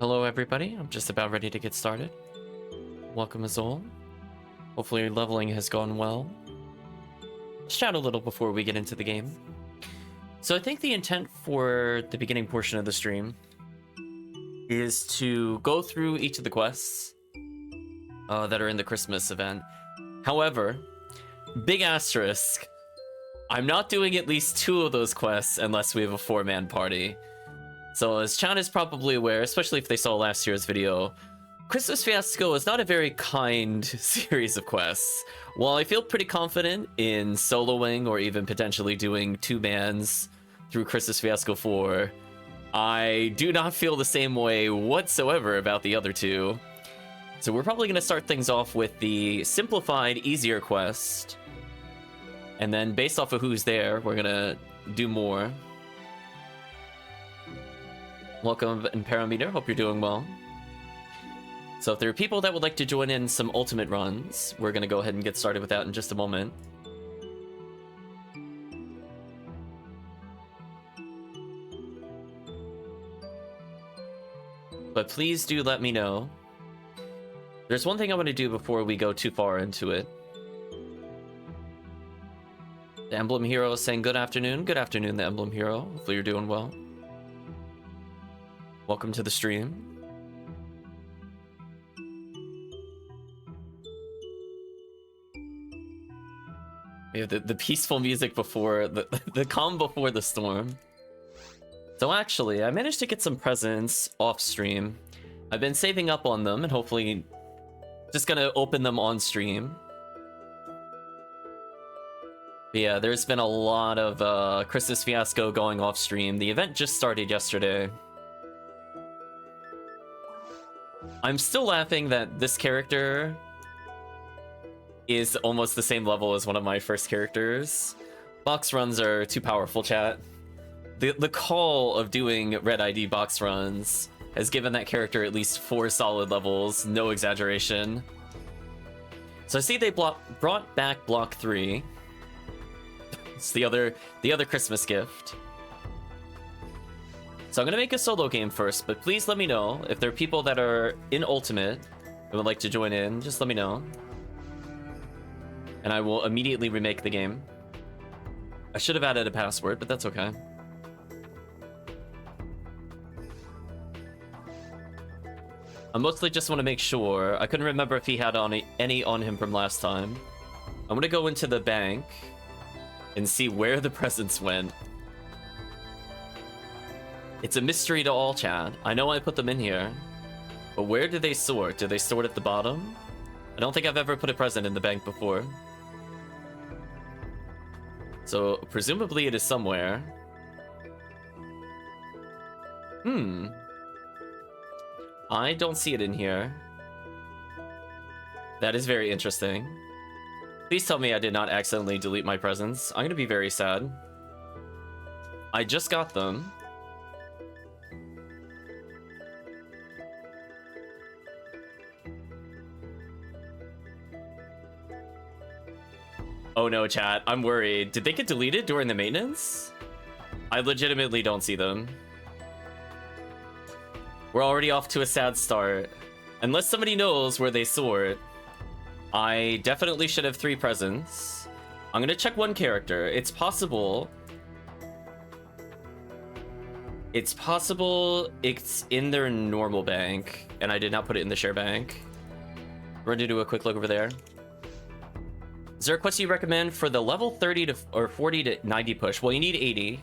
Hello everybody, I'm just about ready to get started. Welcome Azul. Hopefully your leveling has gone well. Let's chat a little before we get into the game. So I think the intent for the beginning portion of the stream is to go through each of the quests that are in the Christmas event. However, big asterisk, I'm not doing at least 2 of those quests unless we have a 4-man party. So as Chan is probably aware, especially if they saw last year's video, Christmas Fiasco is not a very kind series of quests. While I feel pretty confident in soloing or even potentially doing 2-mans through Christmas Fiasco 4, I do not feel the same way whatsoever about the other 2. So we're probably going to start things off with the simplified, easier quest. And then based off of who's there, we're going to do more. Welcome, Ertamperometer. Hope you're doing well. So if there are people that would like to join in some ultimate runs, we're going to go ahead and get started with that in just a moment. But please do let me know. There's one thing I want to do before we go too far into it. The Emblem Hero is saying good afternoon. Good afternoon, the Emblem Hero. Hopefully you're doing well. Welcome to the stream. We have the peaceful music before, the calm before the storm. So actually, I managed to get some presents off stream. I've been saving up on them and hopefully just gonna open them on stream. But yeah, there's been a lot of Christmas Fiasco going off stream. The event just started yesterday. I'm still laughing that this character is almost the same level as one of my first characters. Box runs are too powerful, chat. The call of doing red ID box runs has given that character at least 4 solid levels, no exaggeration. So I see they brought back block 3. It's the other Christmas gift. So I'm gonna make a solo game first, but please let me know if there are people that are in Ultimate that would like to join in. Just let me know. And I will immediately remake the game. I should have added a password, but that's okay. I mostly just want to make sure. I couldn't remember if he had any on him from last time. I'm gonna go into the bank and see where the presents went. It's a mystery to all, chat. I know I put them in here, but where do they sort? Do they sort at the bottom? I don't think I've ever put a present in the bank before. So presumably it is somewhere. I don't see it in here. That is very interesting. Please tell me I did not accidentally delete my presents. I'm gonna be very sad. I just got them. Oh no, chat. I'm worried. Did they get deleted during the maintenance? I legitimately don't see them. We're already off to a sad start. Unless somebody knows where they sort, I definitely should have 3 presents. I'm gonna check one character. It's possible it's in their normal bank, and I did not put it in the share bank. We're gonna do a quick look over there. Is there a quest you recommend for the level 30 to or 40 to 90 push? Well, you need 80.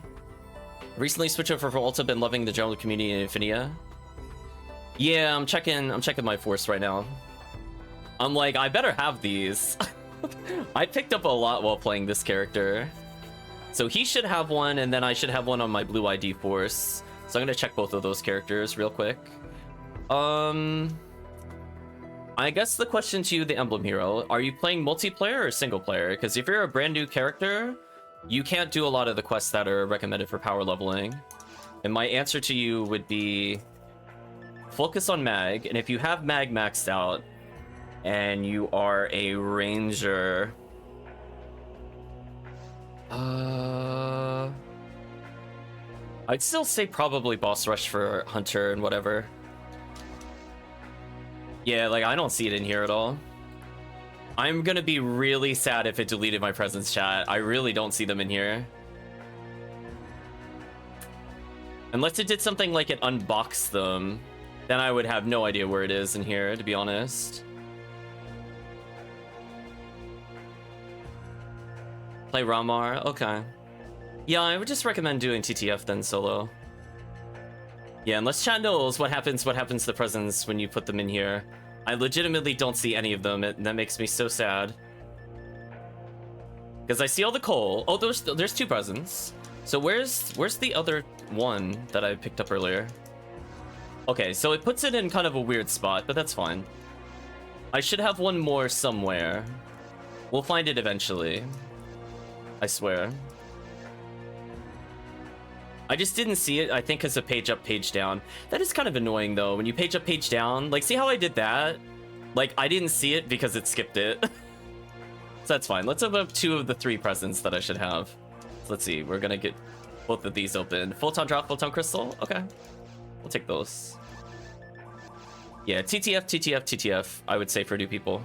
Recently switched over for Volta, been loving the general community in Ephinea. Yeah, I'm checking my force right now. I'm like, I better have these. I picked up a lot while playing this character. So he should have one, and then I should have one on my blue ID force. So I'm gonna check both of those characters real quick. I guess the question to you, the Emblem Hero, are you playing multiplayer or single player? Because if you're a brand new character, you can't do a lot of the quests that are recommended for power leveling. And my answer to you would be focus on Mag, and if you have Mag maxed out and you are a ranger, I'd still say probably boss rush for Hunter and whatever. Yeah, like, I don't see it in here at all. I'm gonna be really sad if it deleted my presence chat. I really don't see them in here. Unless it did something like it unboxed them, then I would have no idea where it is in here, to be honest. Play Ramar? Okay. Yeah, I would just recommend doing TTF then solo. Yeah, unless chat knows what happens to the presents when you put them in here. I legitimately don't see any of them, and that makes me so sad. Because I see all the coal. Oh, there's 2 presents. So where's the other one that I picked up earlier? Okay, so it puts it in kind of a weird spot, but that's fine. I should have one more somewhere. We'll find it eventually. I swear. I just didn't see it, I think, because of page up, page down. That is kind of annoying, though. When you page up, page down, like, see how I did that? Like, I didn't see it because it skipped it. So that's fine. Let's open up 2 of the 3 presents that I should have. So let's see. We're going to get both of these open. Photon drop, photon crystal? Okay. We'll take those. Yeah, TTF, TTF, TTF, I would say for new people.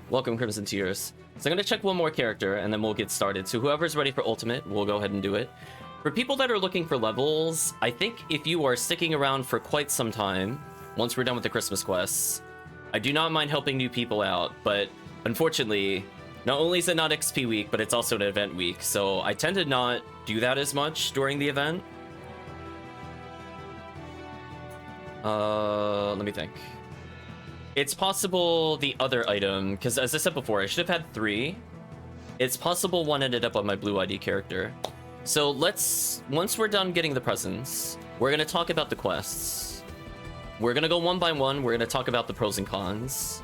Welcome, Crmztears. So I'm going to check one more character, and then we'll get started. So whoever's ready for Ultimate, we'll go ahead and do it. For people that are looking for levels, I think if you are sticking around for quite some time, once we're done with the Christmas quests, I do not mind helping new people out, but unfortunately, not only is it not XP week, but it's also an event week, so I tend to not do that as much during the event. Let me think. It's possible the other item, because as I said before, I should have had 3. It's possible one ended up on my blue ID character. So once we're done getting the presents, we're going to talk about the quests. We're going to go one by one. We're going to talk about the pros and cons.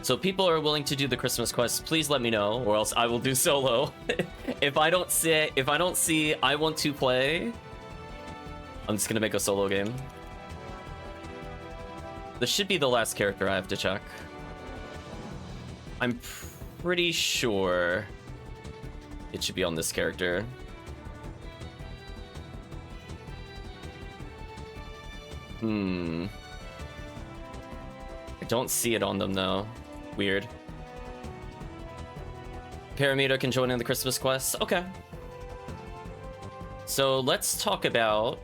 So people are willing to do the Christmas quests, please let me know, or else I will do solo. If I don't see I want to play, I'm just going to make a solo game. This should be the last character I have to check. I'm pretty sure it should be on this character. I don't see it on them though. Weird. Parameter can join in the Christmas quest. Okay. So let's talk about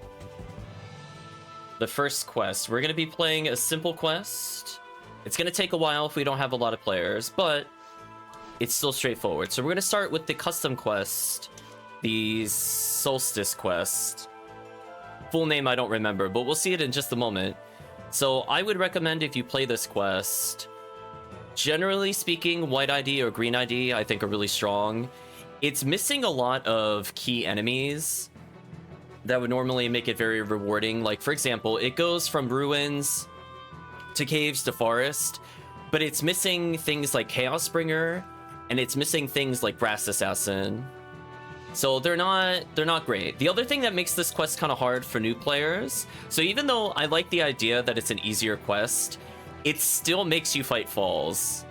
the first quest. We're going to be playing a simple quest. It's going to take a while if we don't have a lot of players, but it's still straightforward. So we're going to start with the custom quest, the Solstice quest. Full name I don't remember, but we'll see it in just a moment. So I would recommend if you play this quest, generally speaking, white ID or green ID I think are really strong. It's missing a lot of key enemies that would normally make it very rewarding. Like, for example, it goes from ruins to caves to forest, but it's missing things like Chaos Bringer, and it's missing things like Brass Assassin. So they're not great. The other thing that makes this quest kind of hard for new players, so even though I like the idea that it's an easier quest, it still makes you fight falls.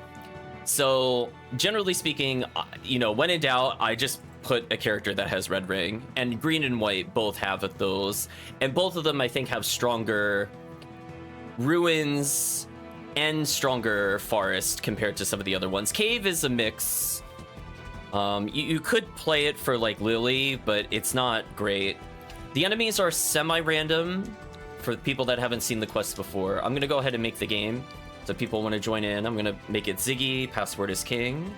So generally speaking, you know, when in doubt, I just put a character that has red ring, and green and white both have those, and both of them I think have stronger ruins and stronger forest compared to some of the other ones. Cave is a mix. You could play it for like Lily, but it's not great. The enemies are semi-random for people that haven't seen the quest before. I'm gonna go ahead and make the game, so if people want to join in. I'm gonna make it Ziggy, password is king.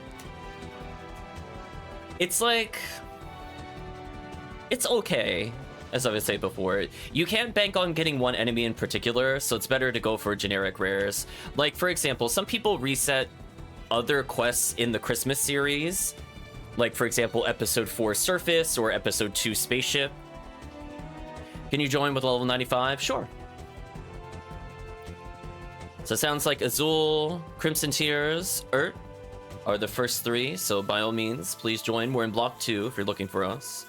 It's like, it's okay, as I would say before. You can't bank on getting one enemy in particular, so it's better to go for generic rares. Like, for example, some people reset other quests in the Christmas series, like, for example, episode 4 Surface or episode 2 Spaceship. Can you join with level 95? Sure. So it sounds like Azul, Crmztears, are the first 3, so by all means, please join. We're in block 2 if you're looking for us.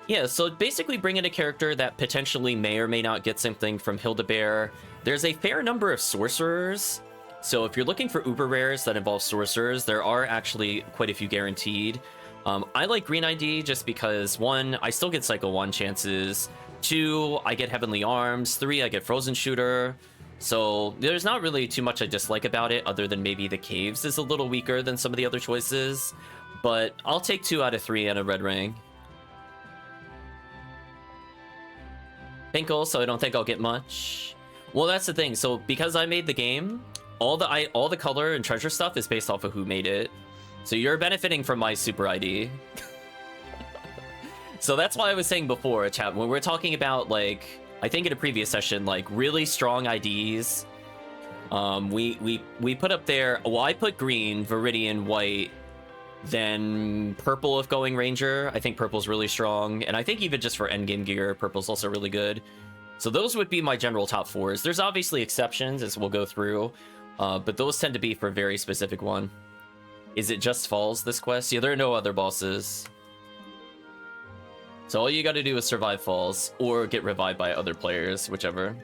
Yeah, so basically bring in a character that potentially may or may not get something from Hildebear. There's a fair number of sorcerers, so if you're looking for uber rares that involve sorcerers, there are actually quite a few guaranteed. I like green ID just because 1, I still get cycle 1 chances, 2, I get Heavenly Arms, 3, I get Frozen Shooter. So there's not really too much I dislike about it, other than maybe the caves is a little weaker than some of the other choices. But I'll take 2 out of 3 and a red ring. Pinkle, so I don't think I'll get much. Well, that's the thing. So because I made the game, all the color and treasure stuff is based off of who made it. So you're benefiting from my super ID. So that's why I was saying before, chat, when we're talking about, like, I think in a previous session, like really strong IDs, we put up there, well, I put green, Viridian, white, then purple if going ranger. I think purple's really strong, and I think even just for endgame gear, purple's also really good. So those would be my general top 4s. There's obviously exceptions as we'll go through, but those tend to be for very specific one. Is it just falls this quest? Yeah, there are no other bosses. So all you gotta do is survive falls, or get revived by other players, whichever.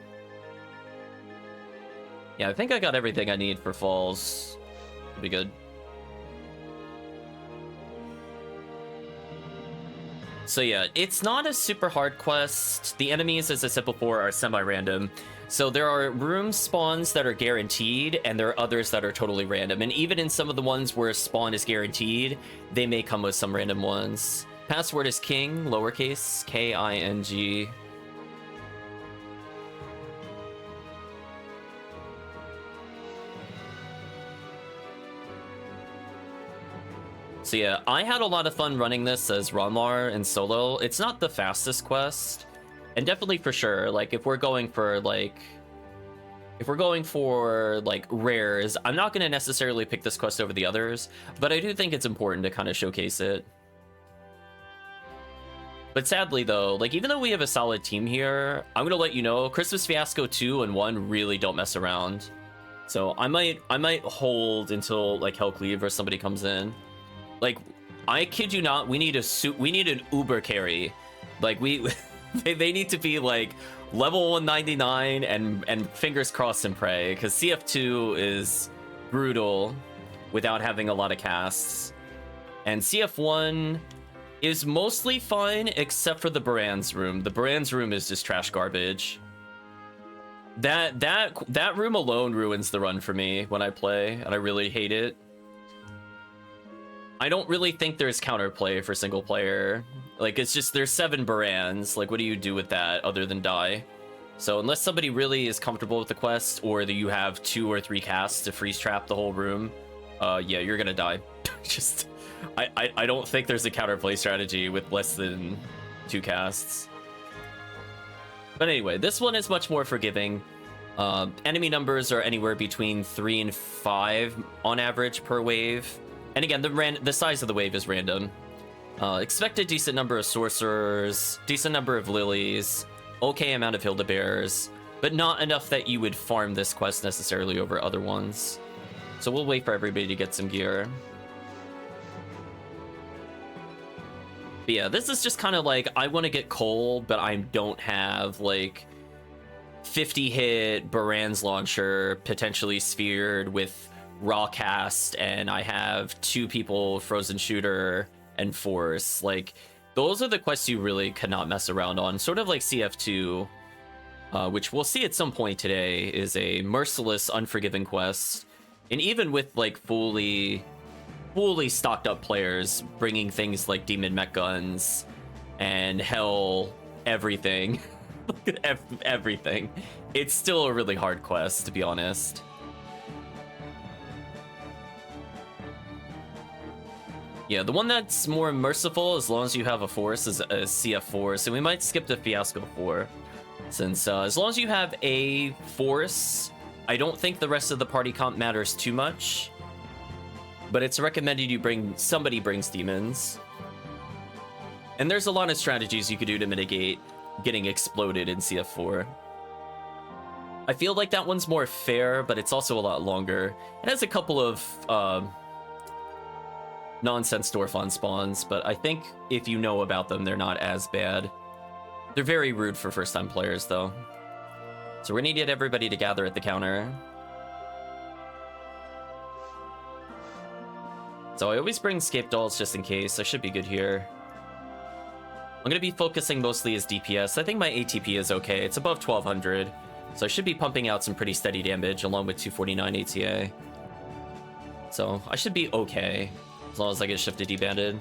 Yeah, I think I got everything I need for falls. It'll be good. So yeah, it's not a super hard quest. The enemies, as I said before, are semi-random. So there are room spawns that are guaranteed, and there are others that are totally random. And even in some of the ones where a spawn is guaranteed, they may come with some random ones. Password is king, lowercase, K-I-N-G. So yeah, I had a lot of fun running this as Ronlar and solo. It's not the fastest quest, and definitely for sure, like if we're going for rares, I'm not going to necessarily pick this quest over the others, but I do think it's important to kind of showcase it. But sadly though, like even though we have a solid team here, I'm gonna let you know, Christmas Fiasco 2 and 1 really don't mess around. So I might hold until like Hellcleave or somebody comes in. Like, I kid you not, we need an Uber carry. Like they need to be like level 199 and fingers crossed and pray, because CF2 is brutal without having a lot of casts. And CF1 is mostly fine except for the Baran's room. The Baran's room is just trash garbage. That room alone ruins the run for me when I play, and I really hate it. I don't really think there's counterplay for single player. Like, it's just there's 7 Barans. Like, what do you do with that other than die? So unless somebody really is comfortable with the quest, or that you have 2 or 3 casts to freeze trap the whole room, yeah, you're gonna die. Just I don't think there's a counterplay strategy with less than 2 casts. But anyway, this one is much more forgiving. Enemy numbers are anywhere between 3 and 5 on average per wave. And again, the size of the wave is random. Expect a decent number of sorcerers, decent number of lilies, okay amount of Hildebears, but not enough that you would farm this quest necessarily over other ones. So we'll wait for everybody to get some gear. But yeah, this is just kind of like, I want to get coal, but I don't have like 50 hit Baran's launcher, potentially sphered with raw cast, and I have 2 people frozen shooter and force. Like, those are the quests you really cannot mess around on. Sort of like CF2, which we'll see at some point today, is a merciless, unforgiving quest. And even with like fully stocked up players bringing things like demon mech guns and hell everything, everything, it's still a really hard quest, to be honest. Yeah, the one that's more merciful as long as you have a force is CF4, so we might skip the Fiasco 4, since as long as you have a force, I don't think the rest of the party comp matters too much. But it's recommended somebody brings demons. And there's a lot of strategies you could do to mitigate getting exploded in CF4. I feel like that one's more fair, but it's also a lot longer. It has a couple of nonsense Dorfon spawns, but I think if you know about them, they're not as bad. They're very rude for first-time players, though. So we're gonna get everybody to gather at the counter. So I always bring Scape Dolls just in case. I should be good here. I'm going to be focusing mostly as DPS. I think my ATP is okay. It's above 1200. So I should be pumping out some pretty steady damage along with 249 ATA. So I should be okay as long as I get shifted debanded.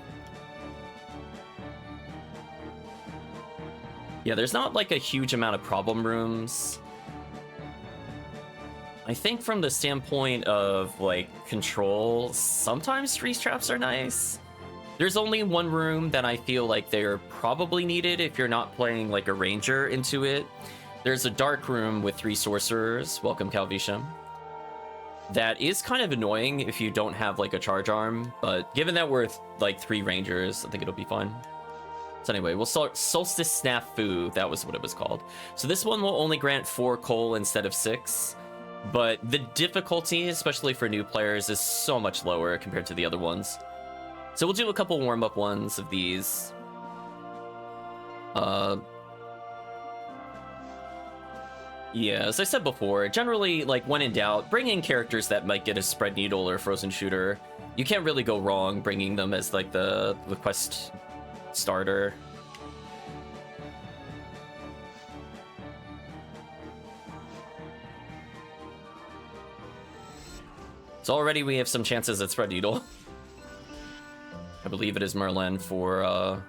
Yeah, there's not like a huge amount of problem rooms. I think from the standpoint of like control, sometimes freeze traps are nice. There's only one room that I feel like they're probably needed if you're not playing like a ranger into it. There's a dark room with 3 sorcerers. Welcome, Calvisham. That is kind of annoying if you don't have like a charge arm, but given that we're like 3 rangers, I think it'll be fine. So anyway, we'll start Solstice Snafu. That was what it was called. So this one will only grant 4 coal instead of 6, but the difficulty, especially for new players, is so much lower compared to the other ones. So we'll do a couple warm-up ones of these. Yeah, as I said before, generally, like, when in doubt, bring in characters that might get a Spread Needle or Frozen Shooter. You can't really go wrong bringing them as, like, the quest starter. So already we have some chances at Spread Needle. I believe it is Merlin for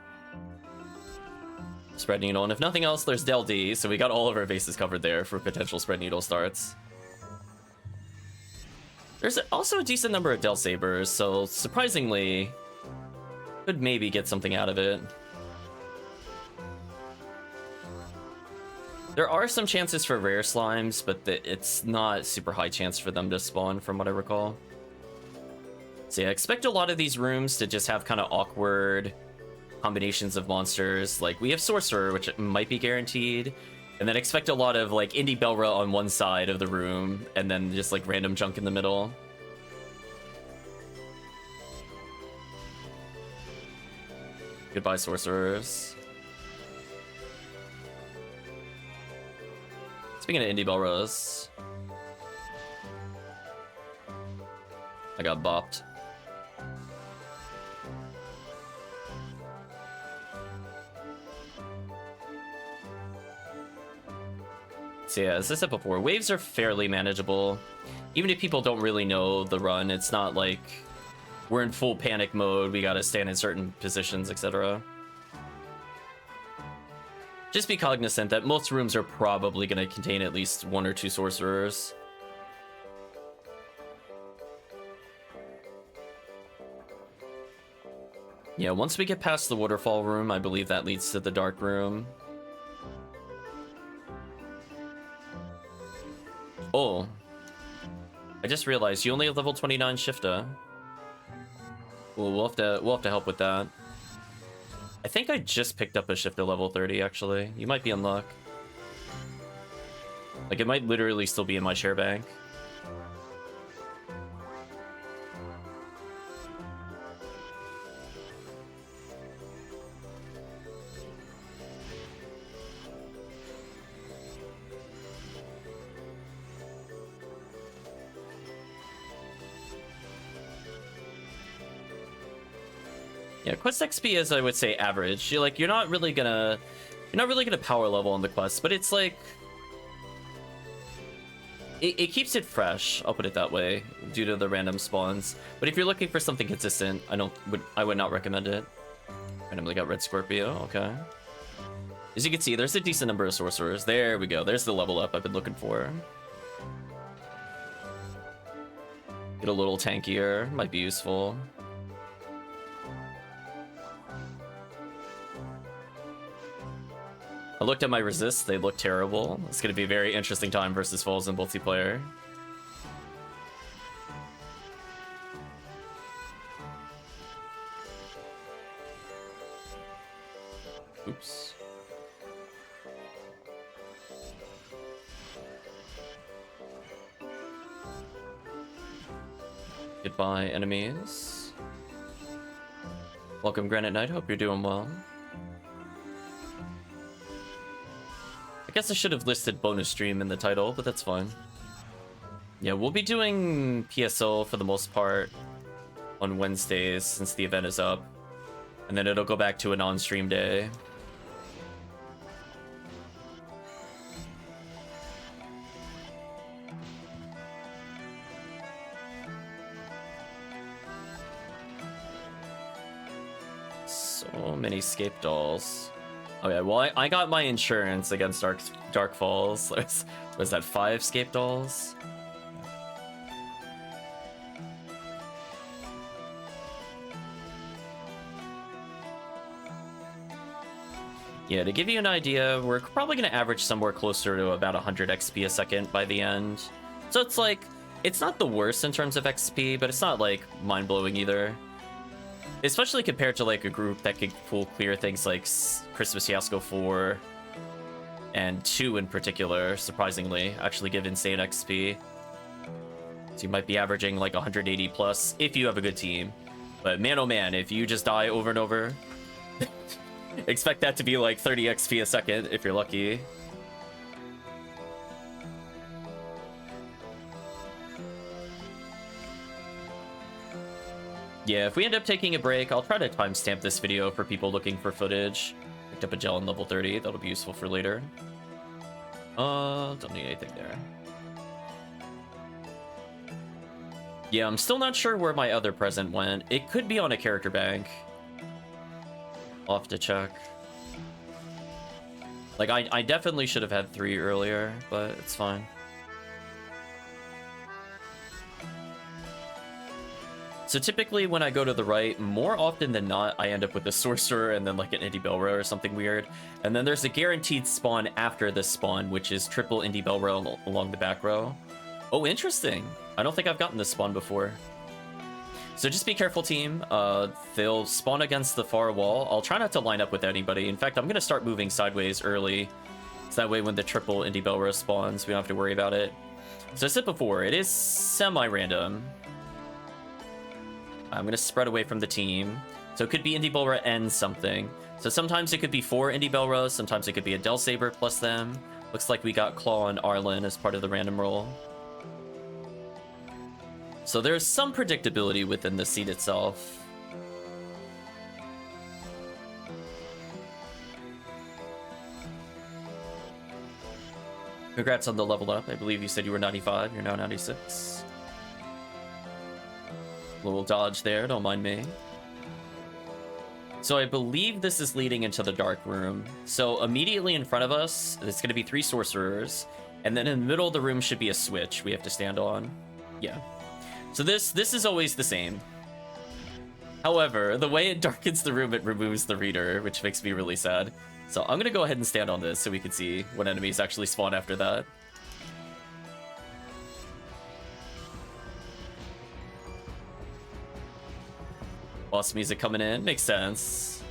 Spread Needle, and if nothing else, there's Del D, so we got all of our bases covered there for potential Spread Needle starts. There's also a decent number of Del Sabers, so surprisingly, could maybe get something out of it. There are some chances for rare slimes, but it's not super high chance for them to spawn, from what I recall. So yeah, expect a lot of these rooms to just have kind of awkward combinations of monsters. Like, we have Sorcerer, which might be guaranteed, and then expect a lot of, like, Indie Belra on one side of the room, and then just, like, random junk in the middle. Goodbye, Sorcerers. Speaking of Indie Belras, I got bopped. So yeah, as I said before, waves are fairly manageable. Even if people don't really know the run, it's not like we're in full panic mode, we gotta stand in certain positions, etc. Just be cognizant that most rooms are probably gonna contain at least 1 or 2 sorcerers. Yeah, once we get past the waterfall room, I believe that leads to the dark room. Oh, I just realized you only have level 29 Shifta. Well, we'll have to help with that. I think I just picked up a Shifta level 30, actually. You might be in luck. Like, it might literally still be in my share bank. Yeah, quest XP is, I would say, average. You're not really gonna power level on the quest, but it's like it keeps it fresh. I'll put it that way, due to the random spawns. But if you're looking for something consistent, I would not recommend it. Randomly got Red Scorpio. Okay. As you can see, there's a decent number of sorcerers. There we go. There's the level up I've been looking for. Get a little tankier. Might be useful. I looked at my resists, they look terrible. It's going to be a very interesting time versus Falls in multiplayer. Oops. Goodbye, enemies. Welcome, Granite Knight. Hope you're doing well. I guess I should have listed bonus stream in the title, but that's fine. Yeah, we'll be doing PSO for the most part. on Wednesdays since the event is up. And then it'll go back to a non-stream day. So many scape dolls. Okay, well, I got my insurance against Dark Falls. Was that 5 scape dolls? Yeah, to give you an idea, we're probably going to average somewhere closer to about 100 XP a second by the end. So it's like, it's not the worst in terms of XP, but it's not like mind-blowing either. Especially compared to like a group that could full clear things like Christmas Fiasco 4 and 2 in particular, surprisingly, actually give insane XP. So you might be averaging like 180 plus if you have a good team. But man, oh man, if you just die over and over, expect that to be like 30 XP a second if you're lucky. Yeah, if we end up taking a break, I'll try to timestamp this video for people looking for footage. Picked up a gel in level 30. That'll be useful for later. Don't need anything there. Yeah, I'm still not sure where my other present went. It could be on a character bank. I'll have to check. Like, I definitely should have had 3 earlier, but it's fine. So typically when I go to the right, more often than not, I end up with a sorcerer and then like an Indie Belra or something weird. And then there's a guaranteed spawn after this spawn, which is triple Indie Belra along the back row. Oh, interesting. I don't think I've gotten this spawn before. So just be careful, team. They'll spawn against the far wall. I'll try not to line up with anybody. In fact, I'm going to start moving sideways early. So that way when the triple Indie Belra spawns, we don't have to worry about it. So I said before, it is semi-random. I'm going to spread away from the team. So it could be Indie Belra and something. So sometimes it could be 4 Indie Belras, sometimes it could be a Del Saber plus them. Looks like we got Claw and Arlen as part of the random roll. So there's some predictability within the seed itself. Congrats on the level up. I believe you said you were 95. You're now 96. Little dodge there, don't mind me. So I believe this is leading into the dark room. So immediately in front of us, there's going to be 3 sorcerers. And then in the middle of the room should be a switch we have to stand on. Yeah. So this is always the same. However, the way it darkens the room, it removes the reader, which makes me really sad. So I'm going to go ahead and stand on this so we can see what enemies actually spawn after that. Boss music coming in, makes sense.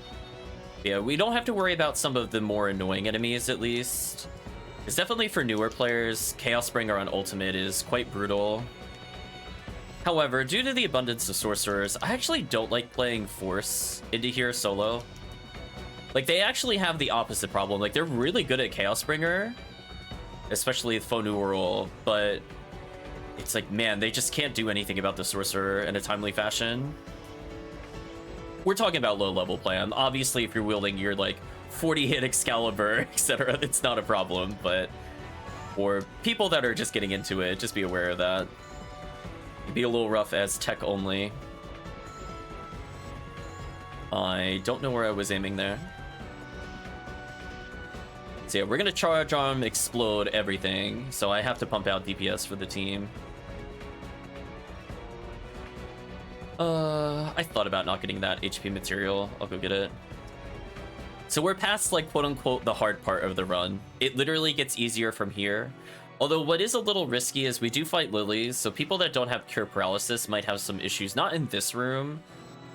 Yeah, we don't have to worry about some of the more annoying enemies, at least. It's definitely for newer players. Chaos Bringer on Ultimate is quite brutal. However, due to the abundance of sorcerers, I actually don't like playing Force into here solo. Like, they actually have the opposite problem. Like, they're really good at Chaos Bringer, especially with Faux Numeral, but it's like, man, they just can't do anything about the sorcerer in a timely fashion. We're talking about low-level play. Obviously, if you're wielding your, like, 40-hit Excalibur, etc., it's not a problem, but for people that are just getting into it, just be aware of that. It'd be a little rough as tech only. I don't know where I was aiming there. So yeah, we're gonna charge arm, explode everything, so I have to pump out DPS for the team. I thought about not getting that HP material. I'll go get it. So we're past, like, quote-unquote, the hard part of the run. It literally gets easier from here. Although what is a little risky is we do fight lilies, so people that don't have Cure Paralysis might have some issues, not in this room,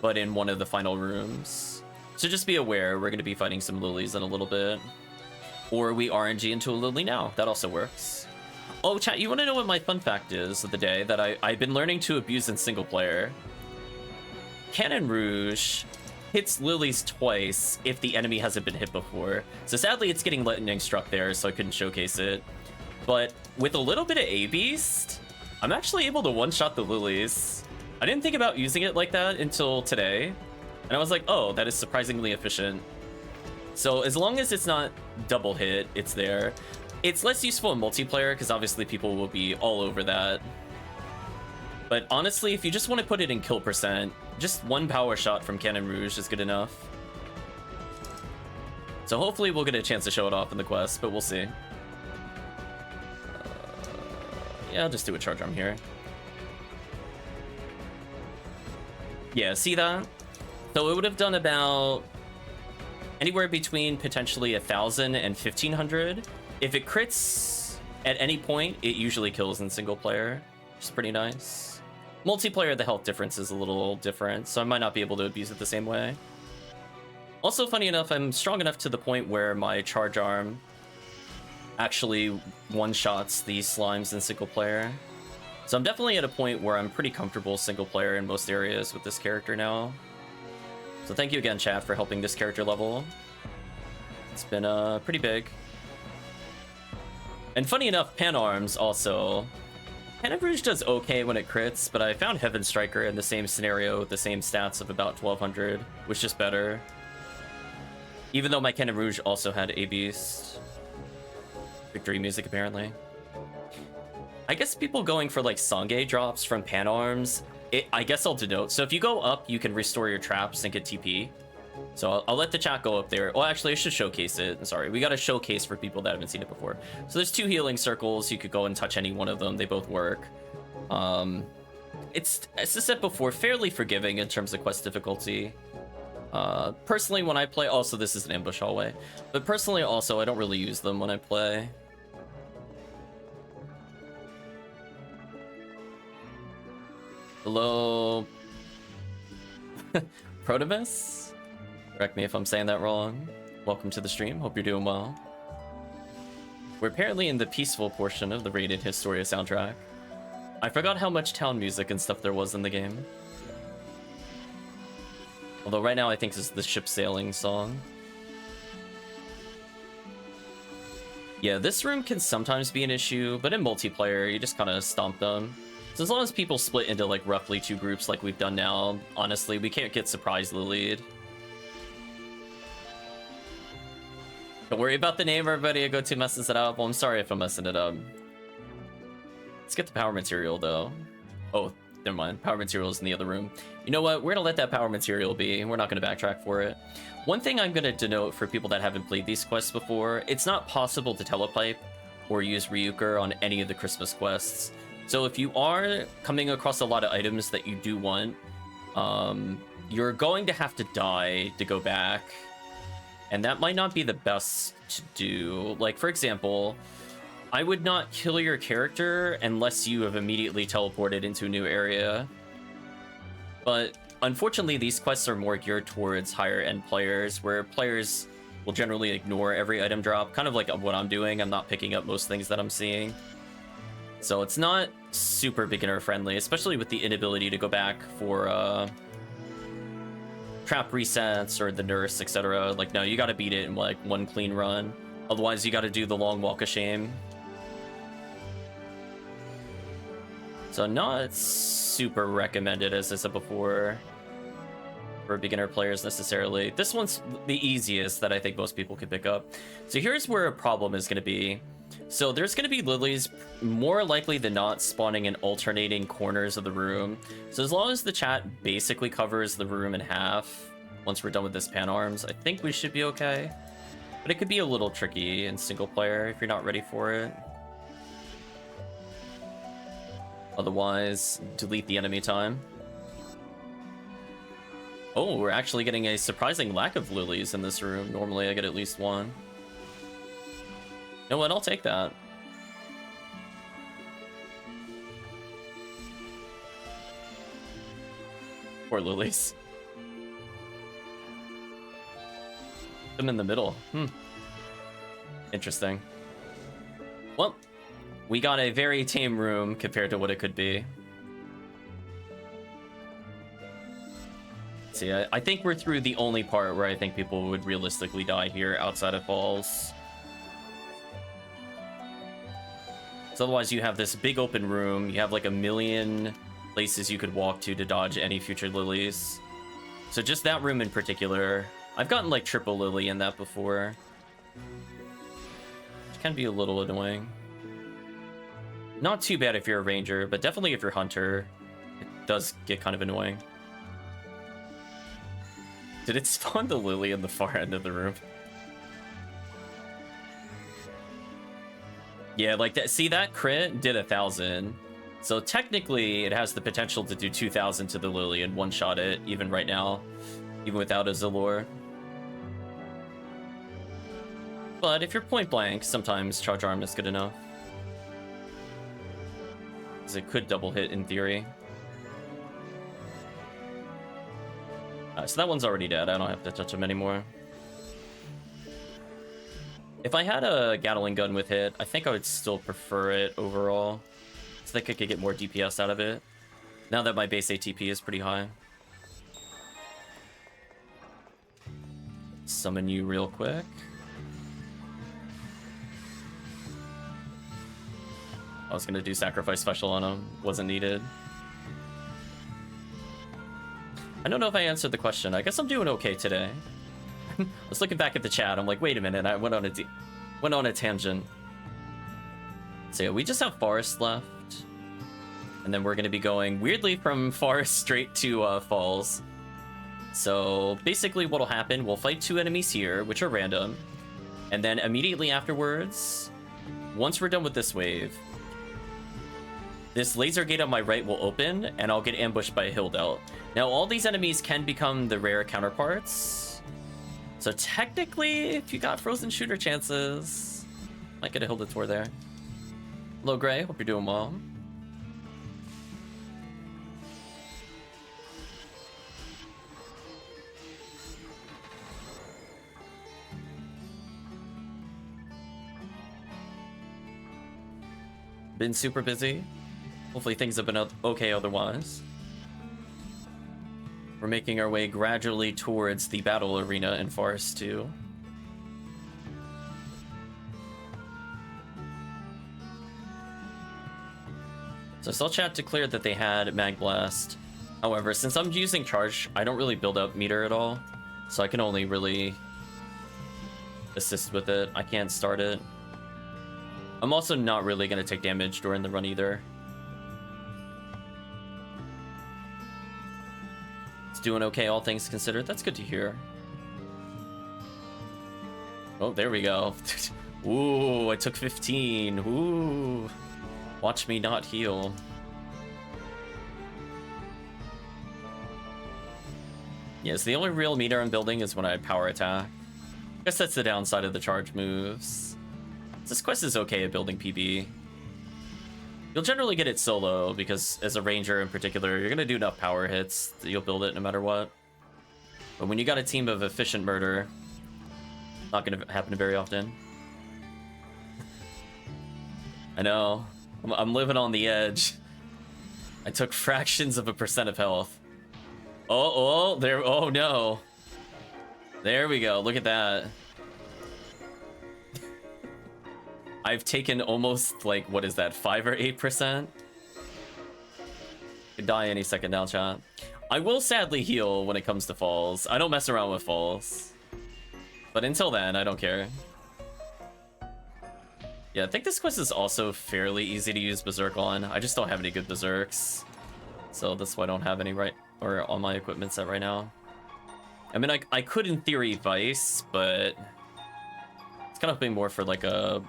but in one of the final rooms. So just be aware, we're going to be fighting some lilies in a little bit. Or we RNG into a lily now. That also works. Oh, chat, you want to know what my fun fact is of the day that I've been learning to abuse in single player? Cannon Rouge hits lilies twice if the enemy hasn't been hit before. So sadly, it's getting lightning struck there, so I couldn't showcase it. But with a little bit of A-Beast, I'm actually able to one-shot the lilies. I didn't think about using it like that until today, and I was like, oh, that is surprisingly efficient. So as long as it's not double hit, it's there. It's less useful in multiplayer because obviously people will be all over that. But honestly, if you just want to put it in kill percent, just one power shot from Cannon Rouge is good enough. So hopefully we'll get a chance to show it off in the quest, but we'll see. Yeah, I'll just do a charge arm here. Yeah, see that? So it would have done about anywhere between potentially 1,000 and 1,500. If it crits at any point, it usually kills in single player, which is pretty nice. Multiplayer, the health difference is a little different, so I might not be able to abuse it the same way. Also, funny enough, I'm strong enough to the point where my charge arm actually one-shots these slimes in single player. So I'm definitely at a point where I'm pretty comfortable single player in most areas with this character now. So thank you again, chat, for helping this character level. It's been pretty big. And funny enough, Pan Arms also. Cannon Rouge does okay when it crits, but I found Heaven Striker in the same scenario with the same stats of about 1,200, which is better. Even though my Cannon Rouge also had A Beast. Victory music, apparently. I guess people going for like Sangye drops from Pan Arms, I guess I'll denote. So if you go up, you can restore your traps and get TP. So I'll let the chat go up there. Well, actually, I should showcase it. Sorry, we got a showcase for people that haven't seen it before. So there's 2 healing circles. You could go and touch any one of them. They both work. It's, as I said before, fairly forgiving in terms of quest difficulty. Personally, when I play, also this is an ambush hallway, but personally also I don't really use them when I play. Hello, Protomus? Correct me if I'm saying that wrong. Welcome to the stream, hope you're doing well. We're apparently in the peaceful portion of the rated Historia soundtrack. I forgot how much town music and stuff there was in the game. Although right now I think this is the ship sailing song. Yeah, this room can sometimes be an issue, but in multiplayer, you just kind of stomp them. So as long as people split into like roughly 2 groups like we've done now, honestly, we can't get surprised lilied. Don't worry about the name, everybody. I go to messes it up. Well, I'm sorry if I'm messing it up. Let's get the power material, though. Oh, never mind. Power material is in the other room. You know what? We're gonna let that power material be. We're not gonna backtrack for it. One thing I'm gonna denote for people that haven't played these quests before, it's not possible to telepipe or use Ryuker on any of the Christmas quests. So if you are coming across a lot of items that you do want, you're going to have to die to go back. And that might not be the best to do. Like, for example, I would not kill your character unless you have immediately teleported into a new area. But unfortunately, these quests are more geared towards higher end players, where players will generally ignore every item drop, kind of like what I'm doing. I'm not picking up most things that I'm seeing. So it's not super beginner friendly, especially with the inability to go back for trap resets or the nurse, etc. Like, no, you gotta beat it in like 1 clean run. Otherwise, you gotta do the long walk of shame. So not super recommended, as I said before, for beginner players necessarily. This one's the easiest that I think most people could pick up. So here's where a problem is gonna be. So there's going to be lilies more likely than not spawning in alternating corners of the room. So as long as the chat basically covers the room in half, once we're done with this Pan Arms, I think we should be okay. But it could be a little tricky in single player if you're not ready for it. Otherwise, delete the enemy time. Oh, we're actually getting a surprising lack of lilies in this room. Normally I get at least 1. You know what? I'll take that. Poor lilies. Them in the middle. Interesting. Well, we got a very tame room compared to what it could be. See, I think we're through the only part where I think people would realistically die here outside of Falls. So otherwise you have this big open room, you have like a million places you could walk to dodge any future lilies. So just that room in particular. I've gotten like triple lily in that before. Which can be a little annoying. Not too bad if you're a ranger, but definitely if you're hunter, it does get kind of annoying. Did it spawn the lily in the far end of the room? Yeah, like that. See, that crit did 1,000. So technically, it has the potential to do 2,000 to the lily and one-shot it, even right now, even without a Zalor. But if you're point blank, sometimes charge arm is good enough. Because it could double hit in theory. So that one's already dead. I don't have to touch him anymore. If I had a Gatling gun with hit, I think I would still prefer it overall. I think I could get more DPS out of it. Now that my base ATP is pretty high. Summon you real quick. I was gonna do sacrifice special on him. Wasn't needed. I don't know if I answered the question. I guess I'm doing okay today. I was looking back at the chat. I'm like, wait a minute. I went on a tangent. So yeah, we just have forest left. And then we're going to be going weirdly from forest straight to falls. So basically what'll happen, we'll fight 2 enemies here, which are random. And then immediately afterwards, once we're done with this wave, this laser gate on my right will open and I'll get ambushed by a hill delt. Now all these enemies can become the rare counterparts. So technically, if you got frozen shooter chances, might get a Hildator there. Hello, Gray. Hope you're doing well. Been super busy. Hopefully things have been okay otherwise. We're making our way gradually towards the battle arena in Forest 2. So I saw chat declare that they had Mag Blast. However, since I'm using Charge, I don't really build up meter at all. So I can only really assist with it. I can't start it. I'm also not really going to take damage during the run either. It's doing okay, all things considered. That's good to hear. Oh, there we go. Ooh, I took 15. Ooh. Watch me not heal. Yes, the only real meter I'm building is when I power attack. I guess that's the downside of the charge moves. This quest is okay at building PB. You'll generally get it solo, because as a ranger in particular, you're gonna do enough power hits that you'll build it no matter what. But when you got a team of efficient murder, not gonna happen very often. I know. I'm living on the edge. I took fractions of a percent of health. Oh, there. Oh no. There we go. Look at that. I've taken almost, like, what is that, 5 or 8%? Could die any second now, chat. I will sadly heal when it comes to falls. I don't mess around with falls. But until then, I don't care. Yeah, I think this quest is also fairly easy to use Berserk on. I just don't have any good Berserks. So that's why I don't have any on my equipment set right now. I mean, I could in theory Vice, but it's kind of being more for like a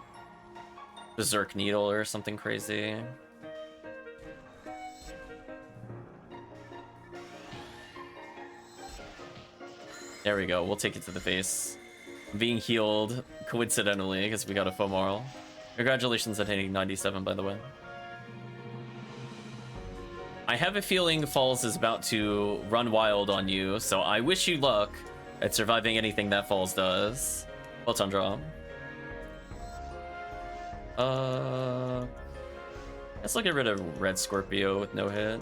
Berserk Needle or something crazy. There we go. We'll take it to the face. I'm being healed coincidentally because we got a Fomarl. Congratulations on hitting 97, by the way. I have a feeling Falls is about to run wild on you, so I wish you luck at surviving anything that Falls does. Well done, draw. Let's get rid of Red Scorpio with no hit.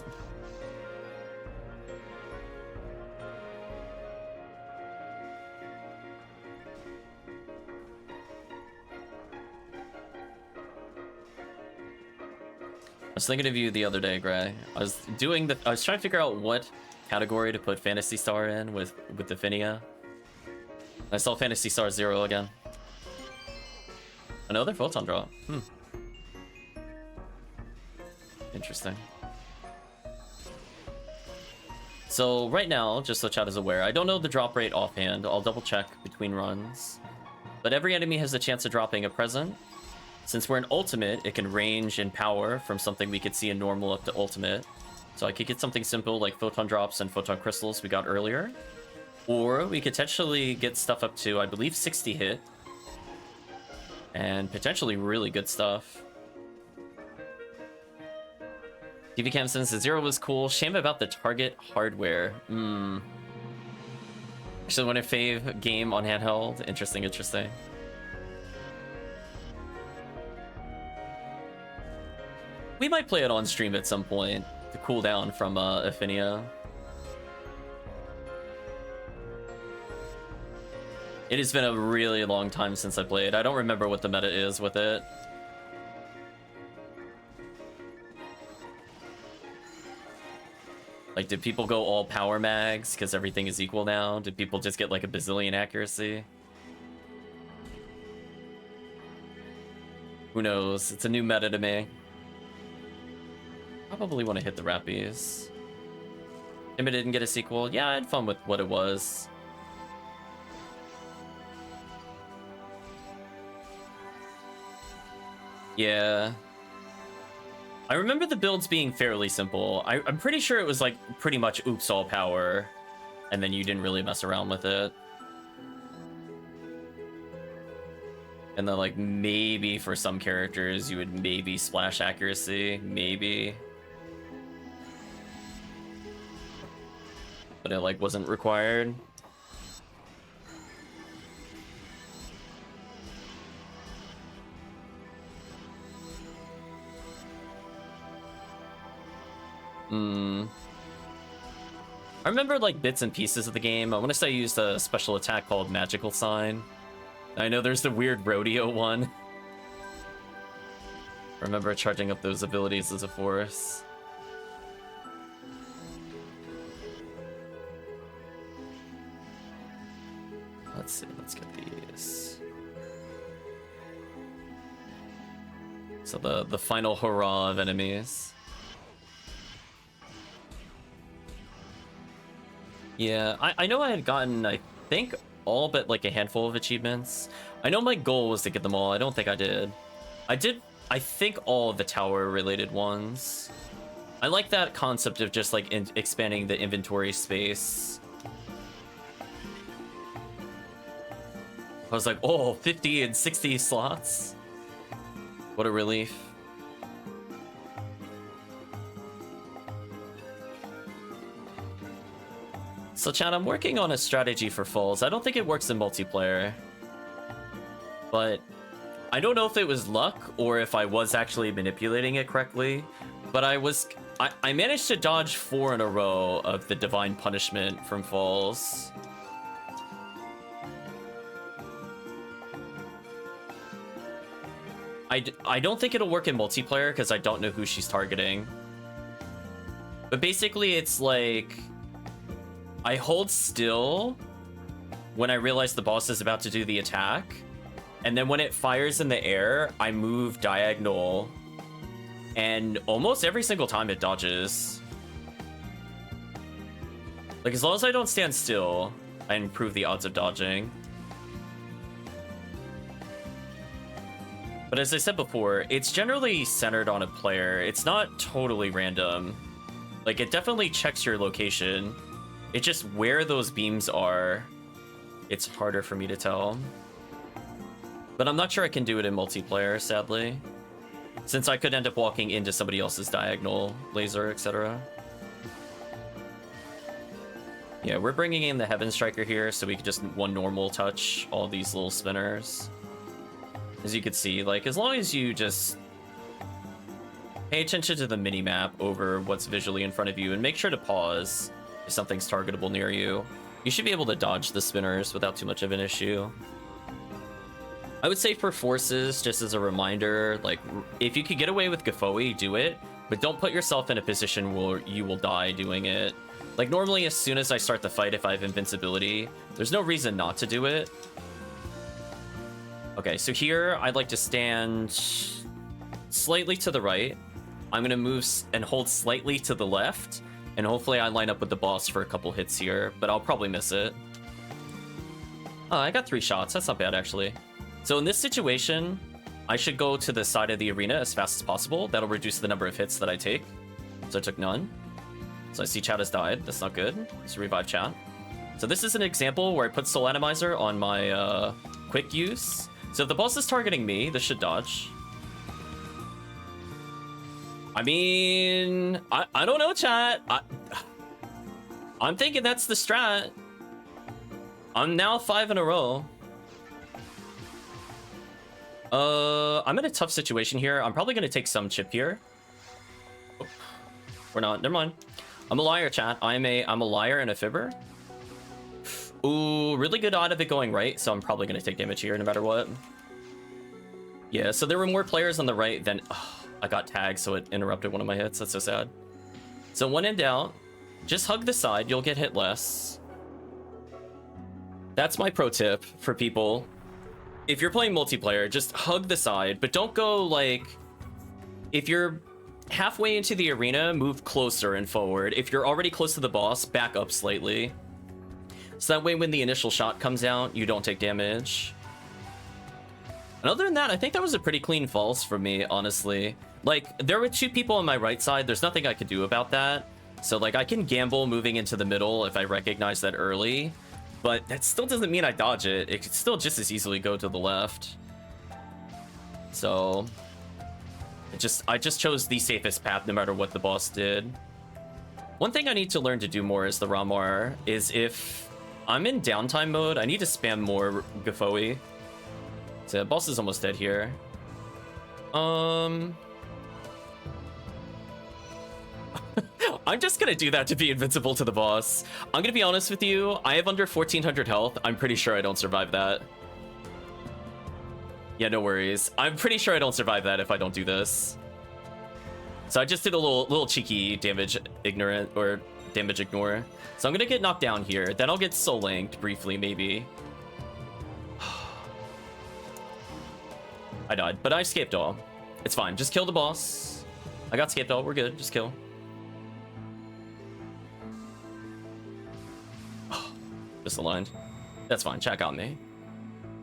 was thinking of you the other day, Gray. I was trying to figure out what category to put Phantasy Star in with Ephinea. I saw Phantasy Star 0 again. Another photon drop. Interesting. So right now, just so chat is aware, I don't know the drop rate offhand. I'll double check between runs. But every enemy has a chance of dropping a present. Since we're in ultimate, it can range in power from something we could see in normal up to ultimate. So I could get something simple like photon drops and photon crystals we got earlier. Or we could potentially get stuff up to, I believe, 60 hit. And potentially really good stuff. TV Cam says the 0 was cool. Shame about the target hardware. Actually, one of fave game on handheld. Interesting, interesting. We might play it on stream at some point to cool down from Ephinea. It has been a really long time since I played. I don't remember what the meta is with it. Like, did people go all power mags because everything is equal now? Did people just get like a bazillion accuracy? Who knows? It's a new meta to me. Probably want to hit the Rappies. Timid didn't get a sequel. Yeah, I had fun with what it was. Yeah. I remember the builds being fairly simple. I'm pretty sure it was like pretty much oops all power, and then you didn't really mess around with it. And then like maybe for some characters you would maybe splash accuracy, maybe. But it like wasn't required. I remember like bits and pieces of the game. I want to say I used a special attack called Magical Sign. I know there's the weird rodeo one. I remember charging up those abilities as a force. Let's see, let's get these. So the final hurrah of enemies. Yeah, I know I had gotten, I think, all but like a handful of achievements. I know my goal was to get them all. I don't think I did. I think all of the tower related ones. I like that concept of just like expanding the inventory space. I was like, oh, 50 and 60 slots. What a relief. So chat, I'm working on a strategy for Falls. I don't think it works in multiplayer. But I don't know if it was luck or if I was actually manipulating it correctly. But I managed to dodge 4 in a row of the Divine Punishment from Falls. I don't think it'll work in multiplayer because I don't know who she's targeting. But basically it's like, I hold still when I realize the boss is about to do the attack. And then when it fires in the air, I move diagonal. And almost every single time it dodges. Like, as long as I don't stand still, I improve the odds of dodging. But as I said before, it's generally centered on a player. It's not totally random. Like, it definitely checks your location. It's just where those beams are, it's harder for me to tell. But I'm not sure I can do it in multiplayer, sadly. Since I could end up walking into somebody else's diagonal laser, etc. Yeah, we're bringing in the Heaven Striker here, so we can just one normal touch all these little spinners. As you can see, like, as long as you just pay attention to the mini-map over what's visually in front of you and make sure to pause if something's targetable near you, you should be able to dodge the spinners without too much of an issue. I would say for forces, just as a reminder, like, if you could get away with Gafoi, do it. But don't put yourself in a position where you will die doing it. Like, normally, as soon as I start the fight, if I have invincibility, there's no reason not to do it. Okay, so here, I'd like to stand slightly to the right. I'm going to move and hold slightly to the left. And hopefully I line up with the boss for a couple hits here, but I'll probably miss it. Oh, I got 3 shots. That's not bad, actually. So in this situation, I should go to the side of the arena as fast as possible. That'll reduce the number of hits that I take. So I took none. So I see chat has died. That's not good. Let's revive chat. So this is an example where I put Soul Atomizer on my quick use. So if the boss is targeting me, this should dodge. I mean, I don't know, chat. I'm thinking that's the strat. I'm now 5 in a row. I'm in a tough situation here. I'm probably going to take some chip here. Oh, we're not. Never mind. I'm a liar, chat. I'm a liar and a fibber. Ooh, really good odd of it going right, so I'm probably going to take damage here no matter what. Yeah, so there were more players on the right than... Oh, I got tagged, so it interrupted one of my hits. That's so sad. So when in doubt, just hug the side. You'll get hit less. That's my pro tip for people. If you're playing multiplayer, just hug the side, but don't go like... If you're halfway into the arena, move closer and forward. If you're already close to the boss, back up slightly. So that way when the initial shot comes out, you don't take damage. And other than that, I think that was a pretty clean false for me, honestly. Like, there were 2 people on my right side. There's nothing I could do about that. So, like, I can gamble moving into the middle if I recognize that early. But that still doesn't mean I dodge it. It could still just as easily go to the left. So... I just chose the safest path no matter what the boss did. One thing I need to learn to do more as the Ramar is if I'm in downtime mode, I need to spam more Gafoe. So boss is almost dead here. I'm just gonna do that to be invincible to the boss. I'm gonna be honest with you, I have under 1400 health. I'm pretty sure I don't survive that. Yeah, no worries. I'm pretty sure I don't survive that if I don't do this. So I just did a little cheeky damage ignorant or damage ignore. So I'm gonna get knocked down here. Then I'll get soul linked briefly, maybe. I died, but I escaped all. It's fine. Just kill the boss. I got escaped all. We're good. Just kill. Misaligned. That's fine. Check on me.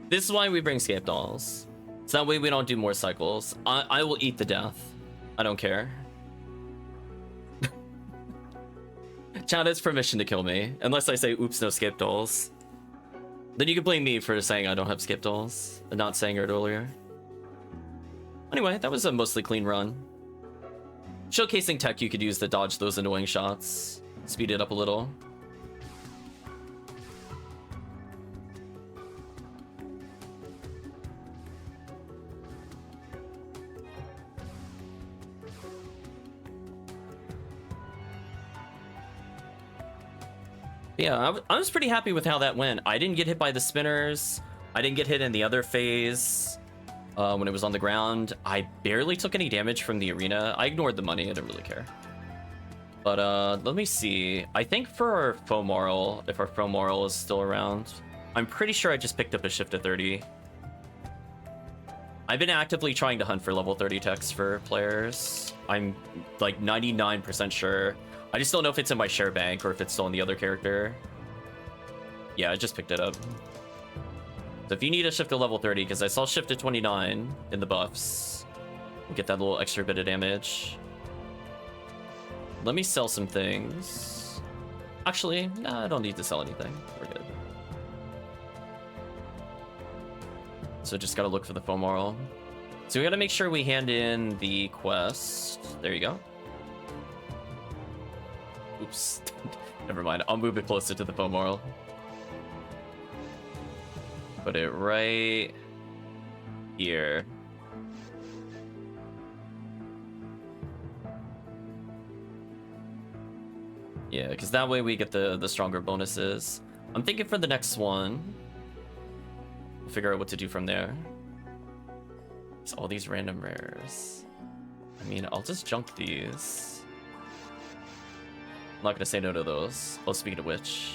This is why we bring escape dolls. So that way we don't do more cycles. I will eat the death. I don't care. Chat has permission to kill me. Unless I say, oops, no escape dolls. Then you can blame me for saying I don't have escape dolls. And not saying it earlier. Anyway, that was a mostly clean run. Showcasing tech you could use to dodge those annoying shots. Speed it up a little. Yeah, I was pretty happy with how that went. I didn't get hit by the spinners. I didn't get hit in the other phase when it was on the ground. I barely took any damage from the arena. I ignored the money. I didn't really care. But let me see. I think for our foe moral, if our foe moral is still around, I'm pretty sure I just picked up a shift to 30. I've been actively trying to hunt for level 30 techs for players. I'm like 99% sure. I just don't know if it's in my share bank or if it's still in the other character. Yeah, I just picked it up. So if you need a shift to level 30, because I saw shift to 29 in the buffs, we'll get that little extra bit of damage. Let me sell some things. Actually, nah, I don't need to sell anything. We're good. So just gotta look for the foe moral. So we gotta make sure we hand in the quest. There you go. Oops. Never mind. I'll move it closer to the foe moral. Put it right here. Yeah, because that way we get the stronger bonuses. I'm thinking for the next one, we'll figure out what to do from there. It's all these random rares. I mean, I'll just junk these. I'm not gonna say no to those. Oh, speaking of which.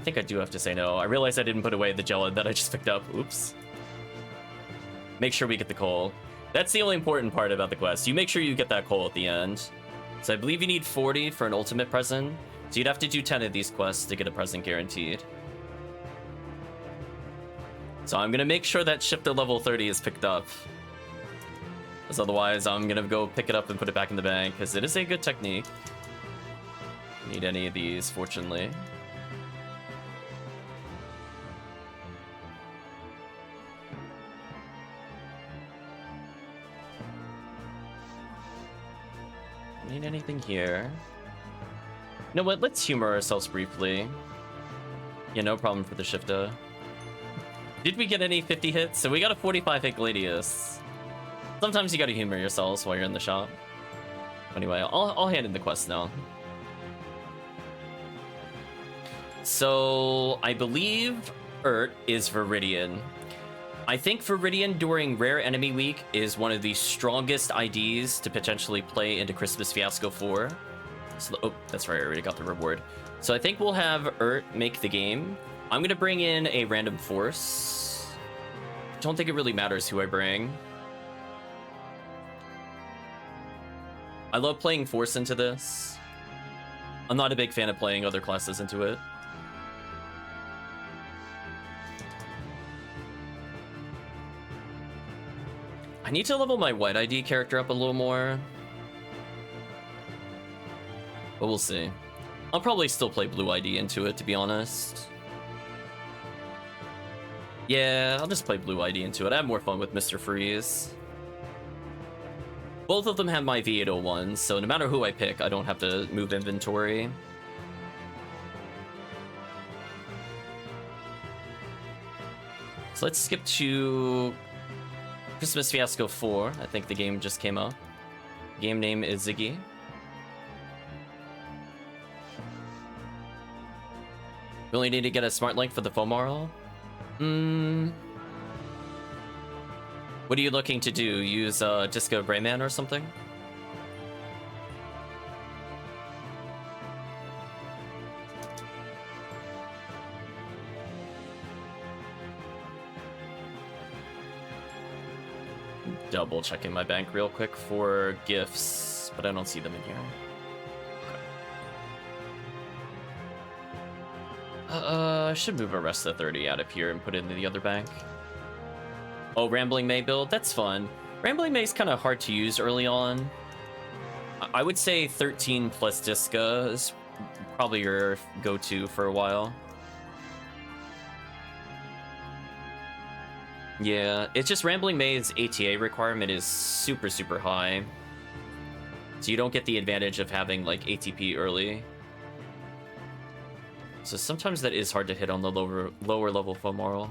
I think I do have to say no. I realized I didn't put away the gel that I just picked up. Oops. Make sure we get the coal. That's the only important part about the quest. You make sure you get that coal at the end. So I believe you need 40 for an ultimate present. So you'd have to do 10 of these quests to get a present guaranteed. So I'm gonna make sure that shifter level 30 is picked up. Because otherwise I'm gonna go pick it up and put it back in the bank, because it is a good technique. Need any of these, fortunately. Need anything here? You know what? Let's humor ourselves briefly. Yeah, no problem for the shifter. Did we get any 50 hits? So we got a 45 hit Gladius. Sometimes you gotta humor yourselves while you're in the shop. Anyway, I'll hand in the quest now. So I believe is Viridian. I think Viridian during Rare Enemy Week is one of the strongest IDs to potentially play into Christmas Fiasco 4. So, oh, that's right, I already got the reward. So I think we'll have make the game. I'm gonna bring in a random force. Don't think it really matters who I bring. I love playing force into this. I'm not a big fan of playing other classes into it. I need to level my white ID character up a little more. But we'll see. I'll probably still play blue ID into it, to be honest. Yeah, I'll just play blue ID into it. I have more fun with Mr. Freeze. Both of them have my V801, so no matter who I pick, I don't have to move inventory. So let's skip to Christmas Fiasco 4. I think the game just came up. Game name is Ziggy. We only need to get a smart link for the Fomarl. What are you looking to do? Use Disco Brayman or something? Double checking my bank real quick for gifts, but I don't see them in here. I should move a rest of 30 out of here and put it into the other bank. Oh, Rambling May build? That's fun. Rambling May is kind of hard to use early on. I would say 13 plus Disca is probably your go-to for a while. Yeah, it's just Rambling May's ATA requirement is super, super high. So you don't get the advantage of having, like, ATP early. So sometimes that is hard to hit on the lower level Fomarl.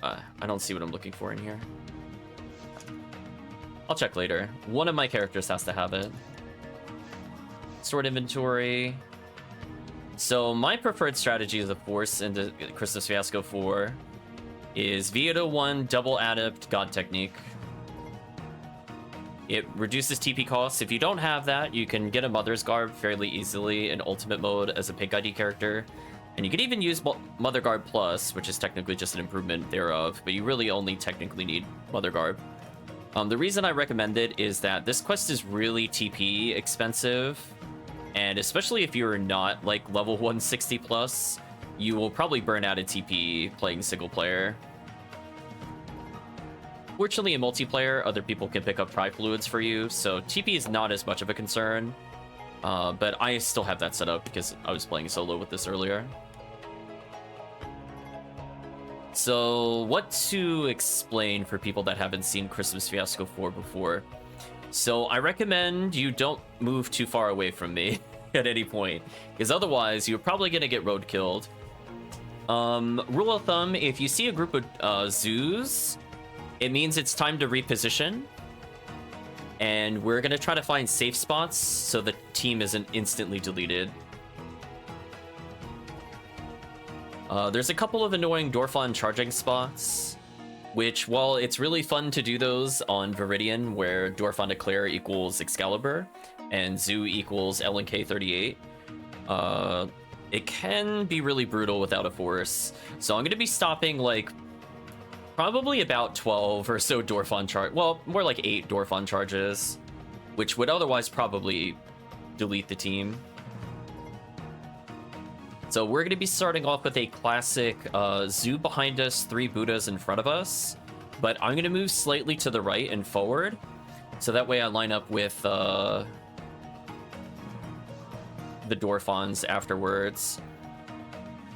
I don't see what I'm looking for in here. I'll check later. One of my characters has to have it. Stored inventory. So my preferred strategy as a force into Christmas Fiasco 4 is V801 double adept God Technique. It reduces TP costs. If you don't have that, you can get a Mother's Garb fairly easily in Ultimate Mode as a pink ID character. And you can even use Mother Garb Plus, which is technically just an improvement thereof, but you really only technically need Mother Garb. The reason I recommend it is that this quest is really TP expensive, and especially if you're not like level 160 plus, you will probably burn out of TP playing single player. Fortunately, in multiplayer, other people can pick up Tri-Fluids for you, so TP is not as much of a concern. But I still have that set up because I was playing solo with this earlier. So, what to explain for people that haven't seen Christmas Fiasco 4 before? So, I recommend you don't move too far away from me at any point, because otherwise you're probably going to get road killed. Rule of thumb, if you see a group of zoos, it means it's time to reposition. And we're going to try to find safe spots so the team isn't instantly deleted. There's a couple of annoying Dorphon charging spots, which, while it's really fun to do those on Viridian, where Dorphon Declare equals Excalibur, and Zoo equals LNK38, it can be really brutal without a force. So I'm going to be stopping, like, probably about 12 or so Dorphon charge, well, more like 8 Dorphon charges, which would otherwise probably delete the team. So we're going to be starting off with a classic Zoo behind us, 3 Buddhas in front of us, but I'm going to move slightly to the right and forward, so that way I line up with the Dorphons afterwards.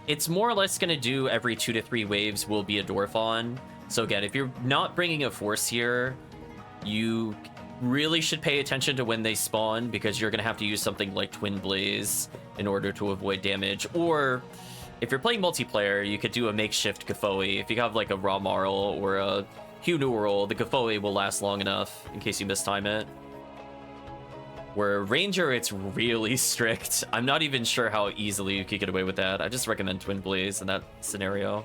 It's more or less going to do every 2 to 3 waves will be a Dorphon. So again, if you're not bringing a force here, you really should pay attention to when they spawn, because you're going to have to use something like Twin Blaze in order to avoid damage. Or if you're playing multiplayer, you could do a makeshift Gafoi. If you have like a Raw Marl or a Huneural, the Gafoi will last long enough in case you mistime it. Where Ranger, it's really strict. I'm not even sure how easily you could get away with that. I just recommend Twin Blaze in that scenario.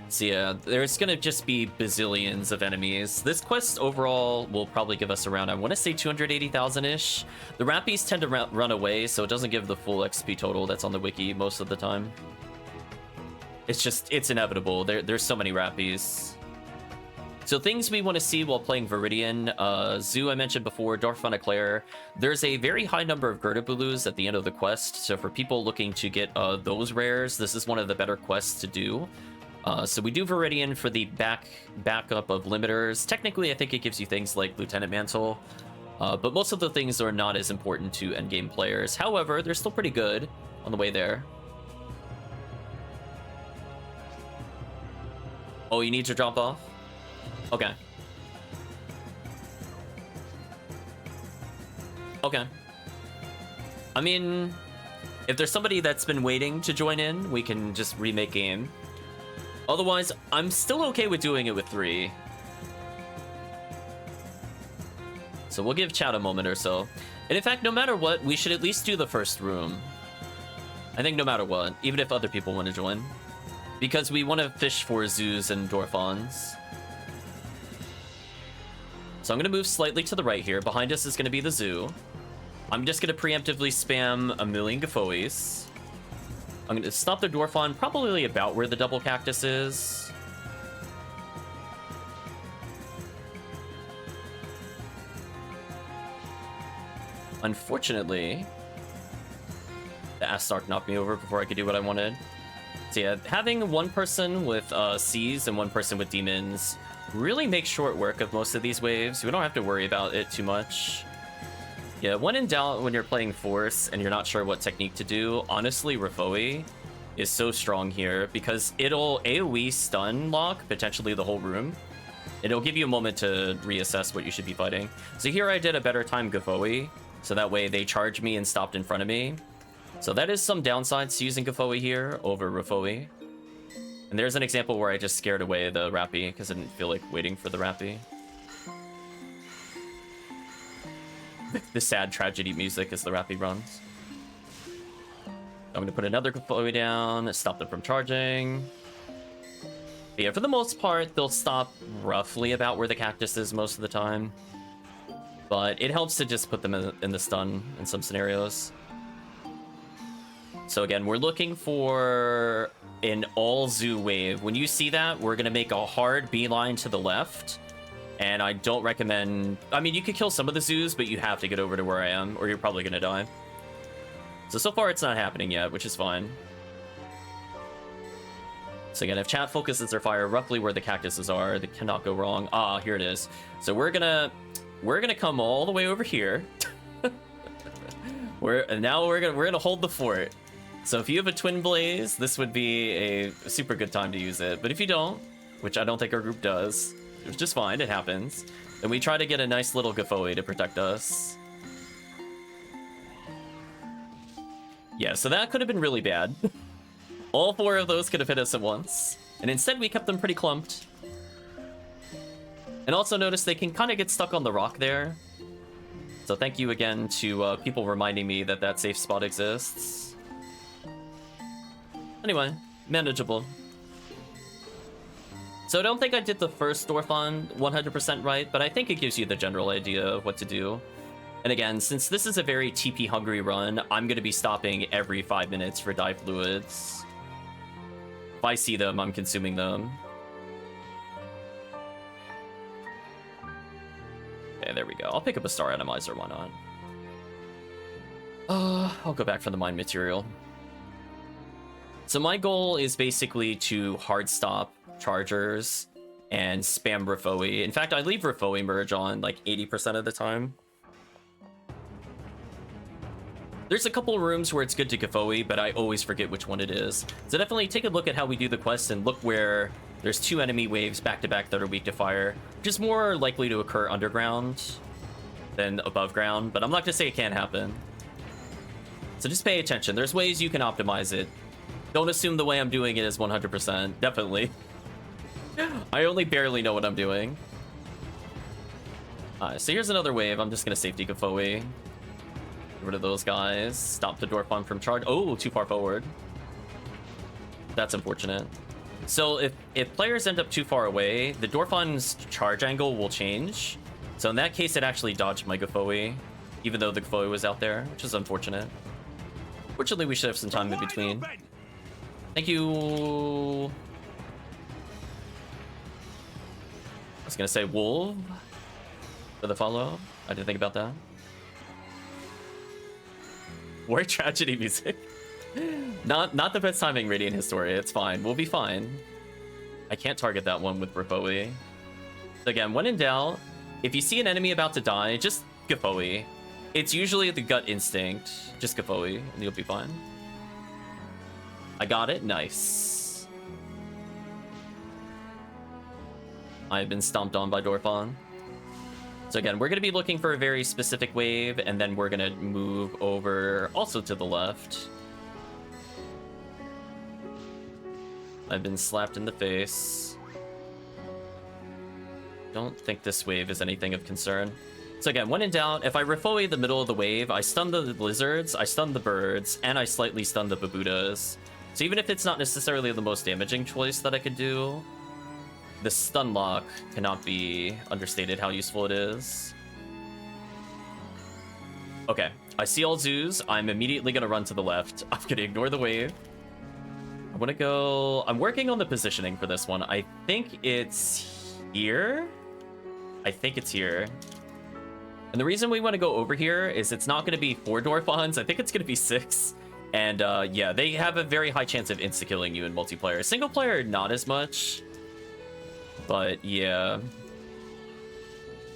So yeah, there's gonna just be bazillions of enemies. This quest overall will probably give us around, I want to say 280,000-ish. The Rappies tend to run away, so it doesn't give the full XP total that's on the wiki most of the time. It's inevitable. There's so many Rappies. So things we want to see while playing Viridian, Zoo I mentioned before, Dorphon Eclair. There's a very high number of Girdabulus at the end of the quest, so for people looking to get those rares, this is one of the better quests to do. So we do Viridian for the backup of limiters. Technically, I think it gives you things like Lieutenant Mantle, but most of the things are not as important to endgame players. However, they're still pretty good on the way there. Oh, you need to drop off? Okay. Okay. I mean, if there's somebody that's been waiting to join in, we can just remake game. Otherwise, I'm still okay with doing it with 3. So we'll give chat a moment or so. And in fact, no matter what, we should at least do the first room. I think no matter what, even if other people want to join. Because we want to fish for Zoos and Dorphons. So I'm going to move slightly to the right here. Behind us is going to be the Zoo. I'm just going to preemptively spam a million Gafois. I'm going to stop the Dorphon probably about where the double cactus is. Unfortunately, the Astark knocked me over before I could do what I wanted. So yeah, having one person with C's and one person with demons really makes short work of most of these waves. We don't have to worry about it too much. Yeah, when in doubt, when you're playing Force and you're not sure what technique to do, honestly, Rafoi is so strong here because it'll AoE stun lock potentially the whole room. It'll give you a moment to reassess what you should be fighting. So here I did a better time Gafoi, so that way they charged me and stopped in front of me. So that is some downsides to using Gafoi here over Rafoi. And there's an example where I just scared away the Rappy because I didn't feel like waiting for the Rappy. The sad tragedy music as the Rappy runs. I'm going to put another Gafoi down, stop them from charging. But yeah, for the most part, they'll stop roughly about where the cactus is most of the time. But it helps to just put them in the stun in some scenarios. So again, we're looking for an all-Zoo wave. When you see that, we're going to make a hard beeline to the left. And I don't recommend... I mean, you could kill some of the Zoos, but you have to get over to where I am, or you're probably going to die. So far it's not happening yet, which is fine. So again, if chat focuses their fire roughly where the cactuses are, they cannot go wrong. Ah, here it is. So we're gonna come all the way over here. Now we're gonna hold the fort. So if you have a Twin Blaze, this would be a super good time to use it. But if you don't, which I don't think our group does, it's just fine, it happens. Then we try to get a nice little Gafoi to protect us. Yeah, so that could have been really bad. All 4 of those could have hit us at once. And instead we kept them pretty clumped. And also notice they can kind of get stuck on the rock there. So thank you again to people reminding me that that safe spot exists. Anyway, manageable. So I don't think I did the first Dorfon 100% right, but I think it gives you the general idea of what to do. And again, since this is a very TP hungry run, I'm going to be stopping every 5 minutes for dye fluids. If I see them, I'm consuming them. Okay, there we go. I'll pick up a Star Atomizer, why not? I'll go back for the mine material. So my goal is basically to hard stop chargers and spam Rafoi. In fact, I leave Rafoi merge on like 80% of the time. There's a couple rooms where it's good to Gafoi, but I always forget which one it is. So definitely take a look at how we do the quest and look where there's 2 enemy waves back-to-back that are weak to fire, which is more likely to occur underground than above ground, but I'm not gonna say it can't happen. So just pay attention. There's ways you can optimize it. Don't assume the way I'm doing it is 100%. Definitely. I only barely know what I'm doing. So here's another wave. I'm just gonna safety Gafoi. Get rid of those guys. Stop the Dorfon from charge. Oh, too far forward. That's unfortunate. So if players end up too far away, the Dorfon's charge angle will change. So in that case, it actually dodged my Gafoi, even though the Gafoi was out there, which is unfortunate. Fortunately, we should have some time in between. Thank you. I was gonna say Wolf for the follow. I didn't think about that. War tragedy music. Not the best timing, Radiant Historia. It's fine. We'll be fine. I can't target that one with Rafoi. So again, when in doubt, if you see an enemy about to die, just Gafoi. It's usually the gut instinct. Just Gafoi, and you'll be fine. I got it. Nice. I've been stomped on by Dorfon. So again, we're going to be looking for a very specific wave, and then we're going to move over also to the left. I've been slapped in the face. Don't think this wave is anything of concern. So again, when in doubt, if I Rafoi the middle of the wave, I stun the lizards, I stun the birds, and I slightly stun the babutas. So even if it's not necessarily the most damaging choice that I could do, the stun lock cannot be understated how useful it is. Okay, I see all zoos. I'm immediately gonna run to the left. I'm gonna ignore the wave. I wanna go... I'm working on the positioning for this one. I think it's here? I think it's here. And the reason we want to go over here is it's not going to be 4 Dorfons. I think it's going to be 6. And yeah, they have a very high chance of insta-killing you in multiplayer. Single player, not as much. But yeah.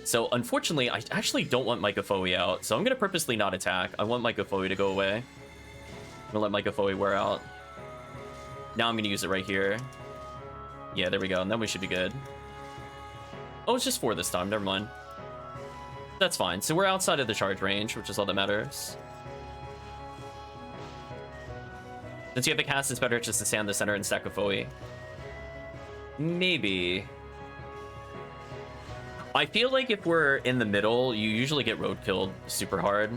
So unfortunately, I actually don't want my Gafoi out. So I'm going to purposely not attack. I want my Gafoi to go away. I'm going to let my Gafoi wear out. Now I'm going to use it right here. Yeah, there we go. And then we should be good. Oh, it's just 4 this time. Never mind. That's fine. So we're outside of the charge range, which is all that matters. Since you have a cast, it's better just to stay on the center and stack Gafoi. Maybe. I feel like if we're in the middle, you usually get roadkilled super hard.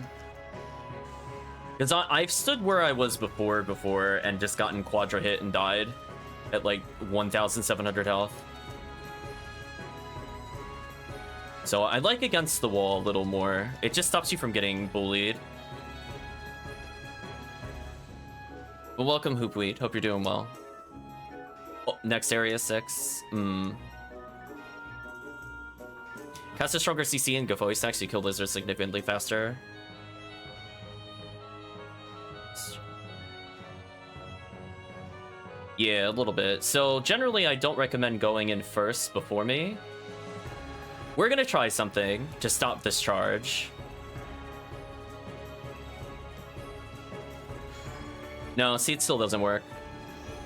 Because I've stood where I was before and just gotten quadra hit and died at like 1,700 health. So I like against the wall a little more. It just stops you from getting bullied. But welcome, HoopWheat. Hope you're doing well. Oh, next area 6. Cast a stronger CC and Gafoi stacks. You kill lizards significantly faster. Yeah, a little bit. So generally, I don't recommend going in first before me. We're gonna try something to stop this charge. No, see, it still doesn't work.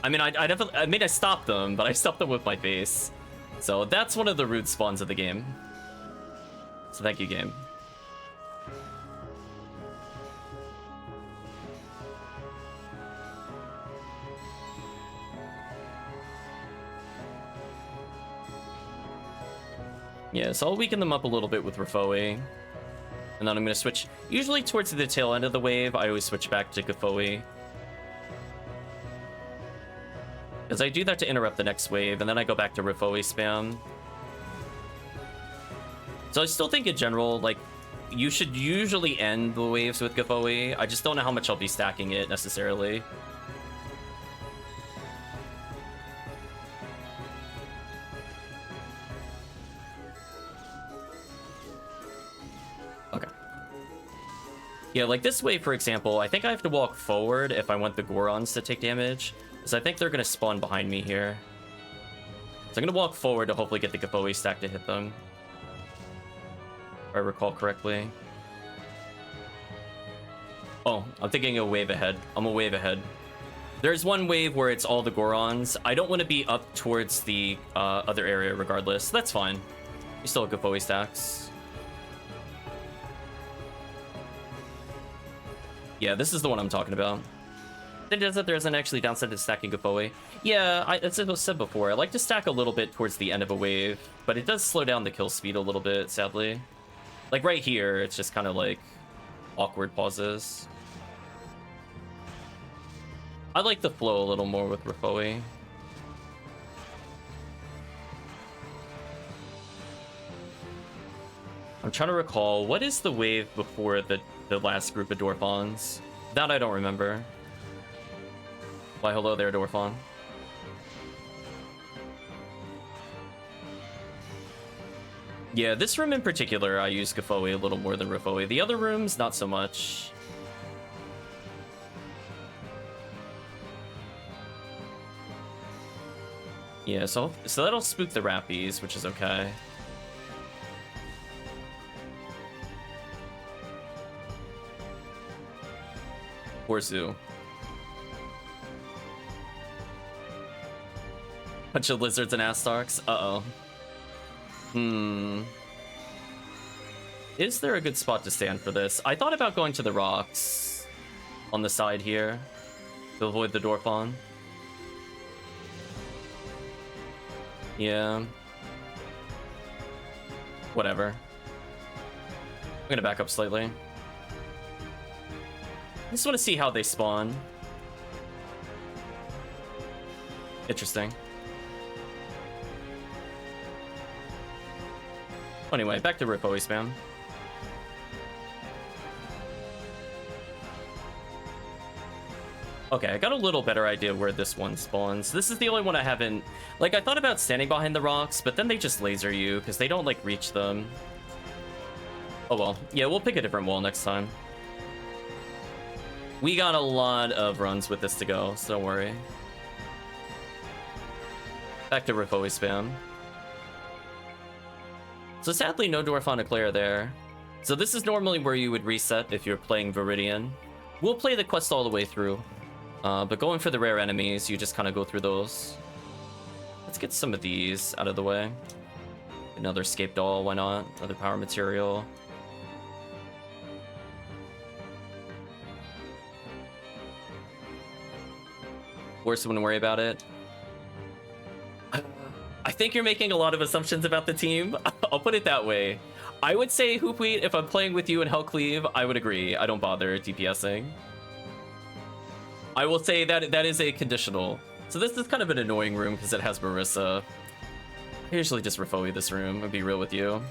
I mean, I stopped them, but I stopped them with my face. So that's one of the root spawns of the game. So thank you, game. Yeah, so I'll weaken them up a little bit with Rafoi. And then I'm going to switch, usually towards the tail end of the wave, I always switch back to Gafoi. Because I do that to interrupt the next wave, and then I go back to Rifoi spam. So I still think in general, like, you should usually end the waves with Gafoi. I just don't know how much I'll be stacking it necessarily. Okay. Yeah, like this wave, for example, I think I have to walk forward if I want the Gorons to take damage. Because I think they're going to spawn behind me here. So I'm going to walk forward to hopefully get the Gafoi stack to hit them. If I recall correctly. Oh, I'm thinking a wave ahead. I'm a wave ahead. There's one wave where it's all the Gorons. I don't want to be up towards the other area regardless. That's fine. We still have Gafoi stacks. Yeah, this is the one I'm talking about. It does that there isn't actually downside to stacking Gafoi. Yeah, as I said before, I like to stack a little bit towards the end of a wave, but it does slow down the kill speed a little bit, sadly. Like right here, it's just kind of like awkward pauses. I like the flow a little more with Rifoi. I'm trying to recall, what is the wave before the last group of Dwarfons? That I don't remember. Why, hello there, Dwarfon. Yeah, this room in particular, I use Gafoi a little more than Rifoi. The other rooms, not so much. Yeah, so that'll spook the Rappies, which is okay. Poor Zoo. Bunch of lizards and Astarks. Uh-oh. Is there a good spot to stand for this? I thought about going to the rocks on the side here to avoid the Dwarfon. Yeah. Whatever. I'm gonna back up slightly. I just want to see how they spawn. Interesting. Anyway, back to Rifoi spam. Okay, I got a little better idea where this one spawns. This is the only one I haven't... Like, I thought about standing behind the rocks, but then they just laser you, because they don't, like, reach them. Oh well. Yeah, we'll pick a different wall next time. We got a lot of runs with this to go, so don't worry. Back to Rifoi spam. So sadly, no Dwarfon Eclair there. So this is normally where you would reset if you're playing Viridian. We'll play the quest all the way through. But going for the rare enemies, you just kind of go through those. Let's get some of these out of the way. Another escape doll, why not? Another power material. Worse, wouldn't worry about it. I think you're making a lot of assumptions about the team. I'll put it that way. I would say HoopWheat, if I'm playing with you in Hellcleave, I would agree. I don't bother DPSing. I will say that that is a conditional. So this is kind of an annoying room because it has Marissa. I usually just Rifoi this room, I'll be real with you.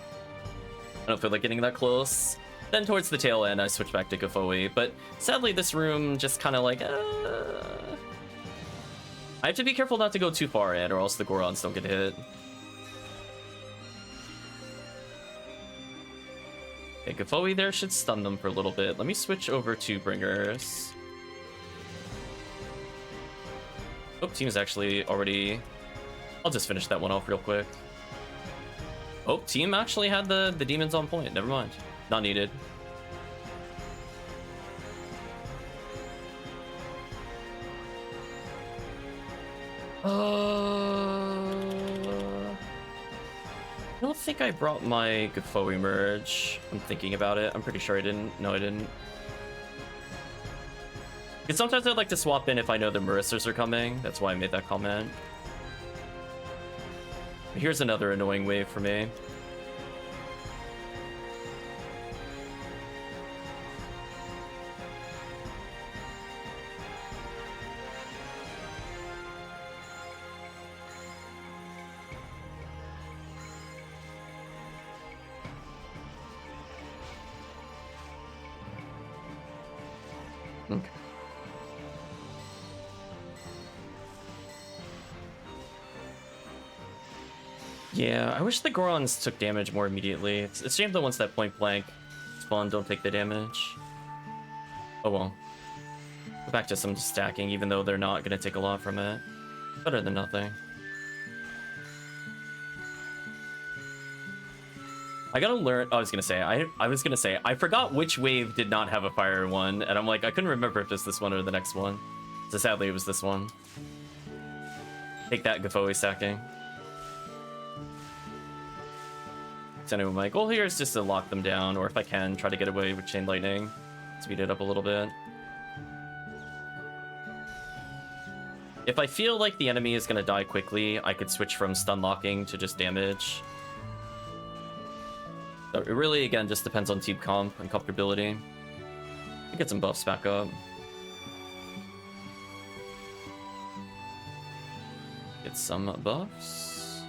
I don't feel like getting that close. Then towards the tail end, I switch back to Gafoi. But sadly, this room just kind of like... I have to be careful not to go too far in, or else the Gorons don't get hit. Okay, Gafoi there should stun them for a little bit. Let me switch over to Bringers. Oh, team is actually already... I'll just finish that one off real quick. Oh, team actually had the demons on point. Never mind. Not needed. I don't think I brought my Gafoi merge. I'm thinking about it. I'm pretty sure I didn't. No, I didn't. Because sometimes I'd like to swap in if I know the Marissas are coming. That's why I made that comment. Here's another annoying wave for me. Okay. Yeah, I wish the Gorons took damage more immediately. It's a shame the ones that point blank spawn don't take the damage. Oh well. Go back to some stacking, even though they're not going to take a lot from it. Better than nothing. I gotta learn. I was gonna say, I forgot which wave did not have a fire one, and I'm like, I couldn't remember if it's this one or the next one. So sadly, it was this one. Take that, Gafoe stacking. So anyway, my goal here is just to lock them down, or if I can, try to get away with Chain Lightning. Speed it up a little bit. If I feel like the enemy is gonna die quickly, I could switch from stun locking to just damage. So it really, again, just depends on team comp and comfortability. Get some buffs back up. Get some buffs.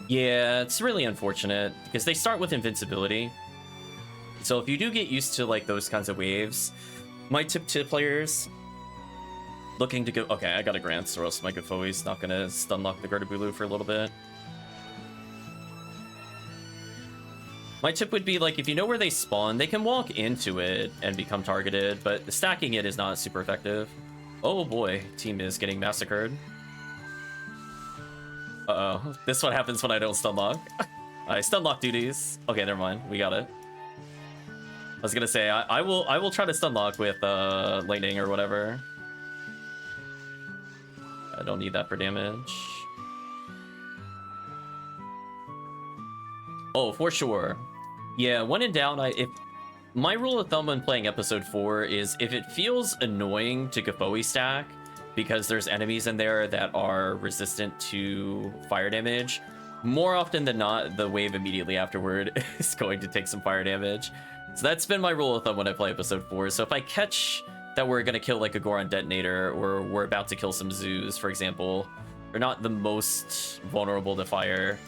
Yeah, it's really unfortunate because they start with invincibility. So if you do get used to like those kinds of waves, my tip to players looking to go... Okay, I got a Grant, or else my Gafoe's not gonna stun lock the Garderbulu for a little bit. My tip would be, like, if you know where they spawn, they can walk into it and become targeted, but stacking it is not super effective. Oh boy, team is getting massacred. Uh-oh, this is what happens when I don't stun lock. I stun lock duties. Okay, never mind, we got it. I was gonna say, I will try to stun lock with lightning or whatever. I don't need that for damage. Oh, for sure. Yeah, when in doubt, if my rule of thumb when playing episode 4 is if it feels annoying to Gafoe stack because there's enemies in there that are resistant to fire damage, more often than not, the wave immediately afterward is going to take some fire damage. So that's been my rule of thumb when I play episode 4. So if I catch that we're gonna kill like a Goron detonator, or we're about to kill some zoos, for example, they're not the most vulnerable to fire,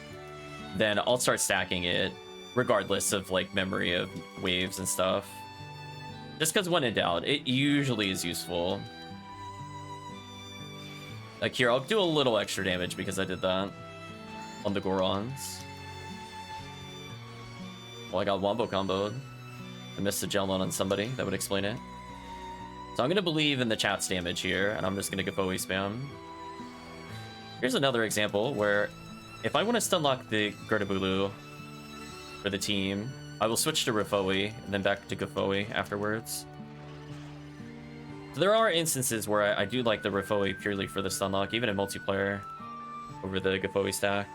then I'll start stacking it, regardless of like memory of waves and stuff. Just because when in doubt, it usually is useful. Like here, I'll do a little extra damage because I did that on the Gorons. Well, I got Wombo comboed. I missed a gel on somebody, that would explain it. So I'm going to believe in the chat's damage here, and I'm just going to Gafoe spam. Here's another example where if I want to stun lock the Garderbulu for the team, I will switch to Rafoe and then back to Gafoe afterwards. So there are instances where I do like the Rafoe purely for the stun lock, even in multiplayer, over the Gafoe stack.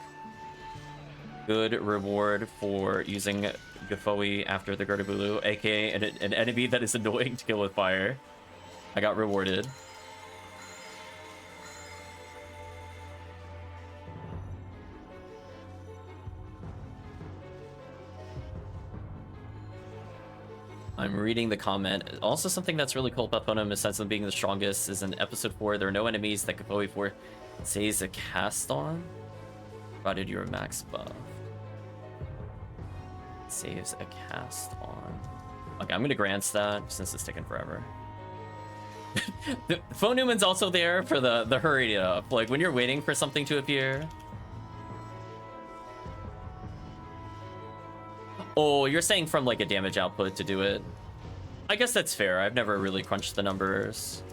Good reward for using Gafoe after the Garderbulu, aka an enemy that is annoying to kill with fire. I got rewarded. I'm reading the comment. Also, something that's really cool about Phonum, besides them being the strongest, is in episode 4, there are no enemies that Gafoe 4 says a cast on, provided you're max buff. Saves a cast on. Okay, I'm gonna grant that since it's taking forever. Phone Newman's also there for the hurry up, like when you're waiting for something to appear. Oh, you're saying from like a damage output to do it. I guess that's fair. I've never really crunched the numbers.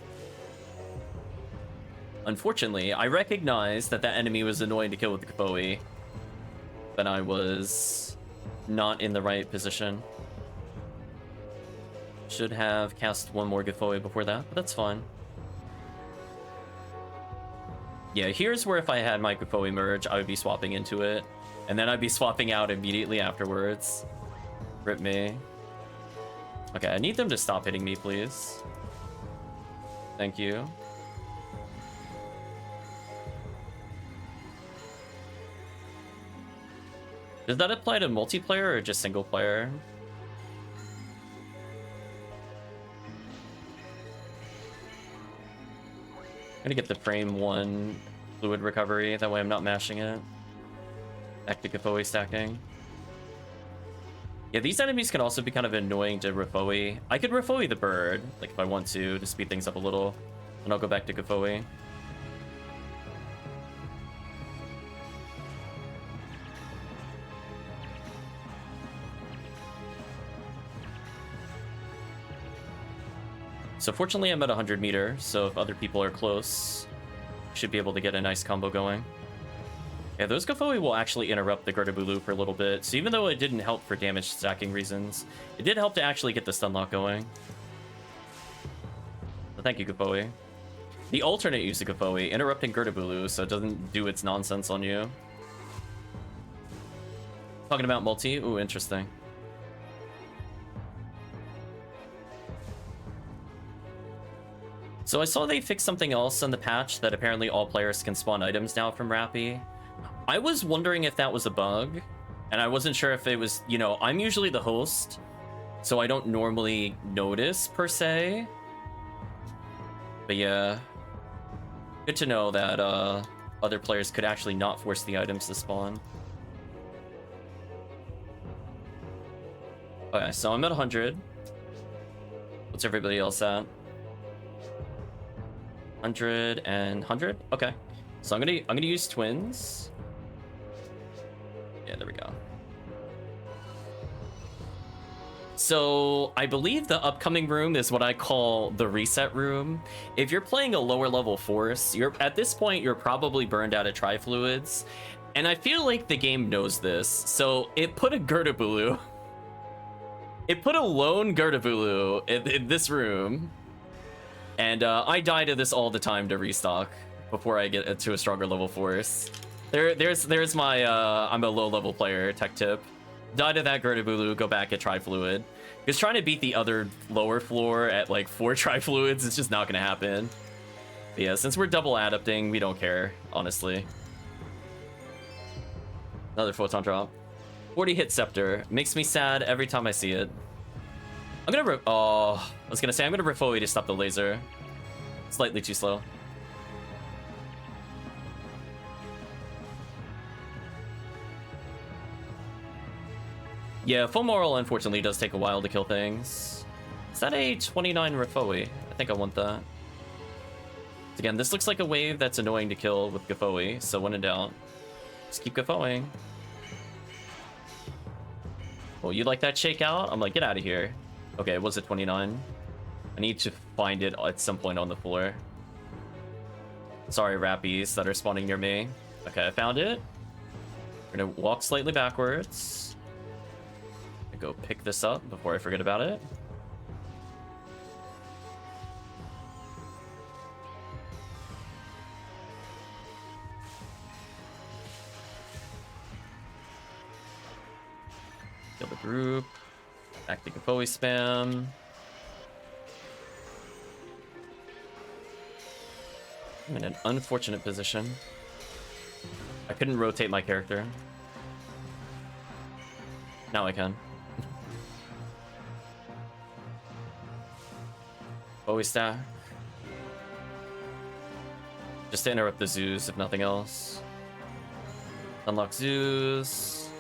Unfortunately, I recognized that enemy was annoying to kill with the Gafoe, but I was not in the right position. Should have cast one more Gafoe before that, but that's fine. Yeah, here's where if I had my Gafoe merge, I would be swapping into it, and then I'd be swapping out immediately afterwards. Rip me. Okay, I need them to stop hitting me, please. Thank you. Does that apply to multiplayer or just single player? I'm gonna get the frame 1 fluid recovery, that way I'm not mashing it. Back to Gafoe stacking. Yeah, these enemies can also be kind of annoying to Rafoi. I could Rafoi the bird, like if I want to speed things up a little. And I'll go back to Gafoi. So fortunately I'm at 100 meter, so if other people are close, should be able to get a nice combo going. Yeah, those Gafoi will actually interrupt the Gertabulu for a little bit, so even though it didn't help for damage stacking reasons, it did help to actually get the stun lock going. So thank you, Gafoi. The alternate use of Gafoi, interrupting Gertabulu so it doesn't do its nonsense on you. Talking about multi? Ooh, interesting. So I saw they fixed something else in the patch that apparently all players can spawn items now from Rappy. I was wondering if that was a bug, and I wasn't sure if it was, you know, I'm usually the host, so I don't normally notice per se. But yeah, good to know that other players could actually not force the items to spawn. Okay, so I'm at 100. What's everybody else at? 100 and 100. Okay, so I'm gonna use twins. Yeah, there we go. So I believe the upcoming room is what I call the reset room. If you're playing a lower level force, at this point you're probably burned out of tri-fluids, and I feel like the game knows this. So it put a Gertabulu. It put a lone Gertabulu in this room. And I die to this all the time to restock before I get to a stronger level force. There's my I'm a low level player tech tip. Die to that Gertabulu, go back at Tri-Fluid. Because trying to beat the other lower floor at like 4 Tri-Fluids is just not gonna happen. But yeah, since we're double adapting, we don't care, honestly. Another photon drop. 40 hit Scepter. Makes me sad every time I see it. I'm gonna I was gonna say I'm gonna Rafoi to stop the laser. Slightly too slow. Yeah, full moral unfortunately does take a while to kill things. Is that a 29 Rafoi? I think I want that. Again, this looks like a wave that's annoying to kill with Gafoi, so when in doubt, just keep Gafoing. Oh, you like that shakeout? I'm like, get out of here. Okay, was it 29? I need to find it at some point on the floor. Sorry, Rappies that are spawning near me. Okay, I found it. We're gonna walk slightly backwards. Go pick this up before I forget about it. Kill the group. Active Gafoi spam. I'm in an unfortunate position. I couldn't rotate my character. Now I can. Bowie stack. Just to interrupt the zoos, if nothing else. Unlock zoos.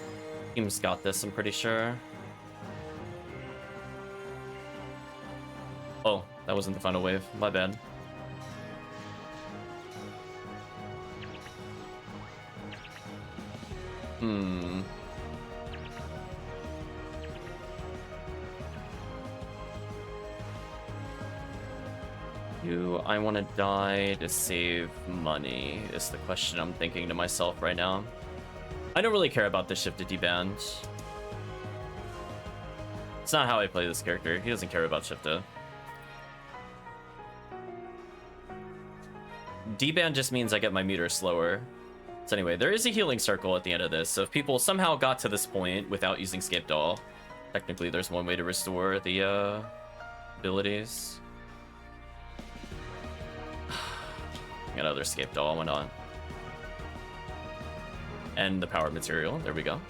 Team's got this, I'm pretty sure. Oh, that wasn't the final wave. My bad. Do I want to die to save money is the question I'm thinking to myself right now. I don't really care about the shift to deband. It's not how I play this character. He doesn't care about shift to. Deband just means I get my meter slower. So anyway, there is a healing circle at the end of this, so if people somehow got to this point without using Scape Doll, technically there's one way to restore the abilities. Got another Scape Doll, why not? And the power material, there we go.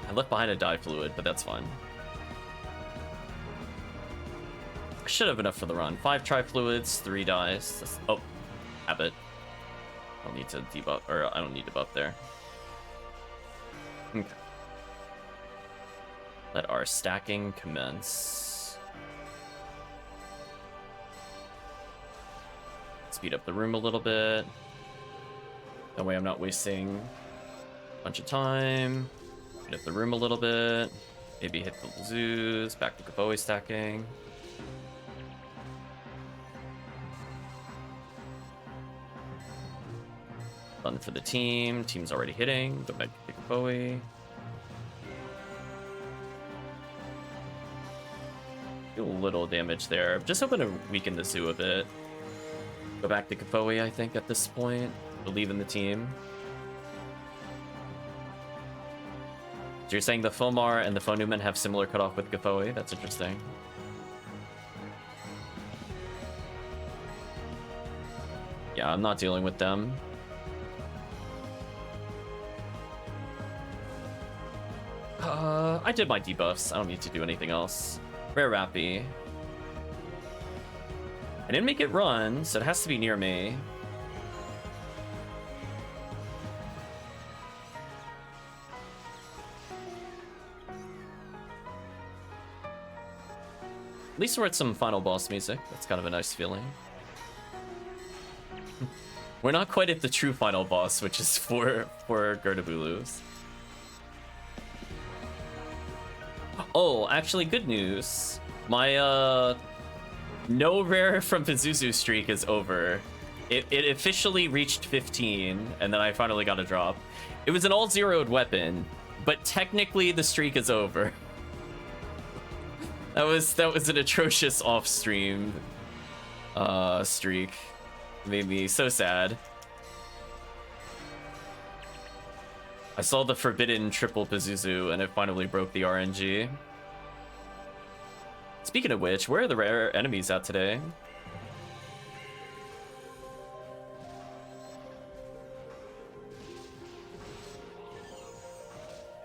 I left behind a dye fluid, but that's fine. Should have enough for the run. 5 tri-fluids, 3 dyes. Oh, habit. I'll need to debuff, or I don't need to buff there. Okay. Let our stacking commence. Speed up the room a little bit. That way I'm not wasting a bunch of time. Speed up the room a little bit. Maybe hit the zoos. Back to Kapoe stacking. Fun for the team. Team's already hitting. Go back to Kapoe. Do a little damage there. Just hoping to weaken the zoo a bit. Go back to Kapoe, I think, at this point. Believe in the team. So you're saying the Fomar and the Phonumen have similar cutoff with Kapoe? That's interesting. Yeah, I'm not dealing with them. I did my debuffs. I don't need to do anything else. Rare Rappy. I didn't make it run, so it has to be near me. At least we're at some final boss music. That's kind of a nice feeling. We're not quite at the true final boss, which is for Gertabulus. Oh, actually, good news. My no rare from Pazuzu streak is over. It officially reached 15, and then I finally got a drop. It was an all-zeroed weapon, but technically the streak is over. That was an atrocious off-stream streak. Made me so sad. I saw the forbidden triple Pazuzu, and it finally broke the RNG. Speaking of which, where are the rare enemies at today?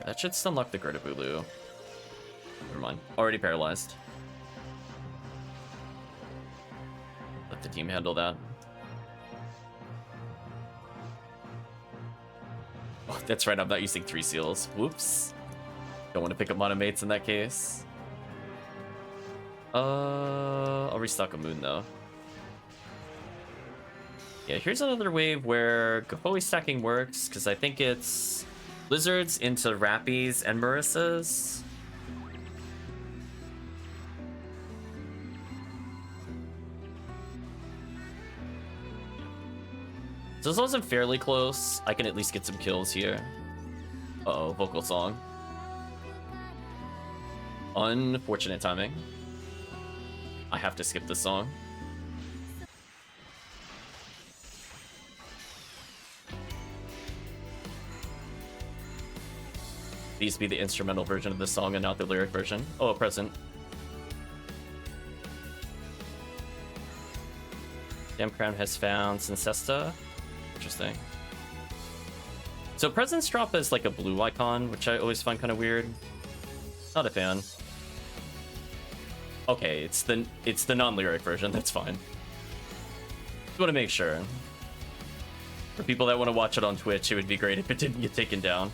That should stun lock the Gertabulu. Never mind. Already paralyzed. Let the team handle that. Oh, that's right, I'm not using 3 seals. Whoops. Don't want to pick up monomates in that case. I'll restock a moon though. Yeah, here's another wave where Kapoe stacking works, because I think it's lizards into Rappies and Marissas. So as long as I'm fairly close, I can at least get some kills here. Uh-oh, vocal song. Unfortunate timing. I have to skip this song. These be the instrumental version of this song and not the lyric version. Oh, a present. Damn Crown has found Syncesta. Interesting. So presents drop as like a blue icon, which I always find kind of weird. Not a fan. Okay, it's the non-lyric version. That's fine. Just want to make sure. For people that want to watch it on Twitch, it would be great if it didn't get taken down.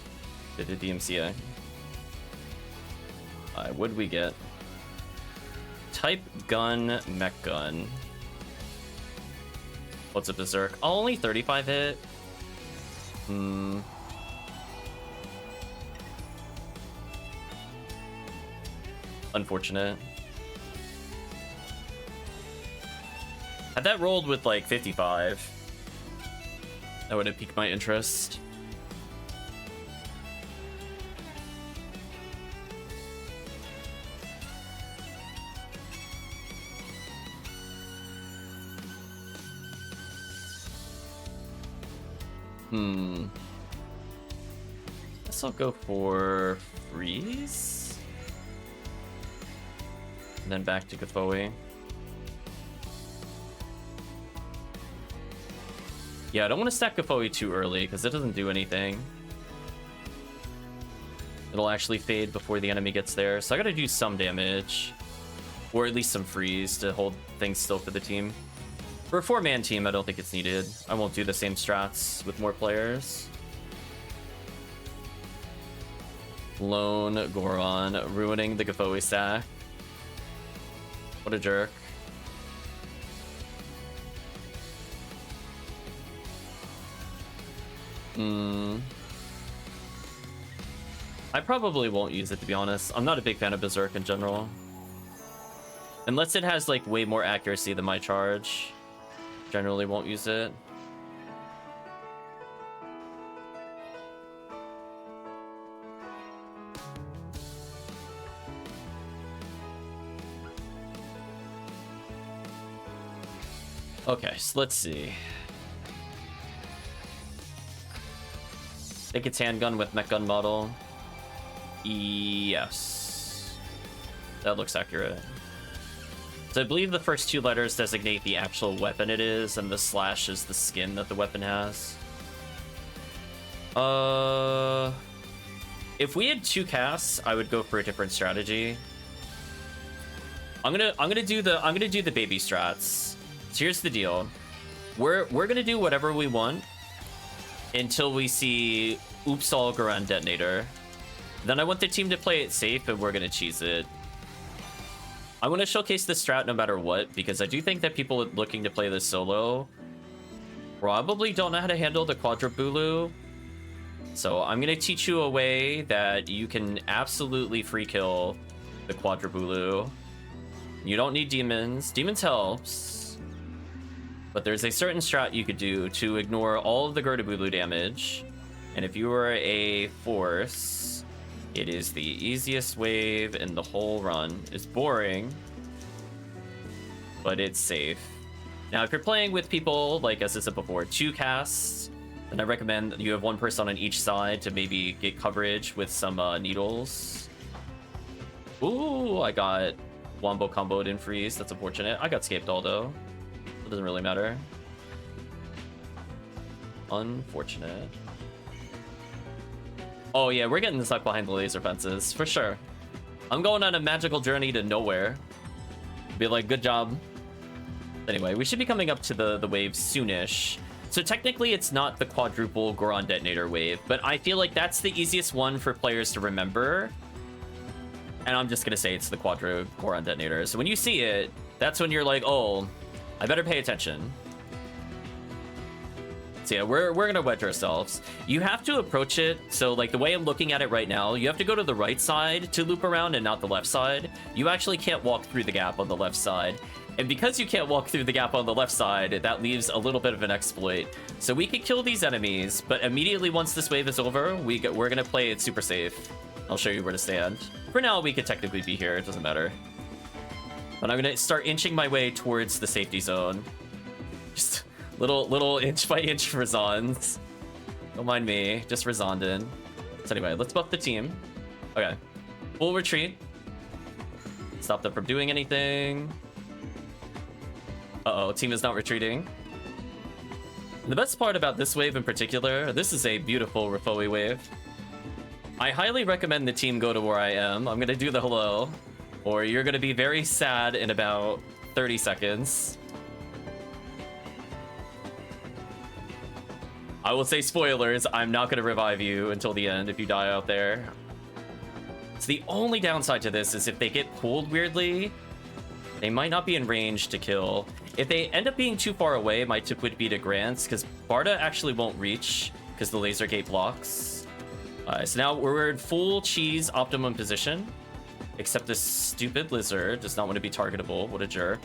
Did the DMCA. What we get? Type gun, mech gun. What's a berserk? Oh, only 35 hit. Unfortunate. Had that rolled with like 55, that would have piqued my interest. Guess I'll go for freeze. And then back to Kapoe. Yeah, I don't want to stack Kapoe too early because it doesn't do anything. It'll actually fade before the enemy gets there, so I gotta do some damage. Or at least some freeze to hold things still for the team. For a 4-man team, I don't think it's needed. I won't do the same strats with more players. Lone Goron ruining the Gafoe stack. What a jerk. I probably won't use it, to be honest. I'm not a big fan of Berserk in general. Unless it has like way more accuracy than my charge. Generally won't use it. Okay, so let's see. I think it's handgun with mech gun model. Yes. That looks accurate. So I believe the first 2 letters designate the actual weapon it is, and the slash is the skin that the weapon has. If we had 2 casts, I would go for a different strategy. I'm gonna do the baby strats. So here's the deal. We're gonna do whatever we want until we see Oops All Goran Detonator. Then I want the team to play it safe, and we're gonna cheese it. I want to showcase this strat no matter what, because I do think that people looking to play this solo probably don't know how to handle the Quadribulu. So I'm gonna teach you a way that you can absolutely free kill the Quadribulu. You don't need demons. Demons helps. But there's a certain strat you could do to ignore all of the Gertabulu damage. And if you are a force, it is the easiest wave in the whole run. It's boring, but it's safe. Now, if you're playing with people, like as I said before, 2 casts, then I recommend you have 1 person on each side to maybe get coverage with some needles. Ooh, I got Wombo comboed in freeze. That's unfortunate. I got scaped all though. It doesn't really matter. Unfortunate. Oh yeah, we're getting stuck behind the laser fences, for sure. I'm going on a magical journey to nowhere. Be like, good job. Anyway, we should be coming up to the wave soonish. So technically it's not the quadruple Goron Detonator wave, but I feel like that's the easiest one for players to remember. And I'm just gonna say it's the quadru Goron Detonator. So when you see it, that's when you're like, oh, I better pay attention. So yeah, we're gonna wedge ourselves. You have to approach it, so like the way I'm looking at it right now, you have to go to the right side to loop around and not the left side. You actually can't walk through the gap on the left side. And because you can't walk through the gap on the left side, that leaves a little bit of an exploit. So we could kill these enemies, but immediately once this wave is over, we're gonna play it super safe. I'll show you where to stand. For now, we could technically be here, it doesn't matter. But I'm gonna start inching my way towards the safety zone. Just little inch by inch Razons. Don't mind me, just Razondin. So anyway, let's buff the team. Okay, full retreat. Stop them from doing anything. Uh-oh, team is not retreating. The best part about this wave in particular, this is a beautiful Rafoe wave. I highly recommend the team go to where I am. I'm gonna do the hello, or you're gonna be very sad in about 30 seconds. I will say spoilers, I'm not gonna revive you until the end if you die out there. So the only downside to this is if they get pulled weirdly, they might not be in range to kill. If they end up being too far away, my tip would be to Grants, because Barda actually won't reach because the laser gate blocks. So now we're in full cheese optimum position, except this stupid lizard does not want to be targetable. What a jerk.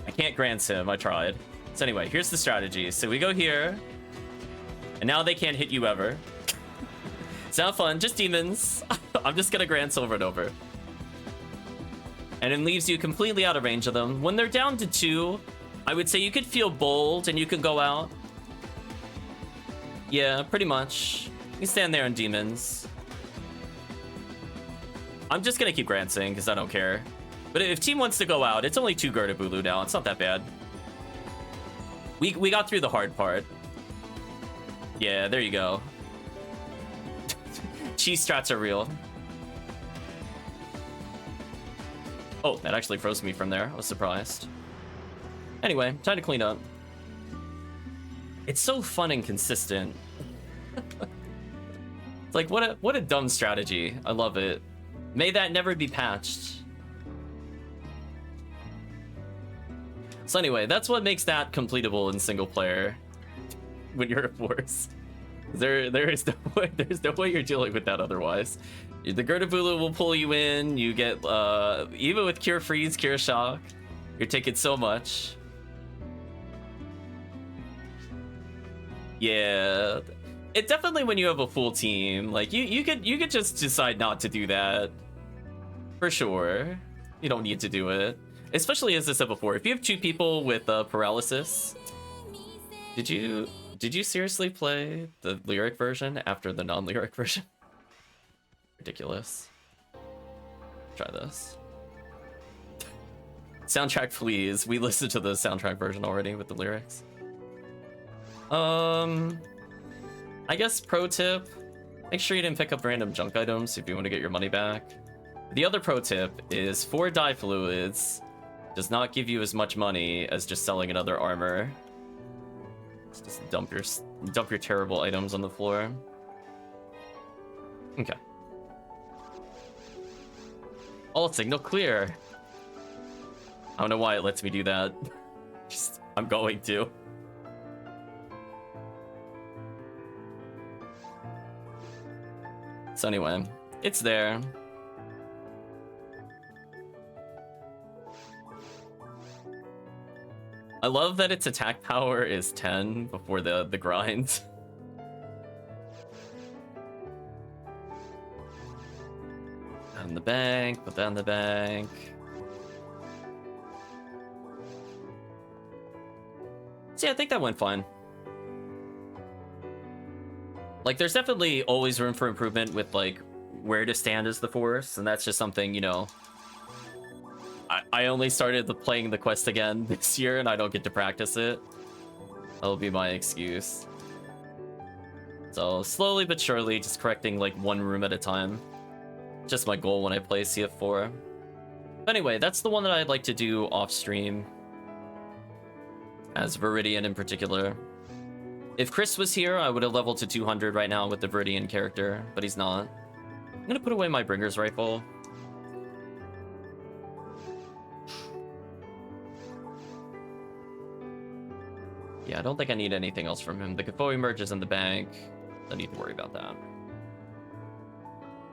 I can't Grants him, I tried. So anyway, here's the strategy. So we go here, and now they can't hit you ever. It's not fun, just demons. I'm just gonna Grants over and over. And it leaves you completely out of range of them. When they're down to 2, I would say you could feel bold and you could go out. Yeah, pretty much. You stand there in demons. I'm just gonna keep Grantsing because I don't care. But if team wants to go out, it's only 2 Gertabulu now. It's not that bad. We got through the hard part. Yeah, there you go. Cheese strats are real. Oh, that actually froze me from there. I was surprised. Anyway, time to clean up. It's so fun and consistent. It's like, what a dumb strategy. I love it. May that never be patched. So anyway, that's what makes that completable in single player when you're a force. There's no way you're dealing with that otherwise. The Gertabulu will pull you in. You get even with Cure Freeze, Cure Shock, you're taking so much. Yeah, it definitely, when you have a full team, like you could just decide not to do that. For sure, you don't need to do it. Especially, as I said before, if you have 2 people with paralysis. Did you seriously play the lyric version after the non-lyric version? Ridiculous. Try this. Soundtrack, please. We listened to the soundtrack version already with the lyrics. I guess pro tip, make sure you didn't pick up random junk items if you want to get your money back. The other pro tip is 4 dye fluids does not give you as much money as just selling another armor. Just dump your terrible items on the floor. Okay. All signal clear. I don't know why it lets me do that. Just, I'm going to. So anyway, it's there. I love that its attack power is 10 before the grind. Put that in the bank, put that in the bank. So yeah, I think that went fine. Like, there's definitely always room for improvement with, like, where to stand as the force, and that's just something, you know, I only started playing the quest again this year, and I don't get to practice it. That'll be my excuse. So, slowly but surely, just correcting, like, 1 room at a time. Just my goal when I play CF4. But anyway, that's the one that I'd like to do off-stream. As Viridian in particular. If Chris was here, I would have leveled to 200 right now with the Viridian character, but he's not. I'm gonna put away my Bringer's Rifle. Yeah, I don't think I need anything else from him. The Kafoi merge is in the bank. Don't need to worry about that.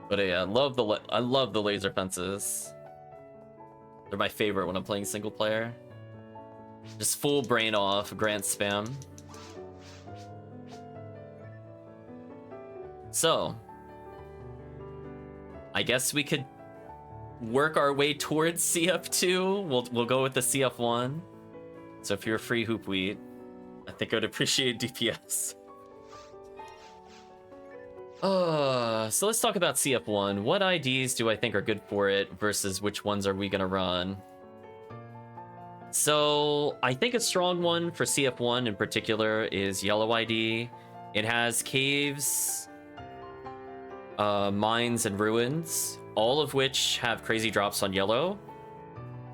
But yeah, I love the laser fences. They're my favorite when I'm playing single player. Just full brain off, Grant spam. So, I guess we could work our way towards CF2. We'll go with the CF1. So if you're a free HoopWheat, I think I would appreciate DPS. So let's talk about CF1. What IDs do I think are good for it versus which ones are we gonna run? So I think a strong one for CF1 in particular is Yellow ID. It has caves, mines, and ruins, all of which have crazy drops on yellow.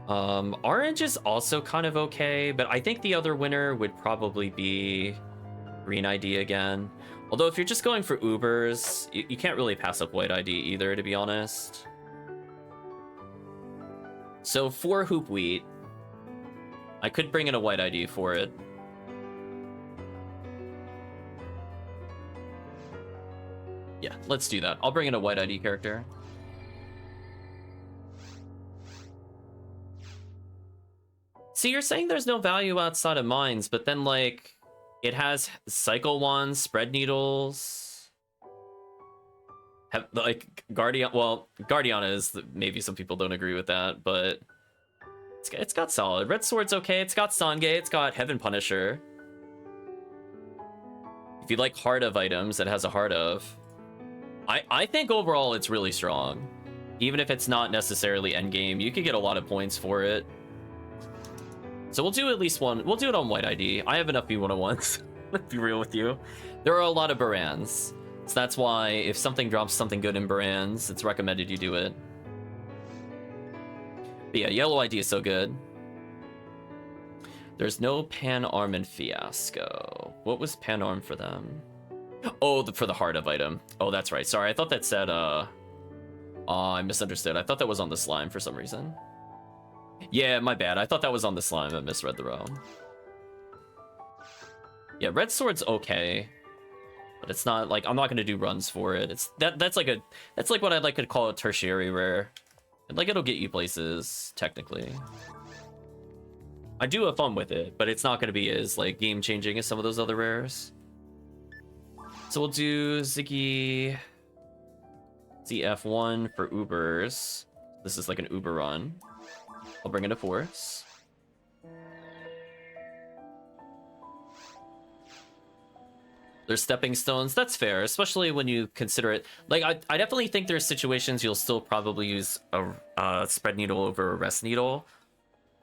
Orange is also kind of okay, but I think the other winner would probably be Green ID again. Although if you're just going for Ubers, you can't really pass up White ID either, to be honest. So for HoopWheat, I could bring in a White ID for it. Yeah, let's do that. I'll bring in a White ID character. See, you're saying there's no value outside of mines, but then, like, it has Cycle Wands, Spread Needles. Like, Guardiana is, maybe some people don't agree with that, but it's got solid. Red Sword's okay, it's got Sange, it's got Heaven Punisher. If you like Heart of items, it has a Heart of. I think overall it's really strong. Even if it's not necessarily endgame, you could get a lot of points for it. So we'll do at least one. We'll do it on White ID. I have enough B101s. Let's be real with you. There are a lot of Barans. So that's why if something drops something good in Barans, it's recommended you do it. But yeah, Yellow ID is so good. There's no Pan Arm and Fiasco. What was Pan Arm for them? Oh, for the Heart of item. Oh, that's right. Sorry, I thought that said, oh, I misunderstood. I thought that was on the slime for some reason. Yeah, my bad. I thought that was on the slime. I misread the row. Yeah, Red Sword's okay. But it's not, like, I'm not going to do runs for it. That's like what I'd like to call a tertiary rare. Like, it'll get you places, technically. I do have fun with it, but it's not going to be as, like, game-changing as some of those other rares. So we'll do Ziggy ZF1 for Ubers. This is like an Uber run. I'll bring in a Force. There's stepping stones. That's fair, especially when you consider it. Like, I definitely think there's situations you'll still probably use a spread needle over a rest needle.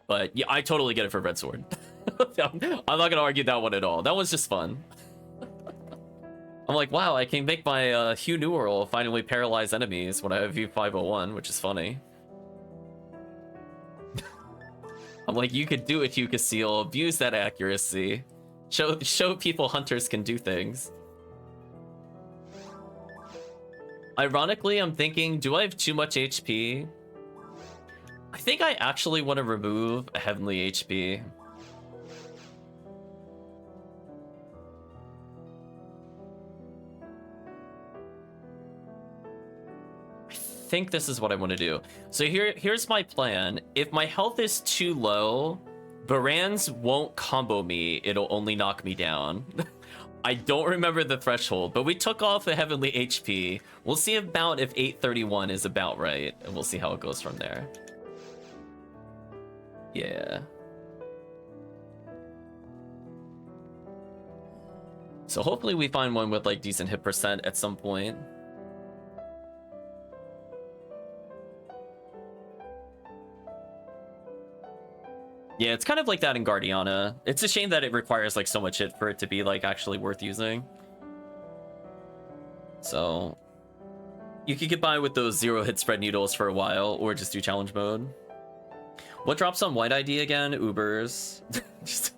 But yeah, I totally get it for Red Sword. I'm not going to argue that one at all. That was just fun. I'm like, wow, I can make my Hugh Newell finally paralyze enemies when I have V501, which is funny. I'm like, you could do it, Hugh Casil. Abuse that accuracy. Show people hunters can do things. Ironically, I'm thinking, do I have too much HP? I think I actually want to remove a Heavenly HP. I think this is what I want to do. So here's my plan. If my health is too low, Baran's won't combo me. It'll only knock me down. I don't remember the threshold, but we took off the Heavenly HP. We'll see about if 831 is about right, and we'll see how it goes from there. Yeah. So hopefully we find one with like decent hit percent at some point. Yeah, it's kind of like that in Guardiana. It's a shame that it requires like so much hit for it to be like actually worth using. So you could get by with those 0-hit spread needles for a while, or just do challenge mode. What drops on White ID again? Ubers. Just...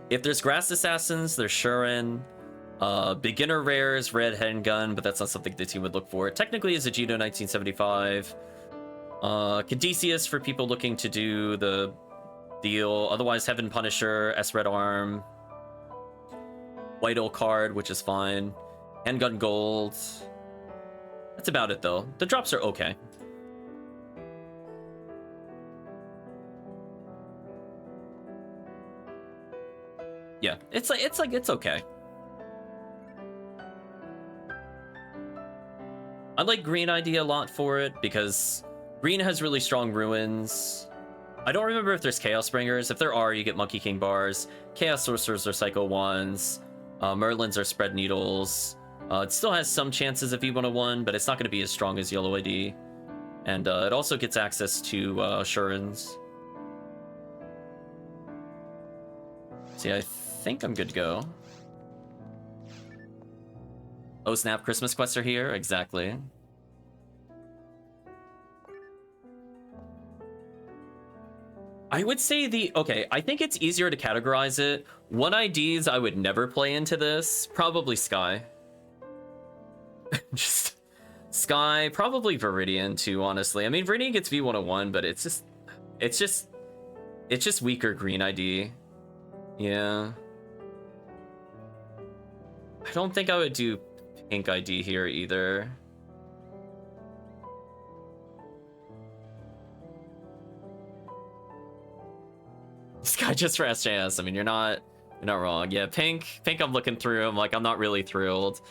If there's Grass Assassins, there's Shurin. Beginner rares, Red Handgun, but that's not something the team would look for. Technically, is a Gito 1975. Caduceus for people looking to do the deal. Otherwise, Heaven Punisher, S Red Arm, White Old Card, which is fine. Handgun Gold. That's about it, though. The drops are okay. Yeah, it's okay. I like Green ID a lot for it because Green has really strong ruins. I don't remember if there's Chaos Bringers. If there are, you get Monkey King bars. Chaos Sorcerers are Psycho Wands. Merlins are Spread Needles. It still has some chances of V101, but it's not going to be as strong as Yellow ID. And it also gets access to Shurins. See, I think I'm good to go. Oh snap, Christmas quests are here? Exactly. I would say okay, I think it's easier to categorize it. 1IDs I would never play into this. Probably Sky. Just Sky, probably Viridian too, honestly. I mean, Viridian gets V101, but it's just weaker Green ID. Yeah. I don't think I would do Pink ID here either. This guy just for SJS. I mean, you're not wrong. Yeah, Pink I'm looking through. I'm like, I'm not really thrilled.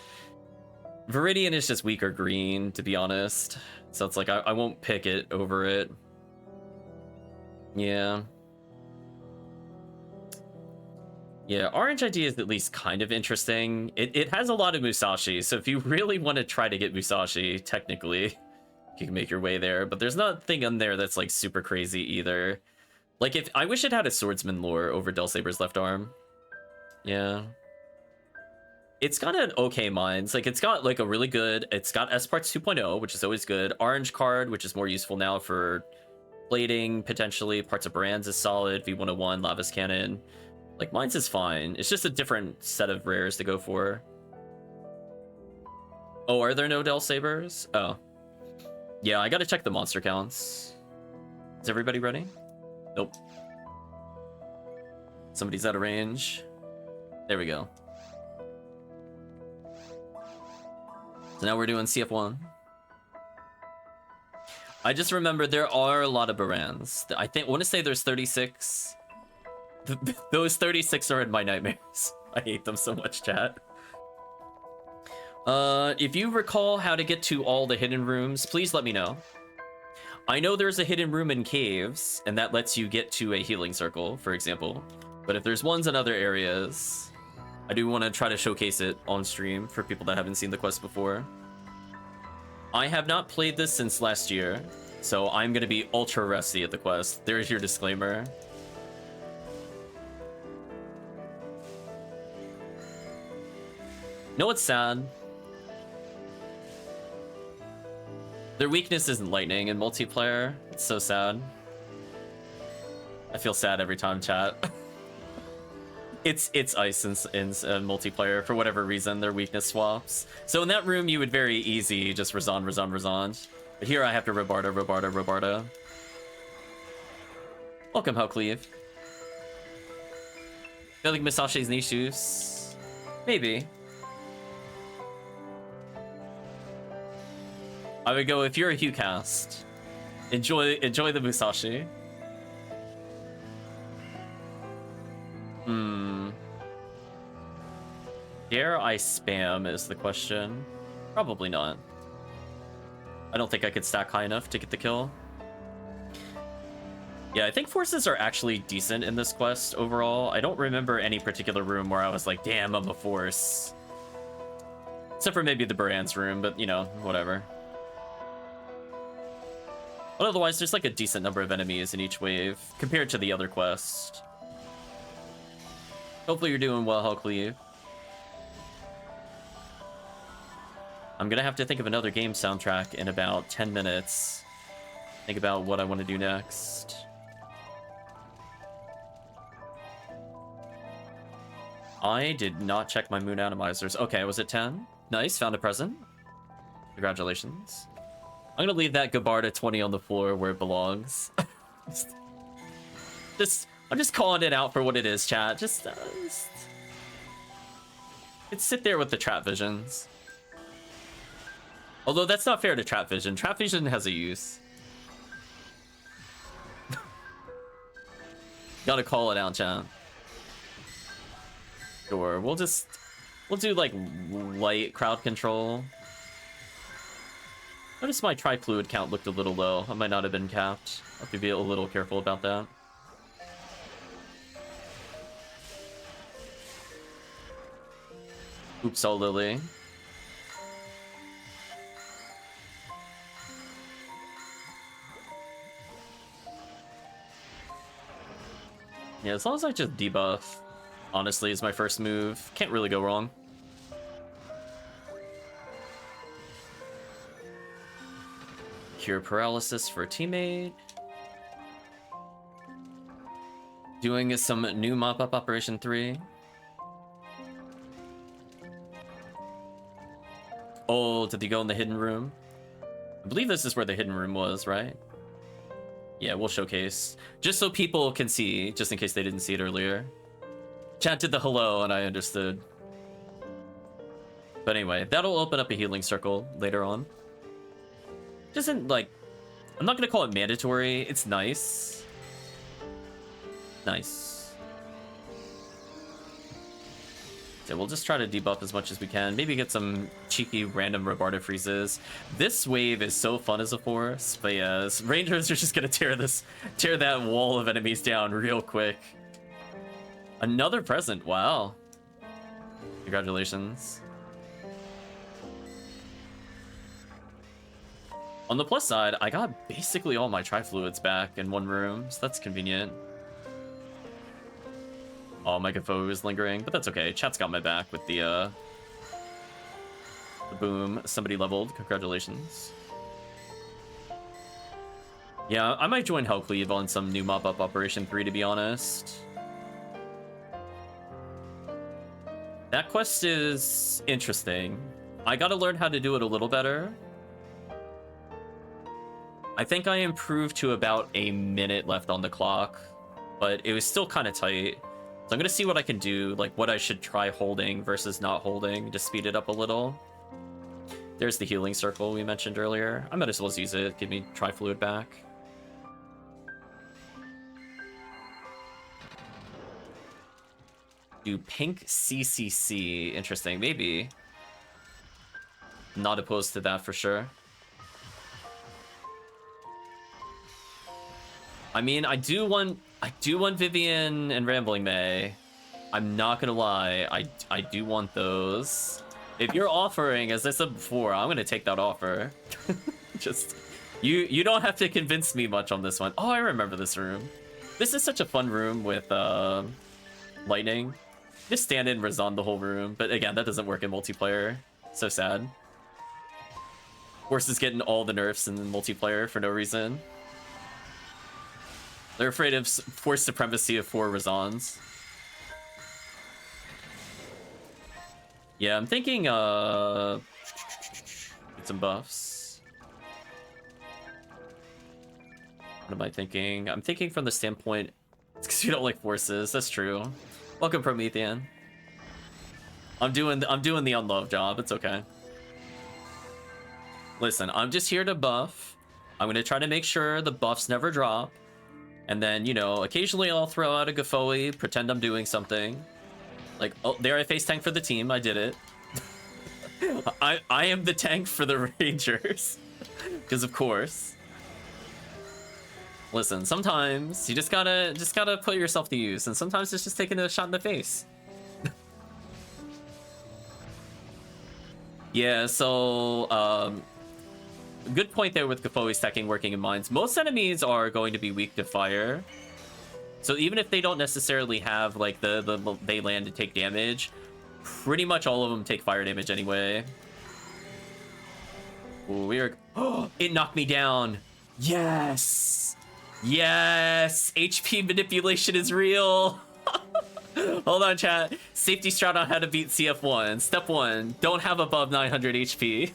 Viridian is just weaker green, to be honest. So it's like, I won't pick it over it. Yeah. Yeah, Orange ID is at least kind of interesting. It has a lot of Musashi, so if you really want to try to get Musashi, technically, you can make your way there. But there's nothing in there that's like super crazy either. Like, I wish it had a swordsman lore over Delsaber's left arm. Yeah. It's got an okay mines. Like, it's got like a really good, it's got S Parts 2.0, which is always good. Orange card, which is more useful now for Plating, potentially. Parts of Brands is solid. V101, Lavis Cannon. Like, mine's is fine. It's just a different set of rares to go for. Oh, are there no Del Sabers? Oh. Yeah, I gotta check the monster counts. Is everybody ready? Nope. Somebody's out of range. There we go. So now we're doing CF1. I just remember there are a lot of Barans. I want to say there's 36. Those 36 are in my nightmares. I hate them so much, chat. If you recall how to get to all the hidden rooms, please let me know. I know there's a hidden room in caves, and that lets you get to a healing circle, for example. But if there's ones in other areas, I do want to try to showcase it on stream for people that haven't seen the quest before. I have not played this since last year, so I'm going to be ultra rusty at the quest. There's your disclaimer. No, it's sad. Their weakness isn't lightning in multiplayer. It's so sad. I feel sad every time, chat. It's ice in multiplayer. For whatever reason, their weakness swaps. So in that room, you would very easy just Razan. But here I have to Rabarda. Welcome, Howcleave. Feel like Misashi's Nishus? Maybe. I would go, if you're a Hugh cast, enjoy the Musashi. Dare I spam is the question. Probably not. I don't think I could stack high enough to get the kill. Yeah, I think forces are actually decent in this quest overall. I don't remember any particular room where I was like, damn, I'm a force. Except for maybe the Baran's room, but you know, whatever. But otherwise, there's like a decent number of enemies in each wave compared to the other quest. Hopefully you're doing well, Hellcleave. I'm gonna have to think of another game soundtrack in about 10 minutes. Think about what I want to do next. I did not check my moon atomizers. Okay, was it 10? Nice, found a present. Congratulations. I'm gonna leave that Gabarda 20 on the floor where it belongs. I'm just calling it out for what it is, chat. Just sit there with the trap visions. Although that's not fair to trap vision. Trap vision has a use. Gotta call it out, chat. Sure, we'll do like light crowd control. Notice my tri-fluid count looked a little low. I might not have been capped. I'll have to be a little careful about that. Oops, all Lily. Yeah, as long as I just debuff, honestly, is my first move. Can't really go wrong. Cure paralysis for a teammate. Doing some new mop-up Operation 3. Oh, did he go in the hidden room? I believe this is where the hidden room was, right? Yeah, we'll showcase. Just so people can see, just in case they didn't see it earlier. Chat did the hello, and I understood. But anyway, that'll open up a healing circle later on. Isn't like, I'm not gonna call it mandatory. It's nice. Nice. So we'll just try to debuff as much as we can. Maybe get some cheeky random Rabarda freezes. This wave is so fun as a force, but yeah, Rangers are just gonna tear that wall of enemies down real quick. Another present, wow. Congratulations. On the plus side, I got basically all my tri-fluids back in one room, so that's convenient. Oh, my Gafo is lingering, but that's okay. Chat's got my back with the boom. Somebody leveled. Congratulations. Yeah, I might join Hellcleave on some new mop-up Operation 3, to be honest. That quest is interesting. I gotta learn how to do it a little better. I think I improved to about a minute left on the clock, but it was still kind of tight. So I'm gonna see what I can do, like what I should try holding versus not holding to speed it up a little. There's the healing circle we mentioned earlier. I might as well use it, give me Tri-Fluid back. Do pink CCC, interesting, maybe. Not opposed to that for sure. I mean, I do want Vivian and Rambling May. I'm not gonna lie, I do want those. If you're offering, as I said before, I'm gonna take that offer. Just you don't have to convince me much on this one. Oh, I remember this room. This is such a fun room with lightning. Just stand in Razan the whole room, but again, that doesn't work in multiplayer. So sad. Horses getting all the nerfs in multiplayer for no reason. They're afraid of forced supremacy of 4 Razans. Yeah, I'm thinking, get some buffs. What am I thinking? I'm thinking from the standpoint, it's because you don't like forces, that's true. Welcome, Promethean. I'm doing the unloved job, it's okay. Listen, I'm just here to buff. I'm gonna try to make sure the buffs never drop. And then, you know, occasionally I'll throw out a Gafoe, pretend I'm doing something. Like, oh, there I face tank for the team, I did it. I am the tank for the Rangers. Because of course. Listen, sometimes you just gotta put yourself to use, and sometimes it's just taking a shot in the face. Yeah, so good point there with Gafoe stacking working in mines. Most enemies are going to be weak to fire. So even if they don't necessarily have like they land to take damage, pretty much all of them take fire damage anyway. Ooh, oh, it knocked me down. Yes. Yes. HP manipulation is real. Hold on, chat. Safety strat on how to beat CF1. Step 1, don't have above 900 HP.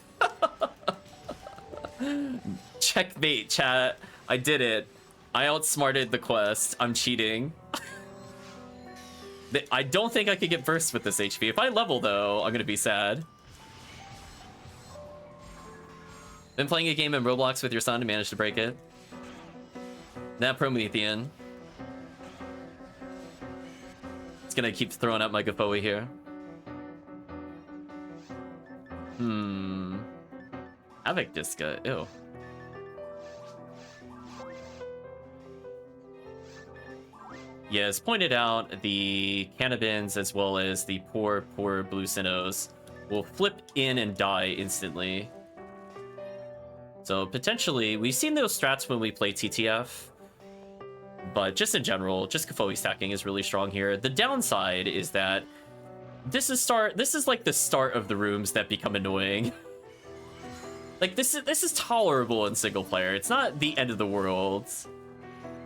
Checkmate, chat. I did it. I outsmarted the quest. I'm cheating. I don't think I could get burst with this HP. If I level, though, I'm gonna be sad. Been playing a game in Roblox with your son and managed to break it. That Promethean. It's gonna keep throwing out my Gafoe here. Havoc Disca, ew. Yeah, as pointed out, the Cannabins as well as the poor blue Sinnohs will flip in and die instantly. So potentially, we've seen those strats when we play TTF, but just in general, just Gafoe stacking is really strong here. The downside is that this is like the start of the rooms that become annoying. Like this is tolerable in single player. It's not the end of the world.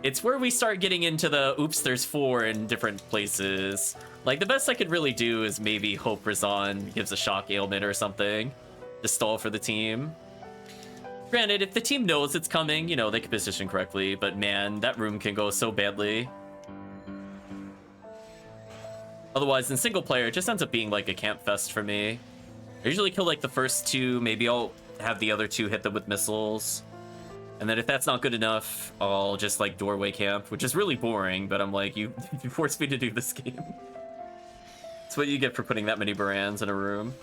It's where we start getting into the oops, there's 4 in different places. Like the best I could really do is maybe hope Razan gives a shock ailment or something to stall for the team. Granted, if the team knows it's coming, you know, they can position correctly, but man, that room can go so badly. Otherwise, in single player, it just ends up being like a camp fest for me. I usually kill like the first 2, maybe I'll have the other 2 hit them with missiles. And then if that's not good enough, I'll just like doorway camp, which is really boring, but I'm like, you forced me to do this game. That's what you get for putting that many Barans in a room.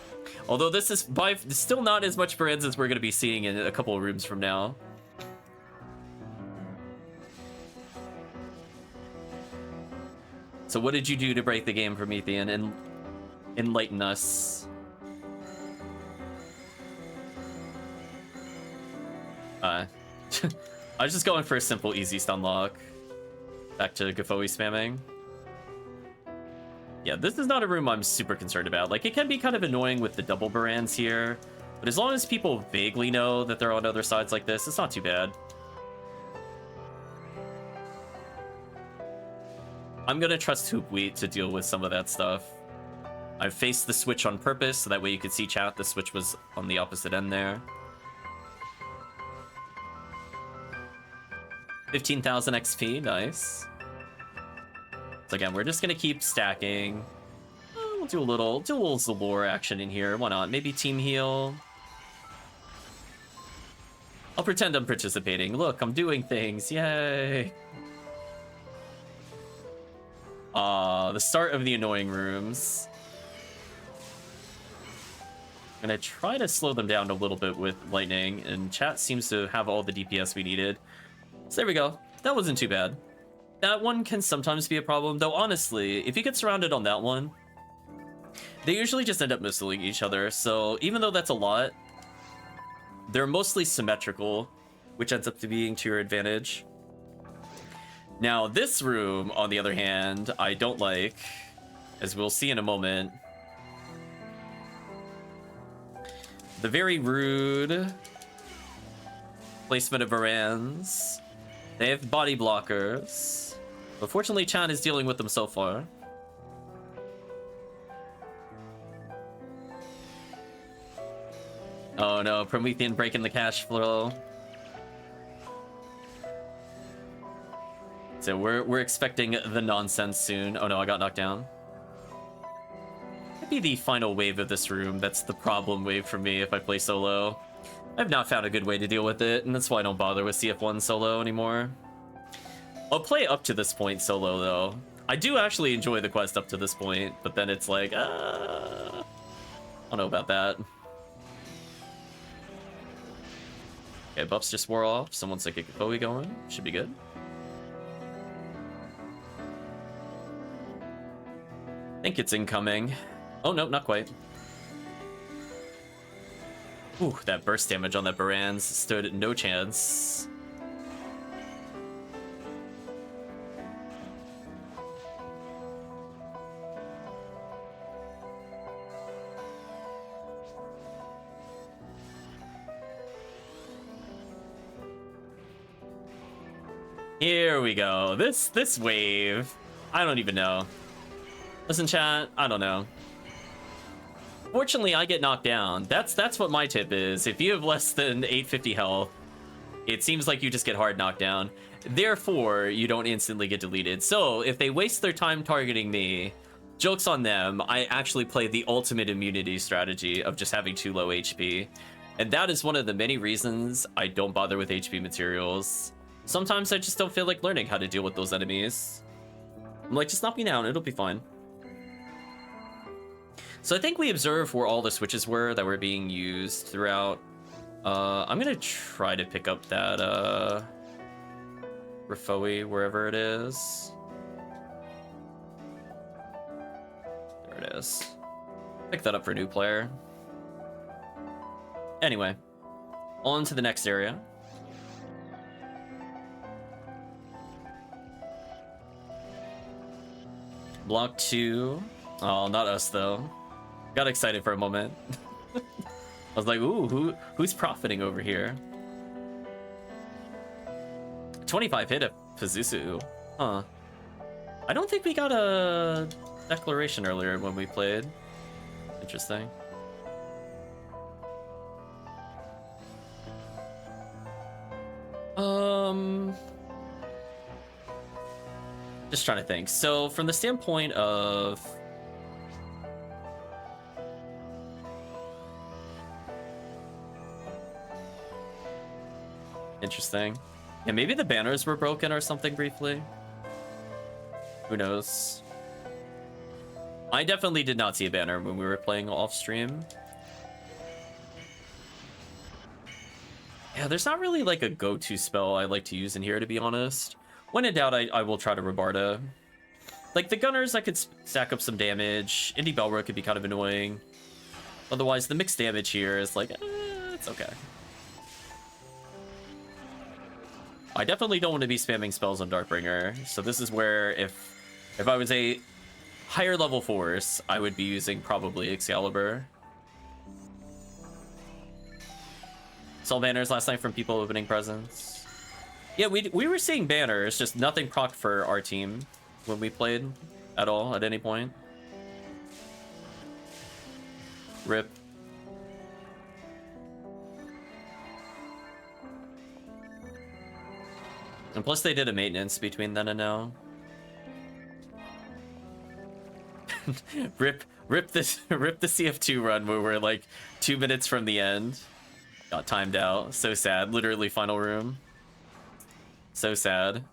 Although this is still not as much Barans as we're going to be seeing in a couple of rooms from now. So what did you do to break the game, Promethean? And enlighten us. I was just going for a simple, easy stun lock. Back to Gafoe spamming. Yeah, this is not a room I'm super concerned about. Like, it can be kind of annoying with the double Barans here, but as long as people vaguely know that they're on other sides like this, it's not too bad. I'm gonna trust HoopWheat to deal with some of that stuff. I've faced the switch on purpose, so that way you could see chat. The switch was on the opposite end there. 15,000 XP, nice. So again, we're just gonna keep stacking. We'll do a little Zalor action in here. Why not? Maybe team heal. I'll pretend I'm participating. Look, I'm doing things. Yay! The start of the annoying rooms. I'm gonna try to slow them down a little bit with lightning, and chat seems to have all the DPS we needed. So there we go. That wasn't too bad. That one can sometimes be a problem, though honestly, if you get surrounded on that one, they usually just end up missiling each other, so even though that's a lot, they're mostly symmetrical, which ends up being to your advantage. Now, this room, on the other hand, I don't like, as we'll see in a moment. The very rude placement of Varans. They have body blockers, but fortunately Chan is dealing with them so far. Oh no, Promethean breaking the cash flow. So we're expecting the nonsense soon. Oh no, I got knocked down. Maybe the final wave of this room. That's the problem wave for me if I play solo. I've not found a good way to deal with it, and that's why I don't bother with CF1 solo anymore. I'll play up to this point solo, though. I do actually enjoy the quest up to this point, but then it's like, I don't know about that. Okay, buffs just wore off. Someone's like a Bowie going. Should be good. I think it's incoming. Oh, no, not quite. Ooh, that burst damage on that Baran's stood no chance. Here we go. This wave. I don't even know. Listen, chat, I don't know. Fortunately, I get knocked down. That's what my tip is. If you have less than 850 health, it seems like you just get hard knocked down. Therefore, you don't instantly get deleted. So, if they waste their time targeting me, joke's on them. I actually play the ultimate immunity strategy of just having too low HP. And that is one of the many reasons I don't bother with HP materials. Sometimes I just don't feel like learning how to deal with those enemies. I'm like, just knock me down, it'll be fine. So I think we observe where all the switches were that were being used throughout. I'm gonna try to pick up that Rafoi wherever it is. There it is. Pick that up for a new player. Anyway, on to the next area. Block 2. Oh, not us though. Got excited for a moment. I was like, ooh, who's profiting over here? 25 hit at Pazuzu. Huh. I don't think we got a declaration earlier when we played. Interesting. Just trying to think. So from the standpoint of interesting. Yeah, maybe the banners were broken or something briefly. Who knows? I definitely did not see a banner when we were playing off stream. Yeah, there's not really like a go-to spell I like to use in here, to be honest. When in doubt, I will try to Rabarda. Like the Gunners, I could stack up some damage. Indie Belra could be kind of annoying. Otherwise, the mixed damage here is like, it's okay. I definitely don't want to be spamming spells on Darkbringer. So this is where if I was a higher level force, I would be using probably Excalibur. Saw banners last night from people opening presents. Yeah, we were seeing banners, just nothing proc for our team. when we played at all at any point. Rip. And plus they did a maintenance between then and now. rip the CF2 run where we're like 2 minutes from the end. Got timed out. So sad. Literally final room. So sad.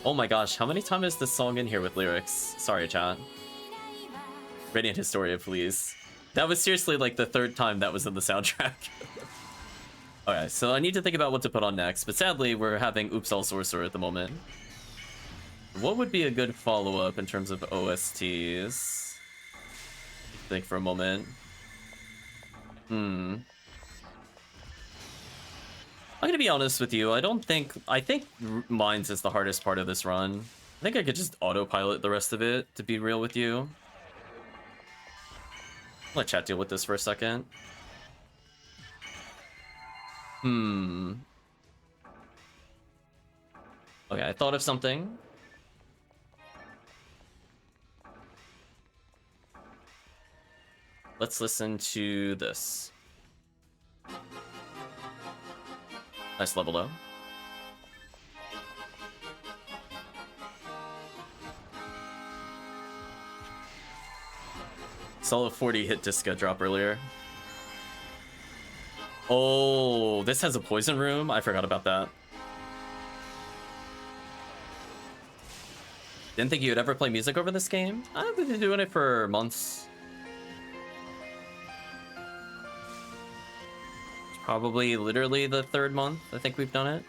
Oh my gosh, how many times is this song in here with lyrics? Sorry, chat. Radiant Historia, please. That was seriously like the 3rd time that was in the soundtrack. Okay, so I need to think about what to put on next, but sadly we're having Oops All Sorcerer at the moment. What would be a good follow-up in terms of OSTs? Think for a moment. I'm gonna be honest with you, I think Mines is the hardest part of this run. I think I could just autopilot the rest of it, to be real with you. Let chat deal with this for a second. Okay, I thought of something. Let's listen to this. Nice level though. Saw a 40 hit Disca drop earlier. Oh, this has a poison room? I forgot about that. Didn't think you would ever play music over this game? I've been doing it for months. It's probably literally the 3rd month I think we've done it.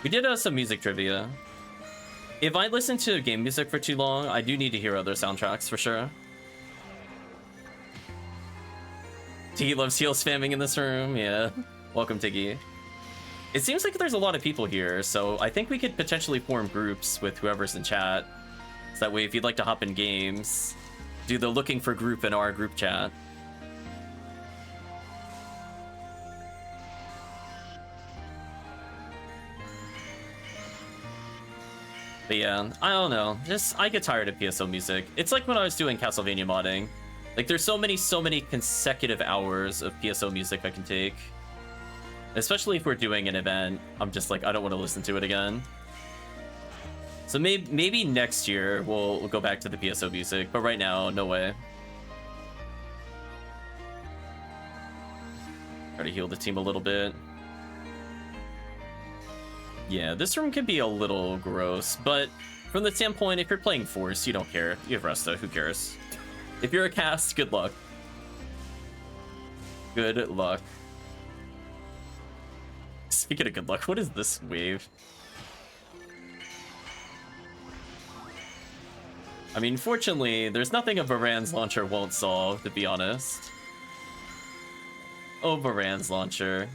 We did some music trivia. If I listen to game music for too long, I do need to hear other soundtracks for sure. Tiggy loves heal spamming in this room, yeah. Welcome, Tiggy. It seems like there's a lot of people here, so I think we could potentially form groups with whoever's in chat. So that way, if you'd like to hop in games, do the looking for group in our group chat. But yeah, I don't know. I get tired of PSO music. It's like when I was doing Castlevania modding. Like, there's so many consecutive hours of PSO music I can take. Especially if we're doing an event, I'm just like, I don't want to listen to it again. So maybe next year we'll go back to the PSO music, but right now, no way. Try to heal the team a little bit. Yeah, this room can be a little gross, but from the standpoint, if you're playing Force, you don't care. You have Resta, who cares? If you're a cast, good luck. Good luck. Speaking of good luck, what is this wave? I mean, fortunately, there's nothing a Baran's launcher won't solve, to be honest. Oh, Baran's launcher.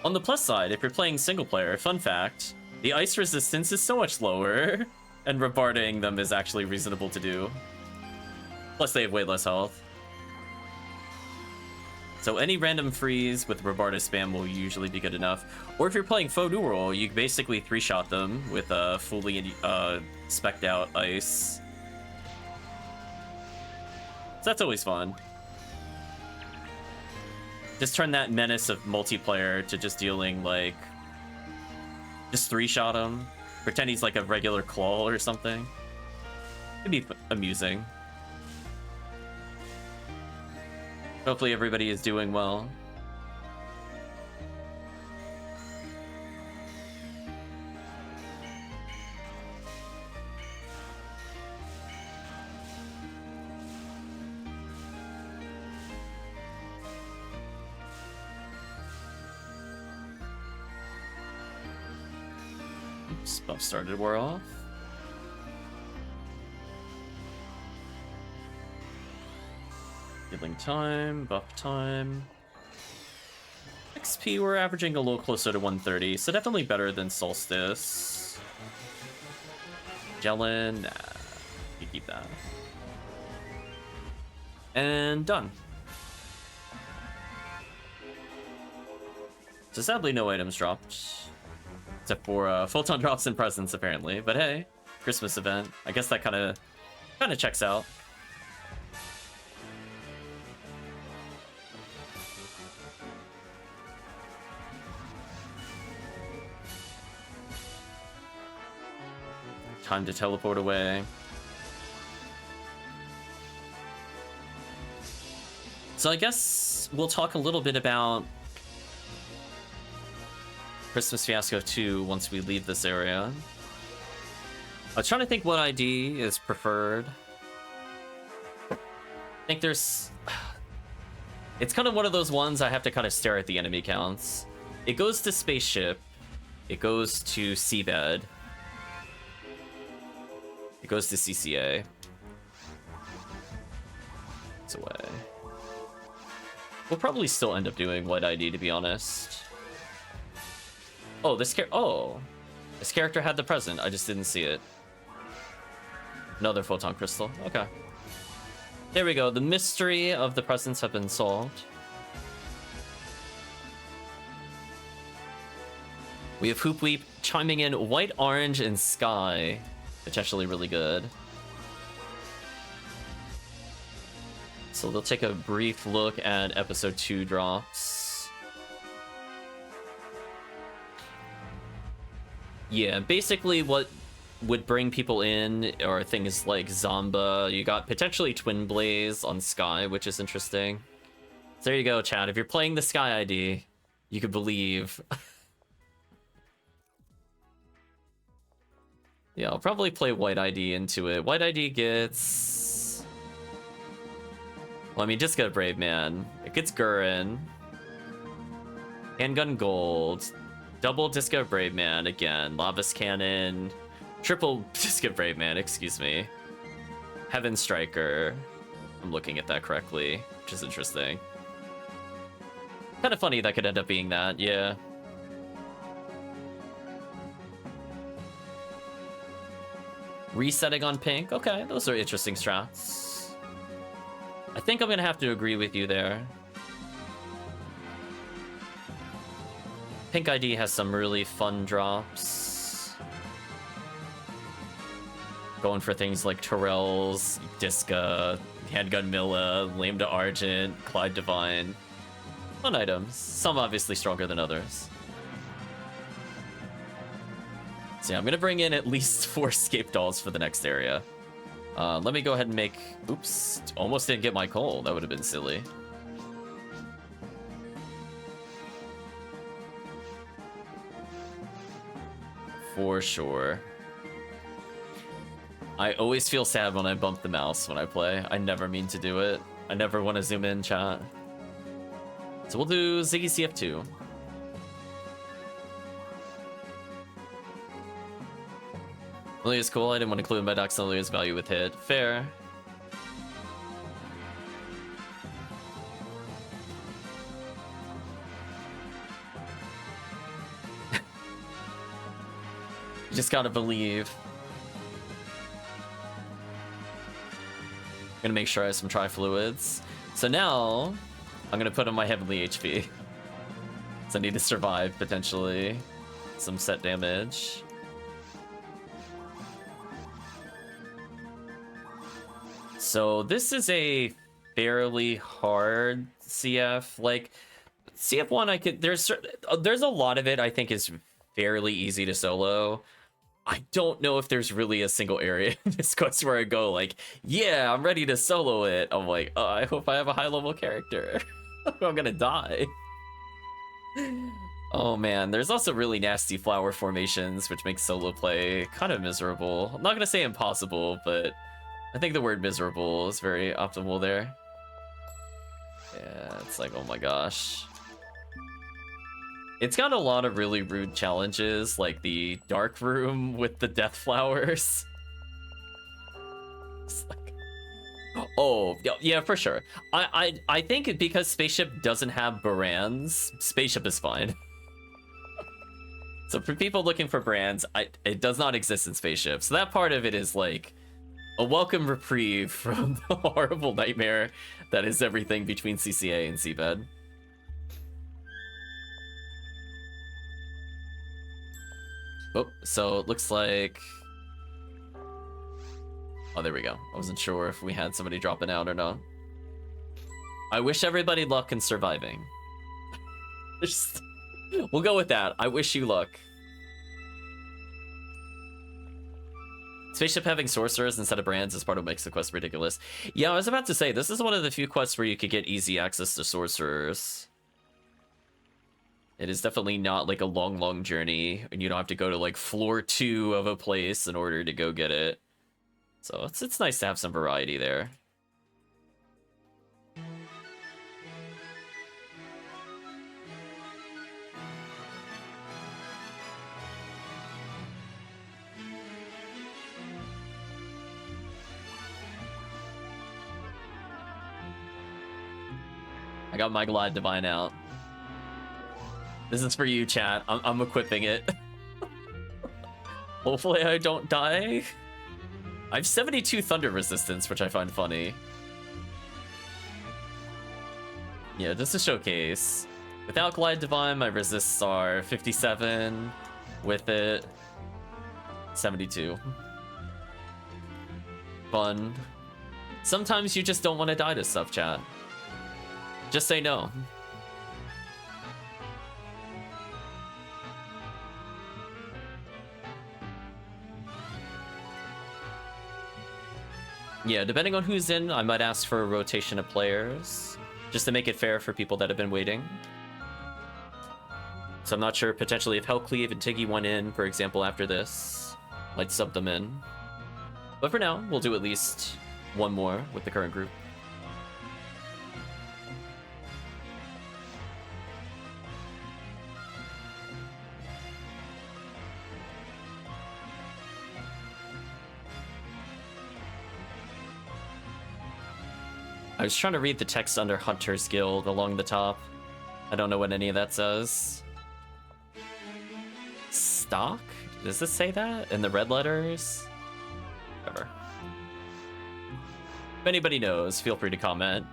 On the plus side, if you're playing single player, fun fact, the ice resistance is so much lower, and rebarding them is actually reasonable to do. Plus, they have way less health. So any random freeze with Rebarda spam will usually be good enough. Or if you're playing Faux New Roll, you basically 3-shot them with a fully spec'd out ice. So that's always fun. Just turn that menace of multiplayer to just dealing like... Just 3-shot him. Pretend he's like a regular claw or something. It'd be amusing. Hopefully everybody is doing well. Oops, buff started wear off. Healing time, buff time. XP, we're averaging a little closer to 130, so definitely better than Solstice. Jellin, nah, you keep that. And done. So sadly, no items dropped. Except for photon drops and presents, apparently. But hey, Christmas event. I guess that kind of checks out. Time to teleport away. So I guess we'll talk a little bit about Christmas Fiasco 2 once we leave this area. I was trying to think what ID is preferred. I think there's... It's kind of one of those ones I have to kind of stare at the enemy counts. It goes to Spaceship. It goes to Seabed. It goes to CCA. It's away. We'll probably still end up doing White ID, to be honest. Oh, this character had the present. I just didn't see it. Another photon crystal. Okay. There we go. The mystery of the presents have been solved. We have HoopWheat chiming in white, orange, and sky. Potentially really good. So they'll take a brief look at episode 2 drops. Yeah, basically what would bring people in are things like Zamba. You got potentially Twin Blaze on Sky, which is interesting. So there you go, Chad. If you're playing the Sky ID, you could believe. Yeah, I'll probably play White ID into it. White ID gets... Well, I mean, just get a Brave Man. It gets Gurren. Handgun Gold. Double Disco Brave Man again. Lavis Cannon. Triple Disco Brave Man, excuse me. Heaven Striker. I'm looking at that correctly, which is interesting. Kind of funny that could end up being that, yeah. Resetting on pink. Okay, those are interesting strats. I think I'm gonna have to agree with you there. Pink ID has some really fun drops. Going for things like Terrell's, Disca, Handgun Milla, Lame to Argent, Clyde Divine. Fun items. Some obviously stronger than others. So yeah, I'm gonna bring in at least 4 Scape Dolls for the next area. Let me go ahead and make... Oops, almost didn't get my coal. That would have been silly. For sure. I always feel sad when I bump the mouse when I play. I never mean to do it. I never want to zoom in, chat. So we'll do Ziggy CF2. Lilia's cool. I didn't want to include my docs on Lilia's value with hit. Fair. You just gotta believe. I'm gonna make sure I have some tri-fluids. So now, I'm gonna put on my heavenly HP. So I need to survive, potentially. Some set damage. So this is a fairly hard CF. Like, CF1, I could... There's a lot of it I think is fairly easy to solo. I don't know if there's really a single area in this quest where I go like, yeah, I'm ready to solo it. I'm like, oh, I hope I have a high-level character. I'm gonna die. Oh man, there's also really nasty flower formations, which makes solo play kind of miserable. I'm not gonna say impossible, but I think the word miserable is very optimal there. Yeah, it's like, oh my gosh. It's got a lot of really rude challenges, like the dark room with the death flowers. It's like, oh, yeah, for sure. I think because Spaceship doesn't have Barans, Spaceship is fine. So for people looking for brands, it does not exist in Spaceship. So that part of it is like a welcome reprieve from the horrible nightmare that is everything between CCA and Seabed. Oh, so it looks like... Oh, there we go. I wasn't sure if we had somebody dropping out or not. I wish everybody luck in surviving. Just... We'll go with that. I wish you luck. Spaceship having sorcerers instead of brands is part of what makes the quest ridiculous. Yeah, I was about to say, this is one of the few quests where you could get easy access to sorcerers. It is definitely not like a long journey, and you don't have to go to like floor 2 of a place in order to go get it. So it's nice to have some variety there. I got my Glide Divine out. This is for you, chat. I'm equipping it. Hopefully I don't die. I have 72 thunder resistance, which I find funny. Yeah, just a showcase. Without Glide Divine, my resists are 57. With it, 72. Fun. Sometimes you just don't want to die to stuff, chat. Just say no. Yeah, depending on who's in, I might ask for a rotation of players, just to make it fair for people that have been waiting. So I'm not sure, potentially, if Hellcleave and Tiggy went in, for example, after this, might sub them in. But for now, we'll do at least one more with the current group. I was trying to read the text under Hunter's Guild along the top. I don't know what any of that says. Stock? Does this say that in the red letters? Whatever. If anybody knows, feel free to comment.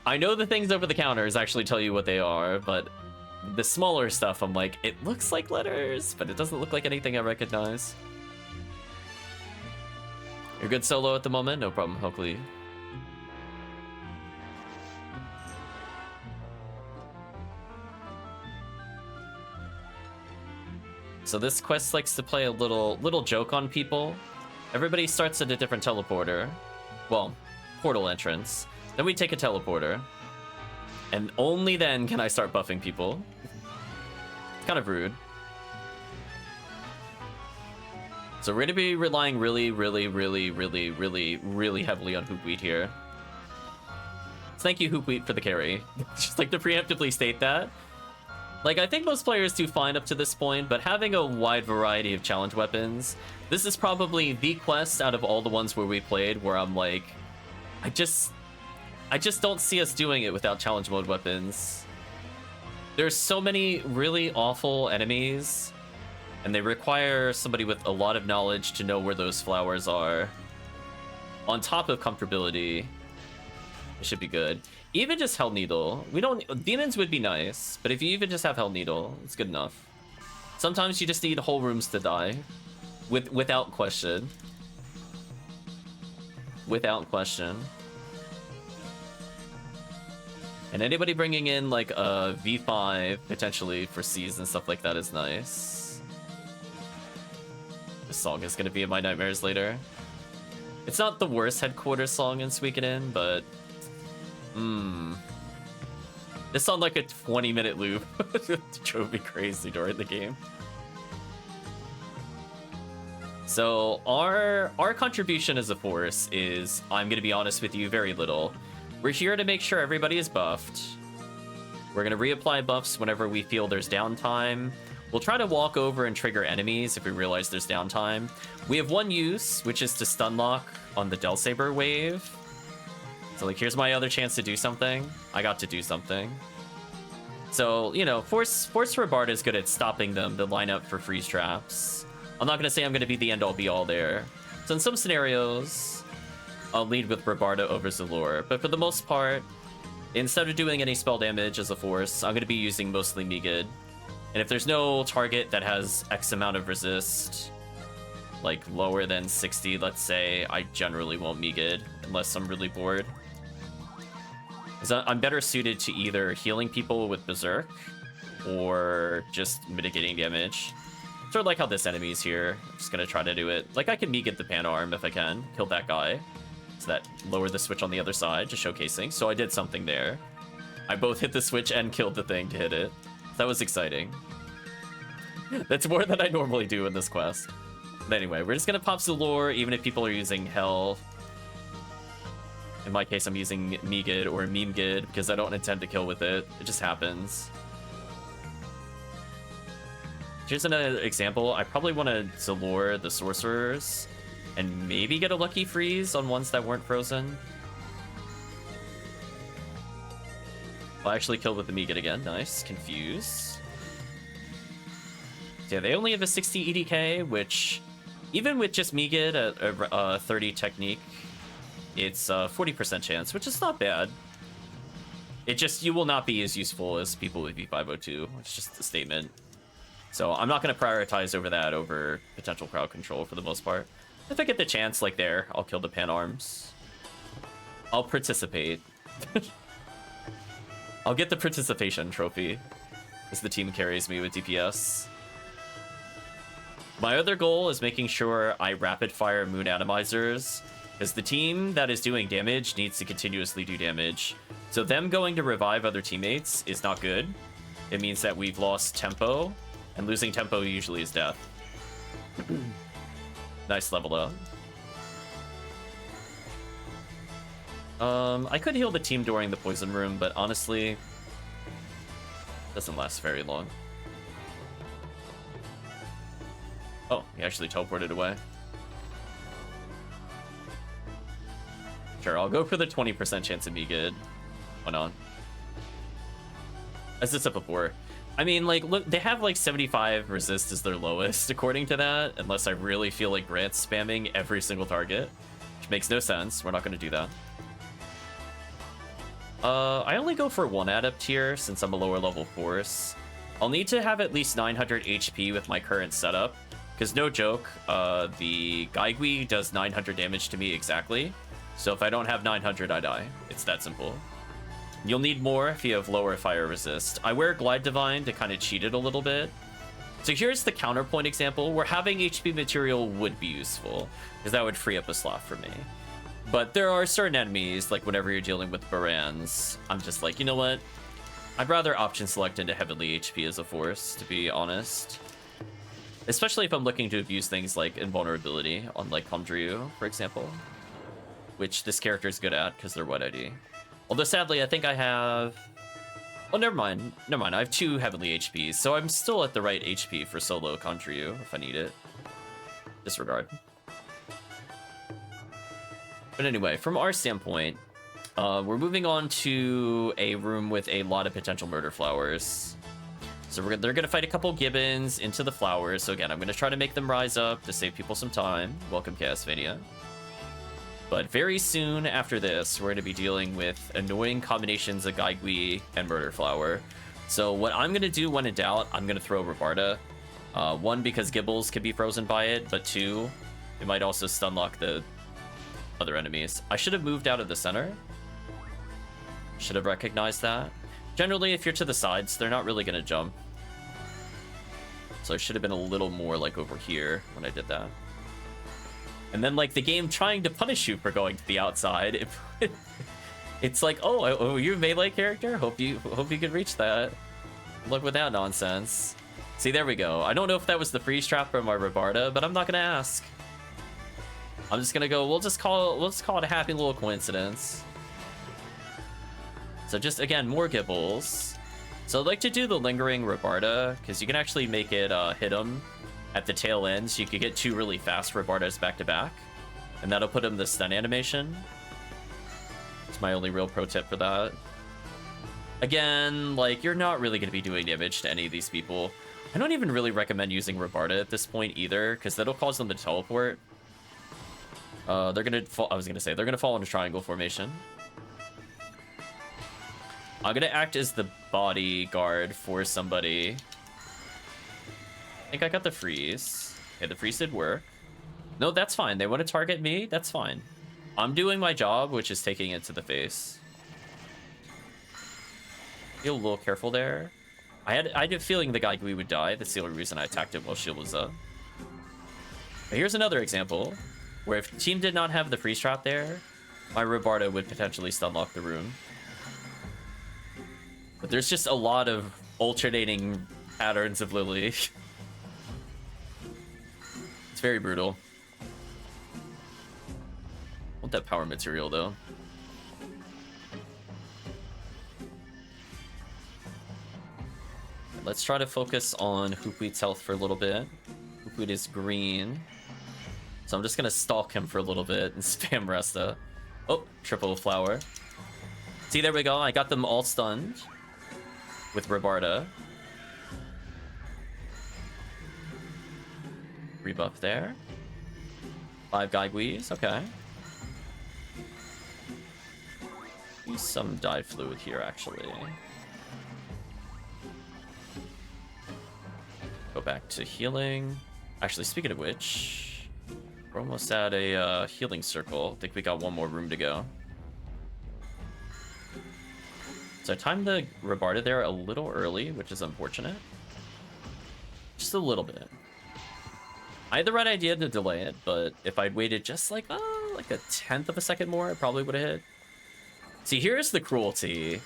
I know the things over the counters actually tell you what they are, but the smaller stuff, I'm like, it looks like letters, but it doesn't look like anything I recognize. You're good solo at the moment? No problem, hopefully. So this quest likes to play a little joke on people. Everybody starts at a different teleporter. Well, portal entrance. Then we take a teleporter. And only then can I start buffing people. It's kind of rude. So we're going to be relying really heavily on HoopWheat here. So thank you, HoopWheat, for the carry. Just like to preemptively state that. Like, I think most players do fine up to this point, but having a wide variety of challenge weapons, this is probably the quest out of all the ones where we played where I'm like, I just don't see us doing it without challenge mode weapons. There's so many really awful enemies, and they require somebody with a lot of knowledge to know where those flowers are. On top of comfortability, it should be good. Even just Hell Needle. Demons would be nice, but if you even just have Hell Needle, it's good enough. Sometimes you just need whole rooms to die. Without question. Without question. And anybody bringing in like a V5 potentially for C's and stuff like that is nice. This song is gonna be in my nightmares later. It's not the worst headquarters song in Suikoden, but this on like a 20-minute loop. It drove me crazy during the game. So our contribution as a force is, I'm gonna be honest with you, very little. We're here to make sure everybody is buffed. We're gonna reapply buffs whenever we feel there's downtime. We'll try to walk over and trigger enemies if we realize there's downtime. We have one use, which is to stun lock on the Del Saber wave. So like, here's my other chance to do something. I got to do something. So, you know, Force Rabarda is good at stopping them to line up for freeze traps. I'm not gonna say I'm gonna be the end-all be-all there. So in some scenarios, I'll lead with Rabarda over Zalor, but for the most part, instead of doing any spell damage as a force, I'm gonna be using mostly Megid. And if there's no target that has X amount of resist, like lower than 60, let's say, I generally won't Meagid unless I'm really bored. Because I'm better suited to either healing people with Berserk or just mitigating damage. Sort of like how this enemy's here. I'm just gonna try to do it. Like, I can Meagid the Pan Arm if I can. Kill that guy. So that lowered the switch on the other side, just showcasing. So I did something there. I both hit the switch and killed the thing to hit it. That was exciting. That's more than I normally do in this quest. But anyway, we're just gonna pop Zulor, even if people are using Hell. In my case, I'm using Meagid or Memegid because I don't intend to kill with it. It just happens. Here's another example. I probably want to Zulor the Sorcerers and maybe get a Lucky Freeze on ones that weren't frozen. I'll actually kill with the Meagid again. Nice. Confuse. So yeah, they only have a 60 EDK, which even with just Meagid at a 30 technique, it's a 40% chance, which is not bad. It just, you will not be as useful as people with V502. It's just a statement. So I'm not going to prioritize over that over potential crowd control for the most part. If I get the chance, like there, I'll kill the Pan Arms. I'll participate. I'll get the participation trophy as the team carries me with DPS. My other goal is making sure I rapid fire Moon Atomizers, because the team that is doing damage needs to continuously do damage. So them going to revive other teammates is not good. It means that we've lost tempo, and losing tempo usually is death. Nice level up. I could heal the team during the poison room, but honestly, doesn't last very long. Oh, he actually teleported away. Sure, I'll go for the 20% chance of Meagid. Why not? As I said before, I mean, like, look, they have like 75 resist as their lowest, according to that, unless I really feel like Grant's spamming every single target, which makes no sense. We're not going to do that. I only go for one adept here since I'm a lower level force. I'll need to have at least 900 HP with my current setup, because no joke, the Gaigui does 900 damage to me exactly. So if I don't have 900, I die. It's that simple. You'll need more if you have lower fire resist. I wear Glide Divine to kind of cheat it a little bit. So here's the counterpoint example where having HP material would be useful, because that would free up a slot for me. But there are certain enemies, like whenever you're dealing with Barans, I'm just like, you know what? I'd rather option select into heavily HP as a force, to be honest. Especially if I'm looking to abuse things like invulnerability on like Condryu, for example. Which this character is good at, because they're White ID. Although sadly, I think I have... Oh, never mind. Never mind, I have 2 heavily HPs, so I'm still at the right HP for solo Condryu, if I need it. Disregard. But anyway, from our standpoint, we're moving on to a room with a lot of potential murder flowers. So they're going to fight a couple gibbons into the flowers. So again, I'm going to try to make them rise up to save people some time. Welcome, Ephinea. But very soon after this, we're going to be dealing with annoying combinations of Gaigui and murder flower. So what I'm going to do when in doubt, I'm going to throw Rabarda. 1, because Gibbles can be frozen by it, but 2, it might also stunlock the other enemies. I should have moved out of the center. Should have recognized that. Generally, if you're to the sides, they're not really going to jump. So I should have been a little more like over here when I did that. And then like the game trying to punish you for going to the outside. It's like, oh, you're a melee character? Hope you can reach that. Look with that nonsense. See, there we go. I don't know if that was the freeze trap or my Rabarda, but I'm not gonna ask. I'm just gonna go, we'll just call it a happy little coincidence. So just, again, more Gibbles. So I'd like to do the lingering Rabarda, because you can actually make it hit him at the tail end, so you could get 2 really fast Rabardas back to back. And that'll put him the stun animation. It's my only real pro tip for that. Again, like, you're not really going to be doing damage to any of these people. I don't even really recommend using Rabarda at this point either, because that'll cause them to teleport. They're gonna fall, I was gonna say, they're gonna fall into triangle formation. I'm gonna act as the bodyguard for somebody. I think I got the freeze. Okay, the freeze did work. No, that's fine. They want to target me. That's fine. I'm doing my job, which is taking it to the face. Be a little careful there. I had a feeling the guy would die. That's the only reason I attacked him while shield was up. But here's another example where if team did not have the freeze trap there, my Robarda would potentially stun lock the room. But there's just a lot of alternating patterns of Lily. It's very brutal. I want that power material though. Let's try to focus on HoopWheat's health for a little bit. HoopWheat is green. So I'm just gonna stalk him for a little bit and spam Resta. Oh, triple flower. See, there we go. I got them all stunned with Robarda. Rebuff there. 5 Gaiguis, okay. Use some dive fluid here, actually. Go back to healing. Actually, speaking of which, we're almost at a healing circle. I think we got one more room to go. So I timed the Robarda there a little early, which is unfortunate. Just a little bit. I had the right idea to delay it, but if I'd waited just like a 10th of a second more, I probably would have hit. See, here's the cruelty.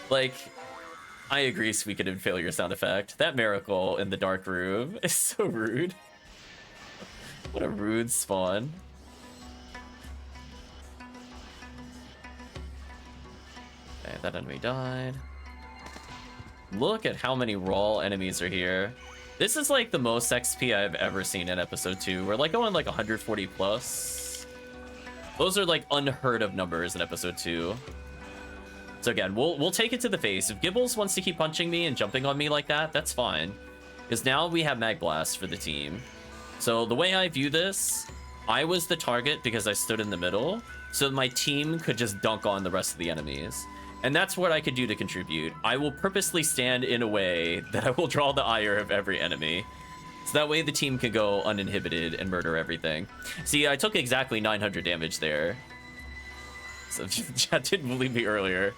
Like, I agree, Suikoden and failure sound effect. That miracle in the dark room is so rude. What a rude spawn. Okay, that enemy died. Look at how many raw enemies are here. This is like the most XP I've ever seen in episode 2. We're like going like 140 plus. Those are like unheard of numbers in episode 2. So again, we'll take it to the face. If Gibbles wants to keep punching me and jumping on me like that, that's fine. Because now we have Mag Blast for the team. So the way I view this, I was the target because I stood in the middle, so my team could just dunk on the rest of the enemies. And that's what I could do to contribute. I will purposely stand in a way that I will draw the ire of every enemy. So that way the team can go uninhibited and murder everything. See, I took exactly 900 damage there. So chat didn't believe me earlier.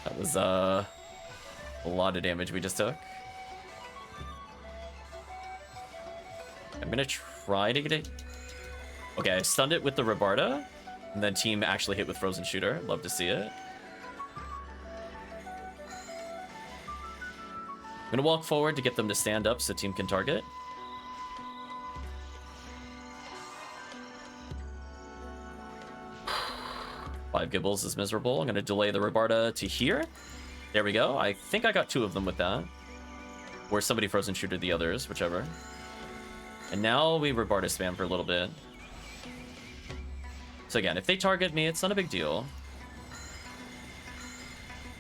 That was a lot of damage we just took. I'm gonna try to get it. Okay, I stunned it with the Robarda, and then team actually hit with Frozen Shooter. Love to see it. I'm gonna walk forward to get them to stand up so team can target. Five Gibbles is miserable. I'm gonna delay the Robarda to here. There we go. I think I got 2 of them with that. Or somebody Frozen Shooter the others, whichever. And now we Robarda spam for a little bit. So again, if they target me, it's not a big deal.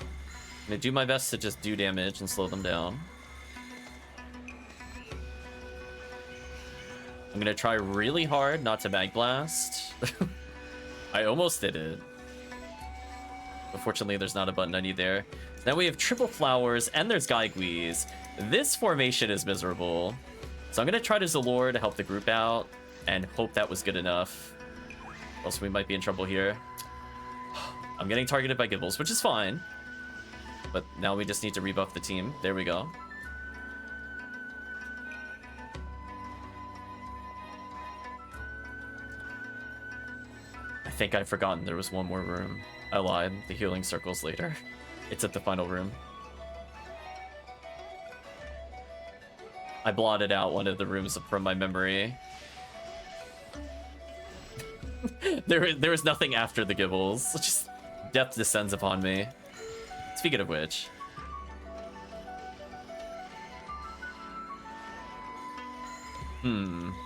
I'm gonna do my best to just do damage and slow them down. I'm gonna try really hard not to Mag Blast. I almost did it. Unfortunately, there's not a button I need there. Now we have triple flowers and there's Gaiguis. This formation is miserable. So I'm gonna try to Zalor to help the group out and hope that was good enough. Else we might be in trouble here. I'm getting targeted by Gibbles, which is fine. But now we just need to rebuff the team. There we go. I think I've forgotten there was one more room. I lied. The healing circle's later. It's at the final room. I blotted out one of the rooms from my memory. there was nothing after the Gibbles. Just death descends upon me. Speaking of which.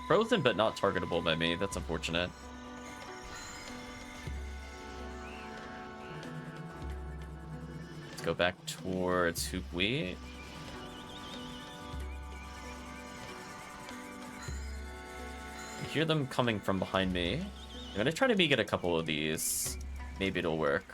Frozen but not targetable by me. That's unfortunate. Let's go back towards HoopWheat. I hear them coming from behind me. I'm gonna try to get a couple of these. Maybe it'll work.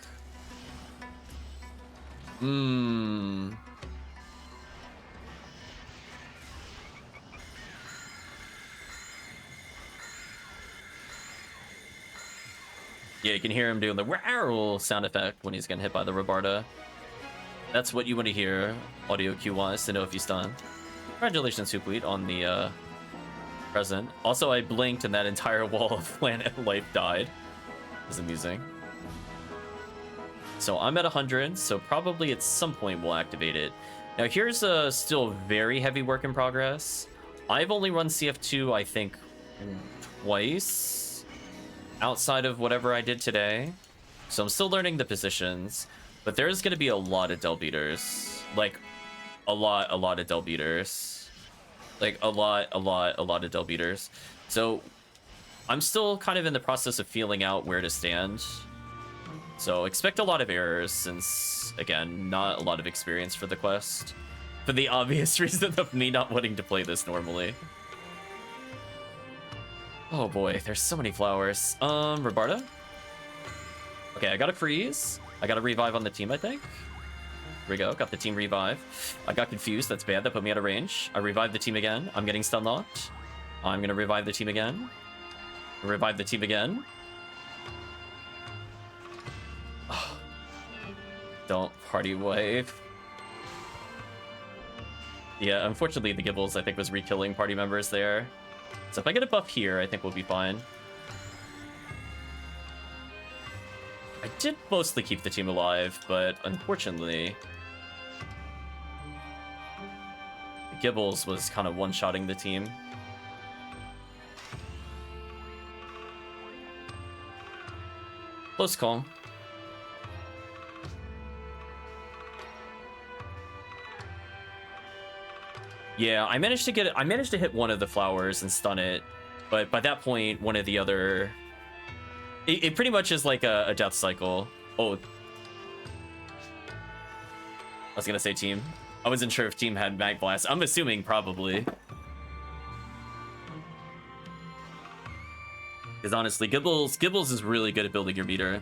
Yeah, you can hear him doing the wow sound effect when he's getting hit by the Rabarda. That's what you want to hear, audio cue-wise, to know if he's stunned. Congratulations, HoopWheat, on the present. Also, I blinked and that entire wall of planet life died. It was amusing. So I'm at 100, so probably at some point we'll activate it. Now here's a still very heavy work in progress. I've only run CF2, I think, twice outside of whatever I did today. So I'm still learning the positions, but there's going to be a lot of Del beaters. Like, a lot of Del beaters. Like, a lot of Del beaters. So I'm still kind of in the process of feeling out where to stand. So expect a lot of errors since, again, not a lot of experience for the quest. For the obvious reason of me not wanting to play this normally. Oh boy, there's so many flowers. Rabarda? Okay, I got a freeze. I got a revive on the team, I think. Here we go, got the team revive. I got confused, that's bad, that put me out of range. I revived the team again. I'm getting stun locked. I'm gonna revive the team again. Revive the team again. Oh. Don't party wave. Yeah, unfortunately the Gibbles I think was re-killing party members there. So if I get a buff here, I think we'll be fine. I did mostly keep the team alive, but unfortunately the Gibbles was kind of one-shotting the team. Close call. Yeah, I managed to hit one of the flowers and stun it, but by that point, one of the other... It pretty much is like a death cycle. Oh. I was gonna say team. I wasn't sure if team had Mag Blast. I'm assuming probably. Because honestly, Gibbles is really good at building your meter.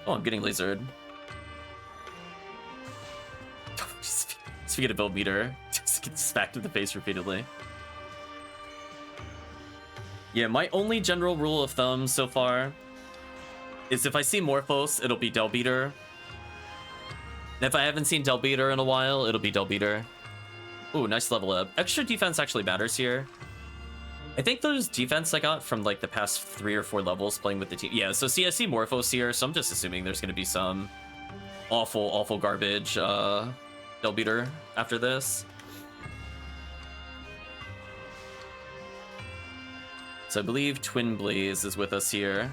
Oh, I'm getting lasered. Speaking of build meter, just get smacked in the face repeatedly. Yeah, my only general rule of thumb so far is if I see Morphos, it'll be Del Beater. And if I haven't seen Del Beater in a while, it'll be Del Beater. Ooh, nice level up. Extra defense actually matters here. I think those defense I got from like the past 3 or 4 levels playing with the team. Yeah, so see, I see Morphos here, so I'm just assuming there's going to be some awful garbage Del Beater after this. So I believe Twin Blaze is with us here.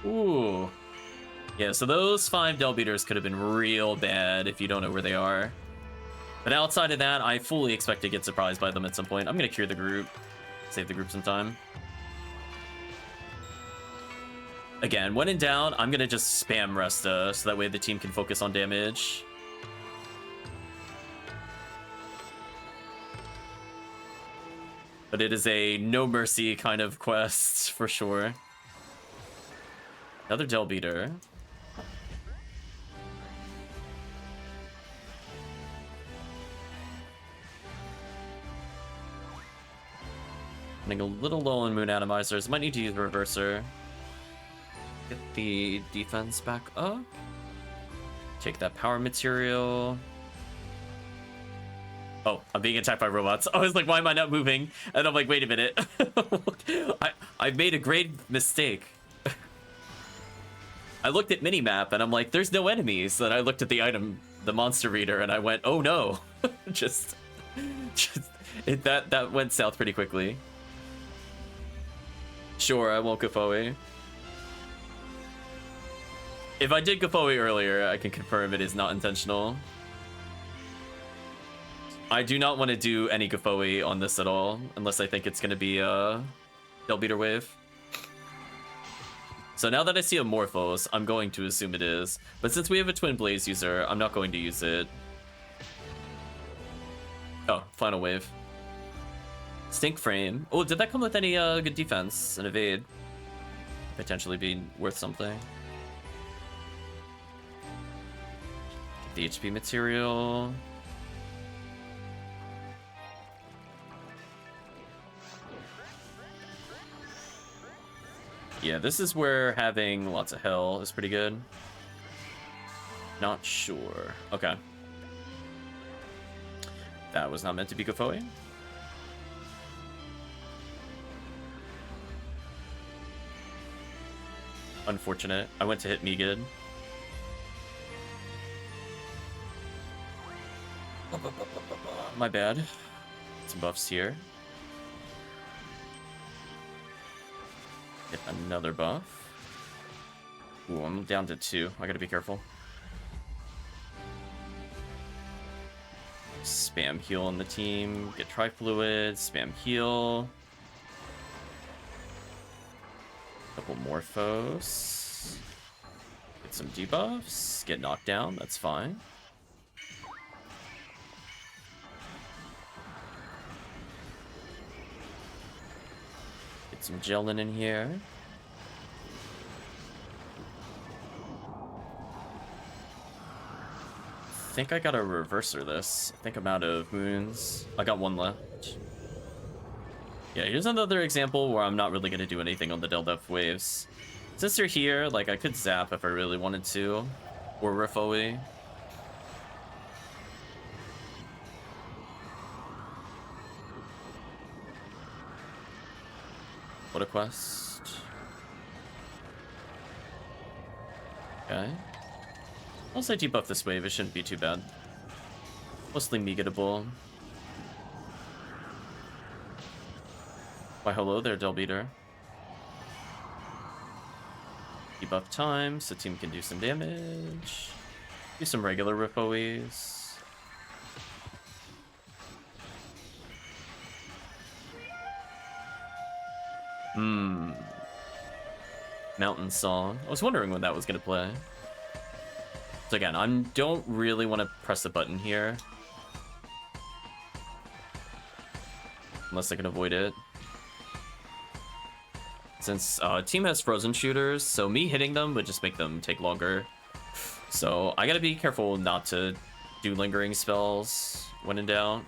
Ooh. Yeah, so those 5 Del Beaters could have been real bad if you don't know where they are. But outside of that, I fully expect to get surprised by them at some point. I'm going to cure the group. Save the group some time. Again, when in doubt, I'm going to just spam Resta so that way the team can focus on damage. But it is a no mercy kind of quest for sure. Another Del Beater. Running a little low on Moon Atomizers. Might need to use Reverser. Get the defense back up. Take that power material. Oh, I'm being attacked by robots. I was like, why am I not moving? And I'm like, wait a minute. I made a grave mistake. I looked at minimap and I'm like, there's no enemies. Then I looked at the item, the monster reader, and I went, oh no. That went south pretty quickly. Sure, I won't Gafoe. If I did Gafoe earlier, I can confirm it is not intentional. I do not want to do any Gafoe on this at all, unless I think it's going to be a Del Beater wave. So now that I see a Morphos, I'm going to assume it is. But since we have a Twin Blaze user, I'm not going to use it. Oh, final wave. Stink Frame. Oh, did that come with any good defense and evade? Potentially be worth something. The HP material. Yeah, this is where having lots of hell is pretty good. Not sure. Okay. That was not meant to be Gofoe. Unfortunate. I went to hit me good. My bad. Some buffs here. Get another buff. Ooh, I'm down to 2. I gotta be careful. Spam heal on the team. Get Trifluid. Spam heal. Couple Morphos. Get some debuffs. Get knocked down. That's fine. Get some gelin in here. I think I gotta reverser this. I think I'm out of moons. I got 1 left. Yeah, here's another example where I'm not really gonna do anything on the Deldef waves. Since they're here, like, I could zap if I really wanted to. Or Rifoe. What a quest. Okay. Once I debuff this wave, it shouldn't be too bad. Mostly me-gettable. Why, hello there, Delbeater. Debuff time, so team can do some damage. Do some regular Rifoes. Mountain Song. I was wondering when that was gonna play. So again, I don't really want to press the button here. Unless I can avoid it. Since team has frozen shooters, so me hitting them would just make them take longer. So I gotta be careful not to do lingering spells when in doubt.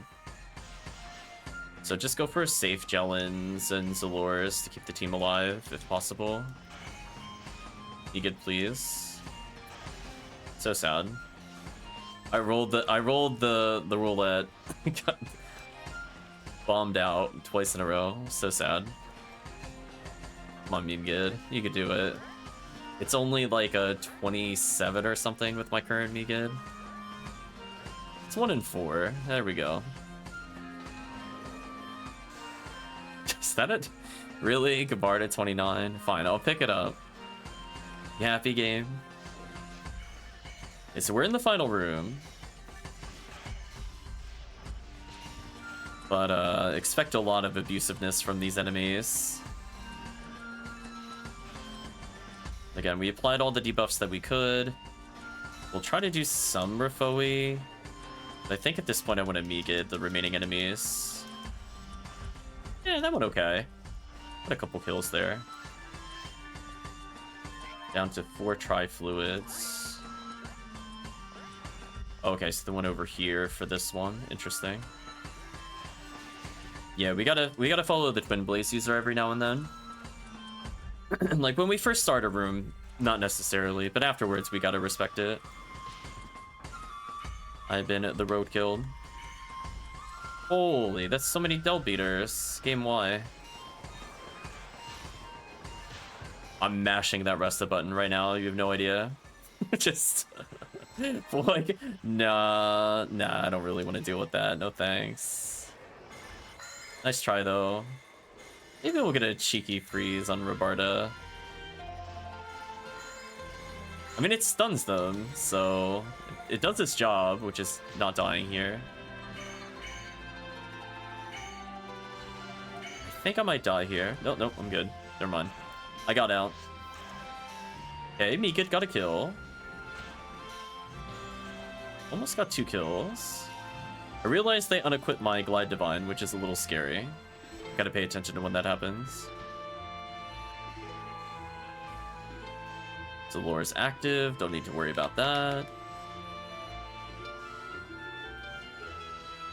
So just go for safe Jelens and Zalors to keep the team alive if possible. You good, please. So sad. I rolled the roulette. Got bombed out twice in a row. So sad. Come on, meme good. You could do it. It's only like a 27 or something with my current me good. It's 1 in 4. There we go. Is that it? Really? Gabbard at 29? Fine, I'll pick it up. You happy, game? Okay, so we're in the final room. But expect a lot of abusiveness from these enemies. Again, we applied all the debuffs that we could. We'll try to do some Rifoe. But I think at this point I want to Meegid the remaining enemies. Yeah, that went okay. Got a couple kills there. Down to 4 Trifluids. Okay, so the one over here for this one. Interesting. Yeah, we gotta follow the Twin Blaze user every now and then. Like when we first start a room, not necessarily, but afterwards we gotta respect it. I've been at the roadkill. Holy, that's so many Del Beaters. Game Y. I'm mashing that rest button right now, you have no idea. Just like, nah, I don't really want to deal with that. No thanks. Nice try though. Maybe we'll get a cheeky freeze on Robarda. I mean, it stuns them, so it does its job, which is not dying here. I think I might die here. Nope, I'm good. Never mind. I got out. Okay, Meekit got a kill. Almost got 2 kills. I realized they unequipped my Glide Divine, which is a little scary. Gotta pay attention to when that happens. So lore is active, don't need to worry about that.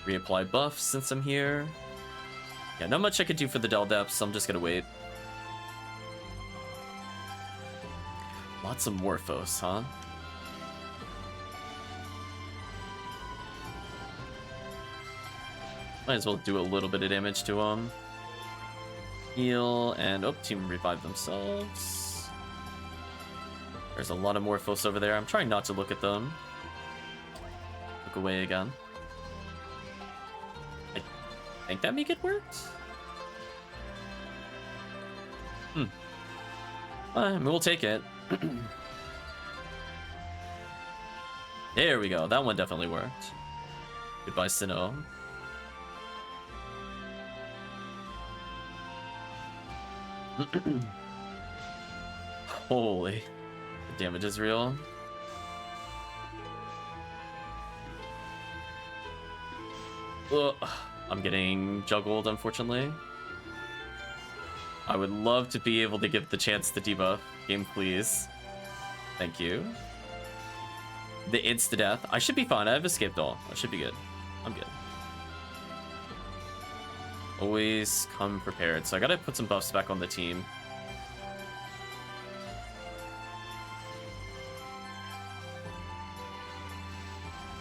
Reapply buffs since I'm here. Yeah, not much I could do for the Del Depths, so I'm just gonna wait. Lots of Morphos, huh? Might as well do a little bit of damage to them. Heal, and oh, team revive themselves. There's a lot of Morphos over there. I'm trying not to look at them. Look away again. I think that make it worked? We'll take it. There we go. That one definitely worked. Goodbye, Sinnoh. Holy. The damage is real. Ugh. I'm getting juggled, unfortunately. I would love to be able to give the chance to debuff. Game, please. Thank you. The insta-death. I should be fine. I have escaped all. I should be good. I'm good. Always come prepared. So I gotta put some buffs back on the team.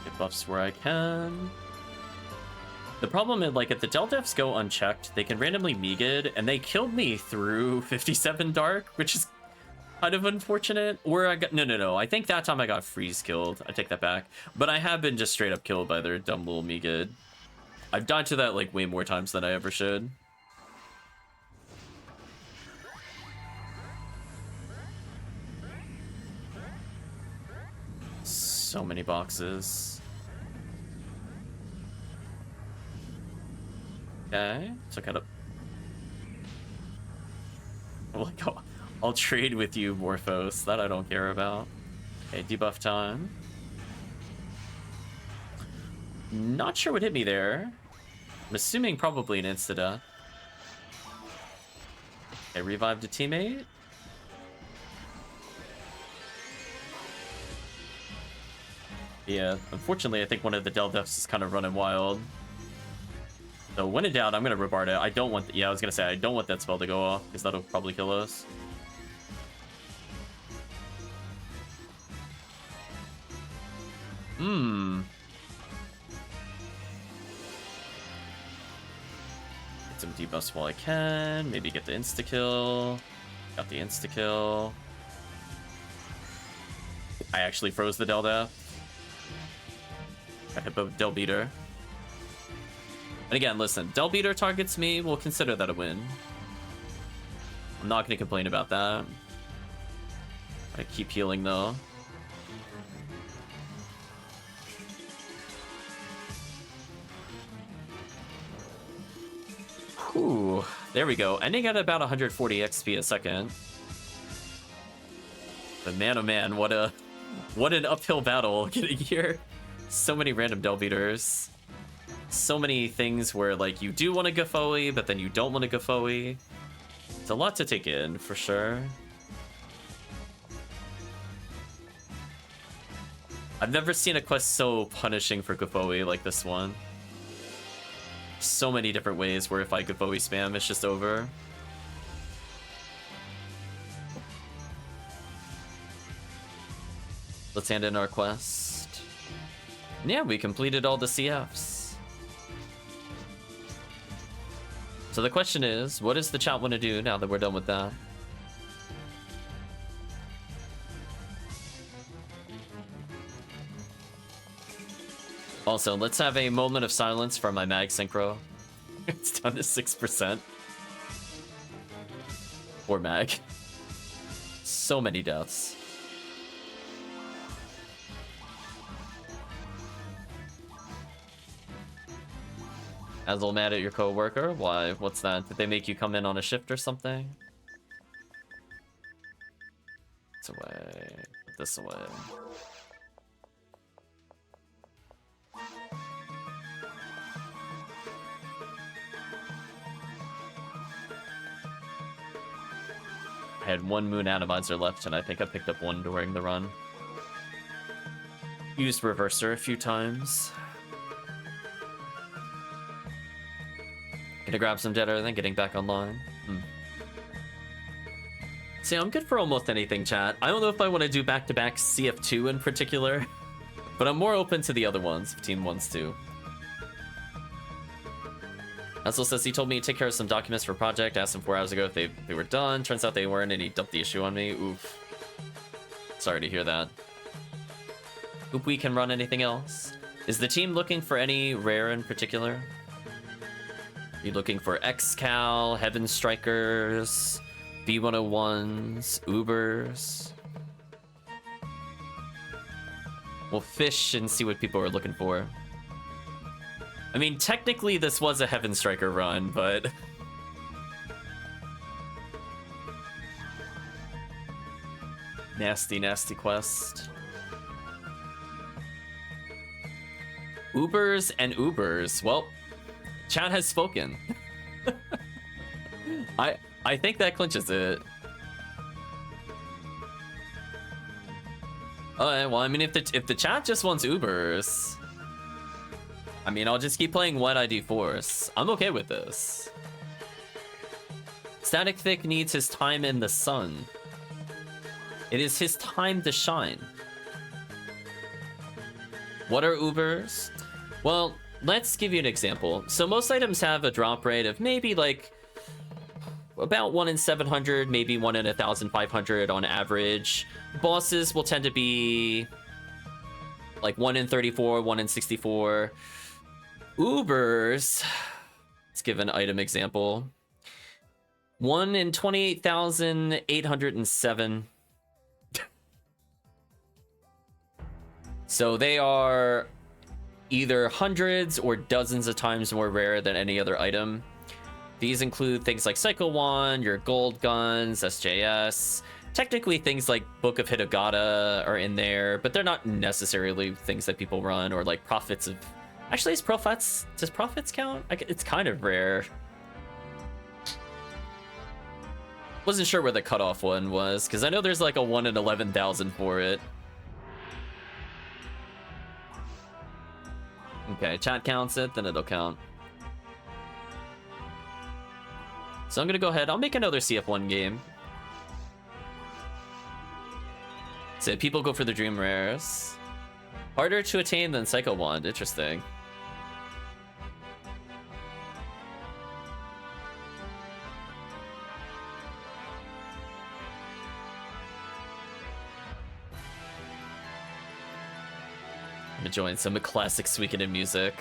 Get buffs where I can. The problem is, like, if the Deldefs go unchecked, they can randomly Meagid, and they killed me through 57 Dark, which is kind of unfortunate. Or I got... No. I think that time I got freeze killed. I take that back. But I have been just straight up killed by their dumb little Meagid. I've died to that, like, way more times than I ever should. So many boxes. Okay, so kind of... Like, I'll trade with you, Morphos. That I don't care about. Okay, debuff time. Not sure what hit me there. I'm assuming probably an insta-death. Okay, revived a teammate. Yeah, unfortunately, I think one of the Deldefs is kind of running wild. So when in doubt, I'm gonna Rebard it. I don't want... Yeah, I was gonna say, I don't want that spell to go off, because that'll probably kill us. Get some debuffs while I can. Maybe get the insta-kill. Got the insta-kill. I actually froze the Deldef. I hit both Del Beater. And again, listen, Del Beater targets me, we'll consider that a win. I'm not going to complain about that. I keep healing though. Whew, there we go. Ending at about 140 XP a second. But man, oh man, what an uphill battle getting here. So many random Del Beaters. So many things where, like, you do want to Gafoe, but then you don't want to Gafoe. It's a lot to take in, for sure. I've never seen a quest so punishing for Gafoe like this one. So many different ways where if I Gafoe spam, it's just over. Let's hand in our quest. And yeah, we completed all the CFs. So the question is, what does the chat want to do now that we're done with that? Also, let's have a moment of silence for my mag synchro. It's down to 6%. Poor mag. So many deaths. Azel mad at your coworker? Why? What's that? Did they make you come in on a shift or something? It's away. Put this away. I had one Moon Atomizer left, and I think I picked up one during the run. Used Reverser a few times. Gonna grab some Dead Earth and getting back online. See, I'm good for almost anything, chat. I don't know if I want to do back-to-back CF2 in particular, but I'm more open to the other ones if team wants to. Also says he told me to take care of some documents for a project. Asked him 4 hours ago if they were done. Turns out they weren't, and he dumped the issue on me. Oof. Sorry to hear that. HoopWheat can run anything else? Is the team looking for any rare in particular? Are you looking for X-Cal, Heaven Strikers, B101s, Ubers? We'll fish and see what people are looking for. I mean, technically this was a Heaven Striker run, but... Nasty, nasty quest. Ubers and Ubers. Well, chat has spoken. I think that clinches it. Alright, well, I mean, if the chat just wants Ubers, I mean, I'll just keep playing What ID Force. I'm okay with this. Static Thick needs his time in the sun. It is his time to shine. What are Ubers? Well, let's give you an example. So most items have a drop rate of maybe like about 1 in 700, maybe 1 in 1,500 on average. Bosses will tend to be like 1 in 34, 1 in 64. Ubers, let's give an item example. 1 in 28,807. So they are either hundreds or dozens of times more rare than any other item. These include things like Cycle 1, your gold guns, SJS. Technically things like Book of Hitagata are in there, but they're not necessarily things that people run, or like Prophets of... Actually, does Prophets count? It's kind of rare. Wasn't sure where the cutoff one was, because I know there's like a 1 in 11,000 for it. Okay, chat counts it, then it'll count. So I'm gonna go ahead, I'll make another CF1 game. So people go for the Dream Rares. Harder to attain than Psycho Wand, interesting. I'm enjoying some classic Suikoden music.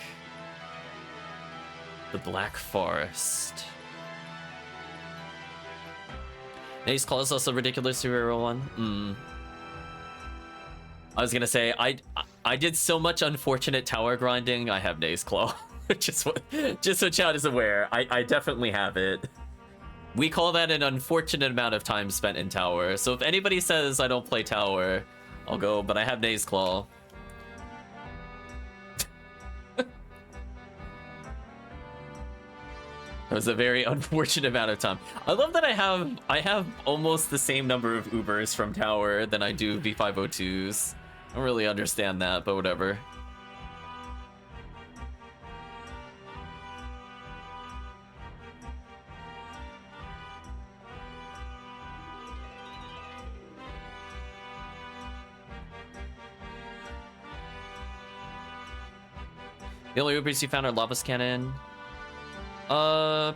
The Black Forest. Nate's Claw is also ridiculous hero one. I was gonna say, I did so much unfortunate tower grinding, I have Nate's Claw. just so chat is aware, I definitely have it. We call that an unfortunate amount of time spent in tower. So if anybody says I don't play tower, I'll go, but I have Nate's Claw. It was a very unfortunate amount of time. I love that I have almost the same number of Ubers from tower than I do V502s. I don't really understand that, but whatever. The only Ubers you found are Lava's Cannon. I'm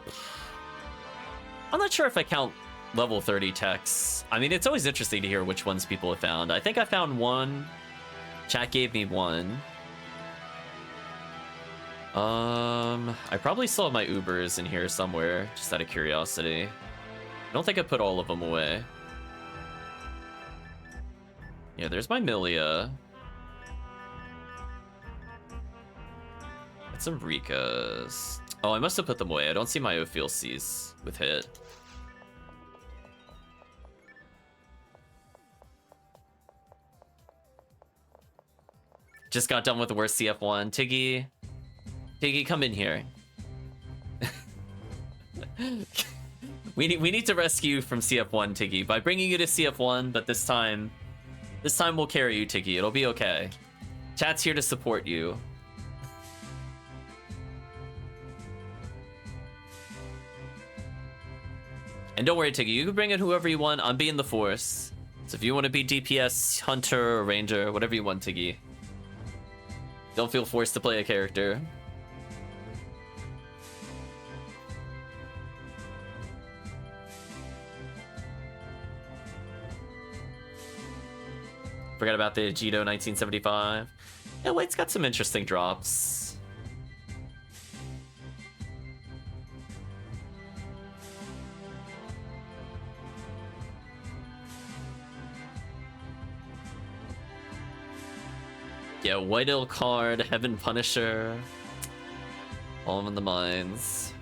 not sure if I count level 30 techs. I mean, it's always interesting to hear which ones people have found. I think I found one. Chat gave me one. I probably still have my Ubers in here somewhere, just out of curiosity. I don't think I put all of them away. Yeah, there's my Milia. Got some Rikas. Oh, I must have put them away. I don't see my Ophiel C's with hit. Just got done with the worst CF1. Tiggy, come in here. we need to rescue you from CF1, Tiggy, by bringing you to CF1. But this time we'll carry you, Tiggy. It'll be okay. Chat's here to support you. And don't worry, Tiggy, you can bring in whoever you want. I'm being the Force. So if you want to be DPS, Hunter, or Ranger, whatever you want, Tiggy. Don't feel forced to play a character. Forgot about the Jito 1975. Yeah, White's got some interesting drops. Yeah, White Ill card, Heaven Punisher. All in the mines.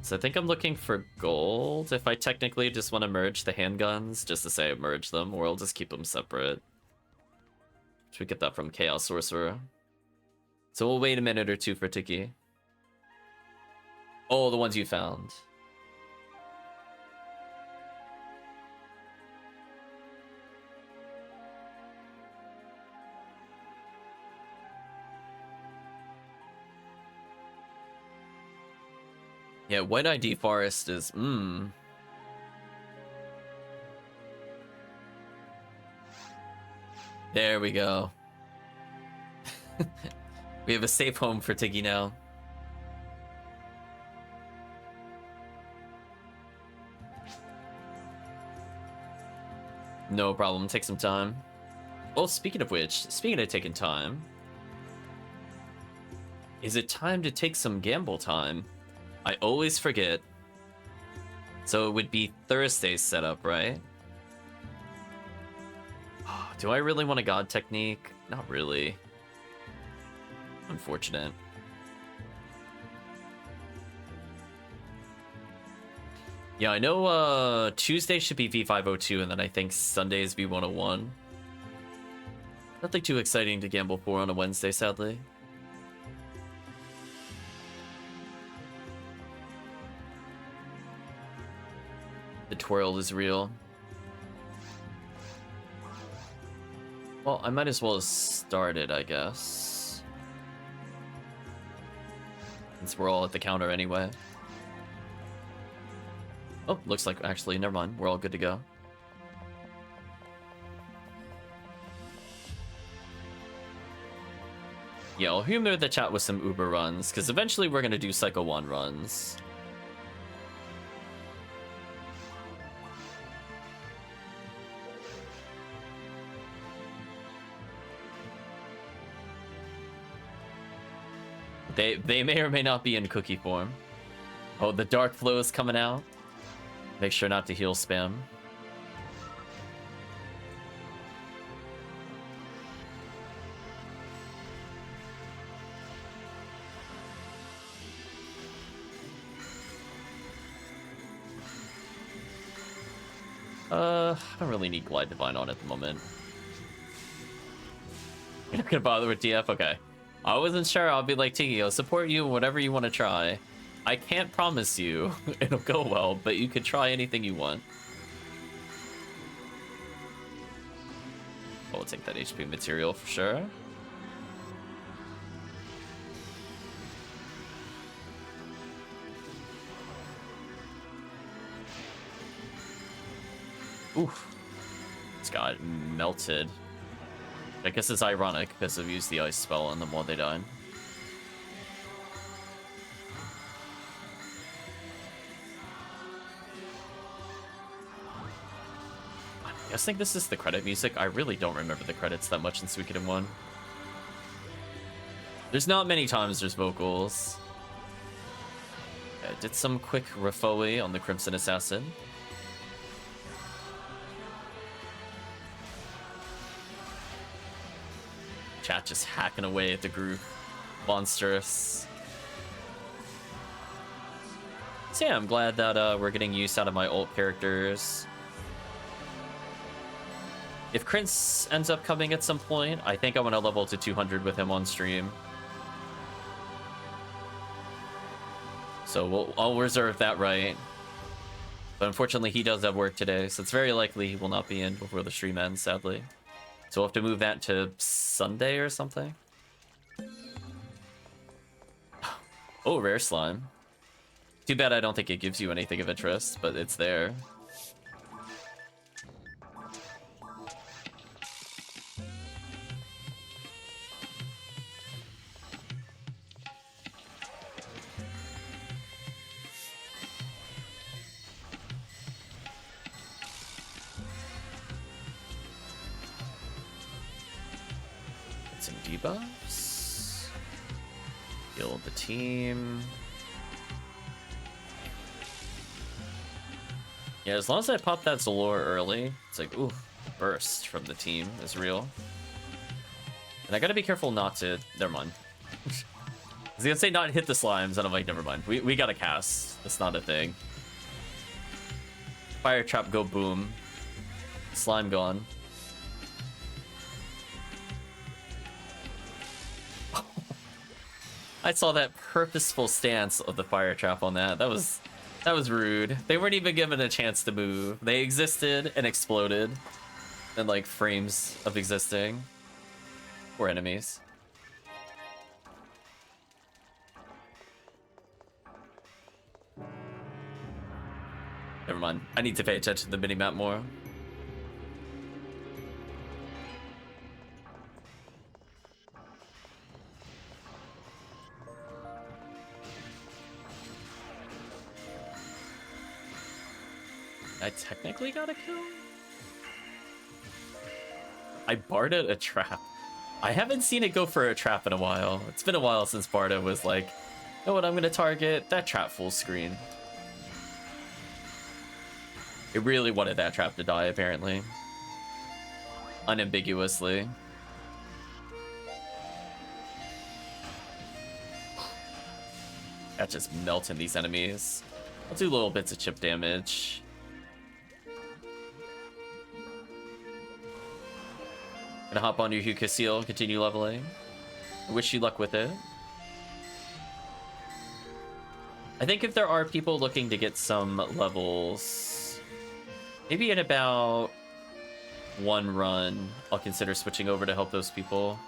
So I think I'm looking for gold. If I technically just want to merge the handguns, just to say I merge them, or I'll just keep them separate. Should we get that from Chaos Sorcerer? So we'll wait a minute or two for Tiki. Oh, the ones you found. Yeah, White ID Forest is, There we go. We have a safe home for Tiggy now. No problem, take some time. Well, speaking of which, speaking of taking time, is it time to take some gamble time? I always forget. So it would be Thursday's setup, right? Do I really want a God Technique? Not really. Unfortunate. Yeah, I know Tuesday should be V502, and then I think Sunday is V101. Nothing too exciting to gamble for on a Wednesday, sadly. The twirl is real. Well, I might as well start it, I guess. Since we're all at the counter anyway. Oh, looks like, actually, never mind. We're all good to go. Yeah, I'll humor the chat with some Uber runs, because eventually we're going to do Psycho 1 runs. They may or may not be in cookie form. Oh, the dark flow is coming out. Make sure not to heal spam. I don't really need Glide Divine on at the moment. You're not gonna bother with DF? Okay. I wasn't sure. I'll be like, Tiki, I'll support you whatever you want to try. I can't promise you it'll go well, but you could try anything you want. I'll take that HP material for sure. Oof. This got melted. I guess it's ironic because I've used the ice spell on them while they died. I guess think this is the credit music. I really don't remember the credits that much in Suikoden 1. There's not many times there's vocals. Okay, I did some quick Rafoi on the Crimson Assassin. Chat just hacking away at the group. Monstrous. So yeah, I'm glad that we're getting use out of my ult characters. If Crmz ends up coming at some point, I think I want to level to 200 with him on stream. So I'll reserve that right. But unfortunately, he does have work today, so it's very likely he will not be in before the stream ends, sadly. So we'll have to move that to Sunday or something. Oh, rare slime. Too bad I don't think it gives you anything of interest, but it's there. Get some debuffs. Heal the team. Yeah, as long as I pop that Zalor early, it's like, ooh, burst from the team is real. And I gotta be careful not to... Never mind. I was gonna say not hit the slimes, and I'm like, never mind. We gotta cast. That's not a thing. Fire trap, go boom. Slime gone. I saw that purposeful stance of the fire trap on that. That was rude. They weren't even given a chance to move. They existed and exploded in like frames of existing. Poor enemies. Never mind. I need to pay attention to the minimap more. I technically got a kill? I Barda a trap. I haven't seen it go for a trap in a while. It's been a while since Barda was like, you know what, I'm gonna target that trap full screen. It really wanted that trap to die, apparently. Unambiguously. That's just melting these enemies. I'll do little bits of chip damage. Gonna hop on your Huka Seal, continue leveling. I wish you luck with it. I think if there are people looking to get some levels, maybe in about one run, I'll consider switching over to help those people.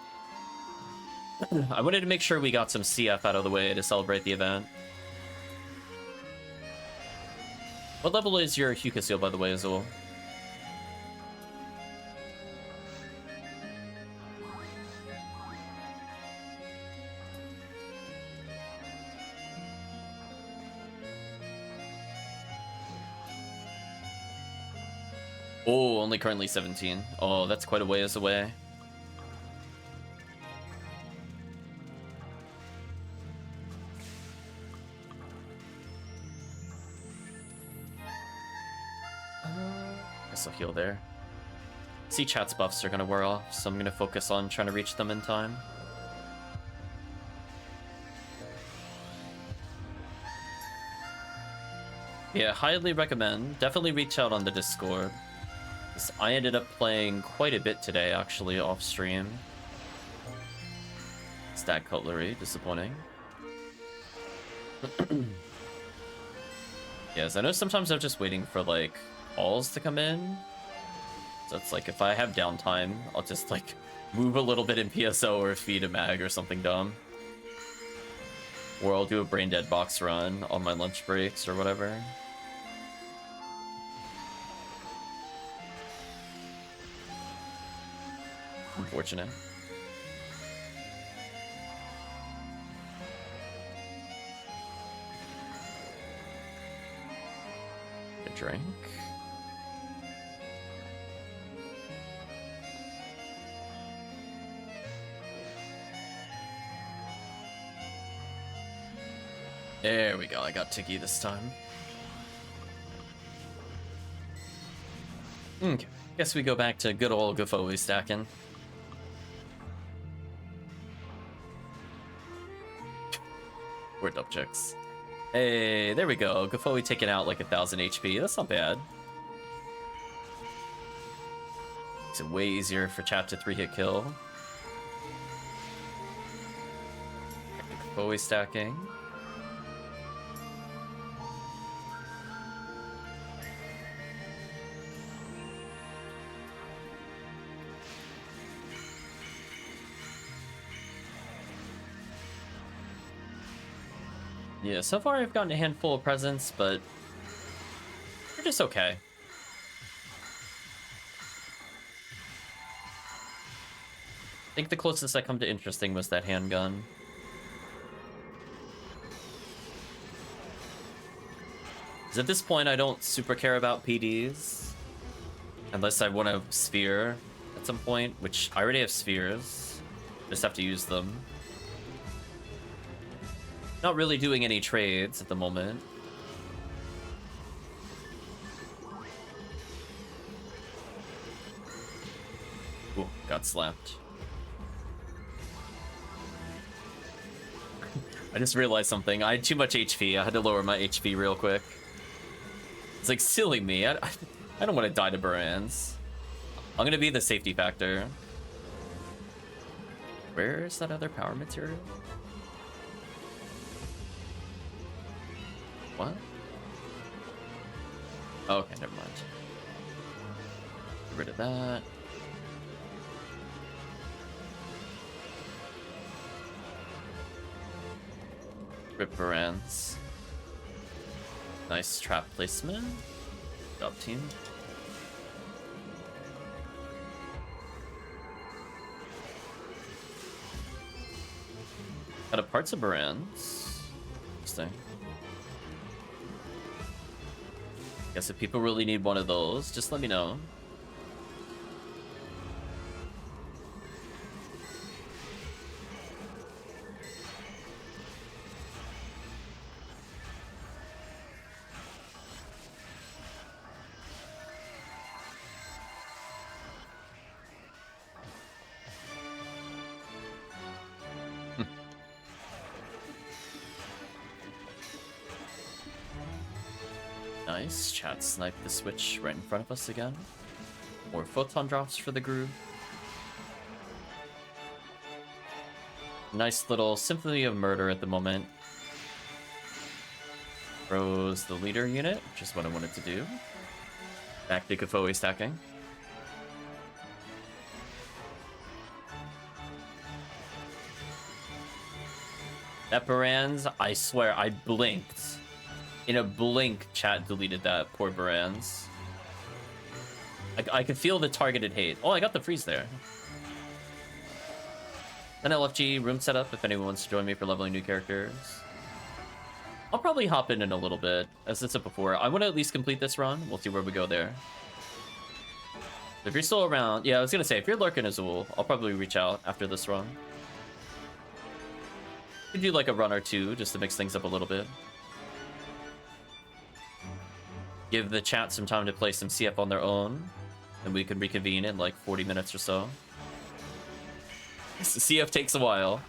I wanted to make sure we got some CF out of the way to celebrate the event. What level is your Huka Seal, by the way, Azul? Oh, only currently 17. Oh, that's quite a ways away. Guess I'll heal there. See, chat's buffs are gonna wear off, so I'm gonna focus on trying to reach them in time. Yeah, highly recommend. Definitely reach out on the Discord. I ended up playing quite a bit today, actually, off stream. Stack cutlery, disappointing. Yes, I know sometimes I'm just waiting for, like, alls to come in. So it's like, if I have downtime, I'll just, like, move a little bit in PSO or feed a mag or something dumb. Or I'll do a brain dead box run on my lunch breaks or whatever. Unfortunate. A drink. There we go, I got Tiki this time. Okay, guess we go back to good old Gafoi stacking. We're dump chicks. Hey, there we go. Gafoi taking out like 1,000 HP. That's not bad. Makes it way easier for chat to 3-hit kill. Gafoi stacking. Yeah, so far I've gotten a handful of presents, but they're just okay. I think the closest I come to interesting was that handgun. 'Cause at this point, I don't super care about PDs. Unless I want a sphere at some point, which I already have spheres. Just have to use them. Not really doing any trades at the moment. Ooh, got slapped. I just realized something. I had too much HP. I had to lower my HP real quick. It's like, silly me. I don't want to die to Barans. I'm gonna be the safety factor. Where is that other power material? What? Oh, okay, never mind. Get rid of that. Rip Barans. Nice trap placement. Good job, team. Got a parts of Barans. Interesting. Guess if people really need one of those, just let me know. Nice. Chat sniped the switch right in front of us again. More photon drops for the group. Nice little symphony of murder at the moment. Throws the leader unit, which is what I wanted to do. Back to Kafoi stacking. That Barans, I swear, I blinked. In a blink, chat deleted that. Poor Barans. I could feel the targeted hate. Oh, I got the freeze there. Then LFG room setup if anyone wants to join me for leveling new characters. I'll probably hop in a little bit, as I said before. I want to at least complete this run. We'll see where we go there. If you're still around, yeah, I was gonna say, if you're lurking Azul, I'll probably reach out after this run. Could do like a run or two, just to mix things up a little bit. Give the chat some time to play some CF on their own, and we can reconvene in like 40 minutes or so. CF takes a while.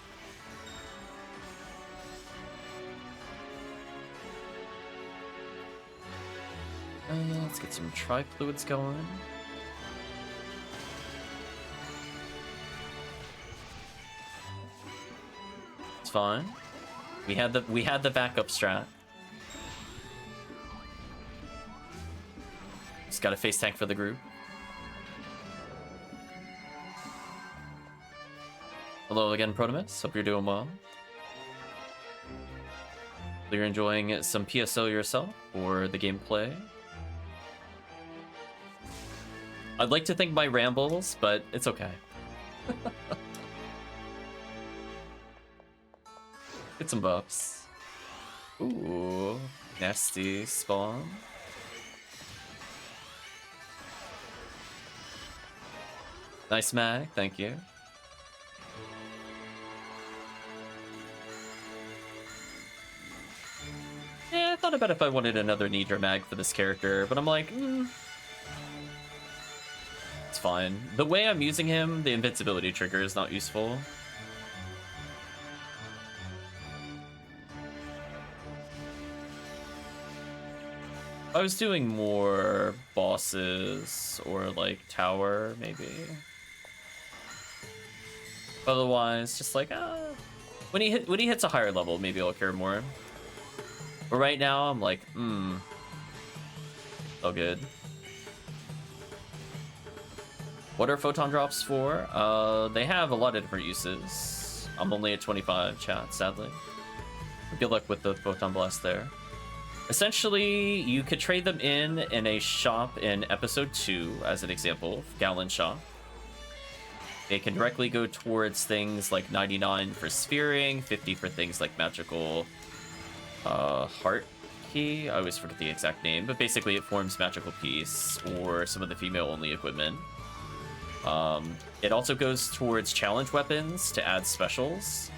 Let's get some tri-fluids going. It's fine. We had the backup strat. Just got a face tank for the group. Hello again, Protomus. Hope you're doing well. Hope you're enjoying some PSO yourself or the gameplay. I'd like to think my rambles, but it's okay. Get some buffs. Ooh, nasty spawn. Nice mag, thank you. Yeah, I thought about if I wanted another Nidra mag for this character, but I'm like, it's fine. The way I'm using him, the invincibility trigger is not useful. I was doing more bosses or like tower, maybe. Otherwise, just like when he hits a higher level, maybe I'll care more. But right now, I'm like, oh good. What are photon drops for? They have a lot of different uses. I'm only at 25 chat, sadly. Good luck with the Photon Blast there. Essentially, you could trade them in a shop in episode 2, as an example, Gallon Shop. They can directly go towards things like 99 for Sphering, 50 for things like magical Heart Key. I always forget the exact name, but basically it forms Magical Piece or some of the female-only equipment. It also goes towards challenge weapons to add specials.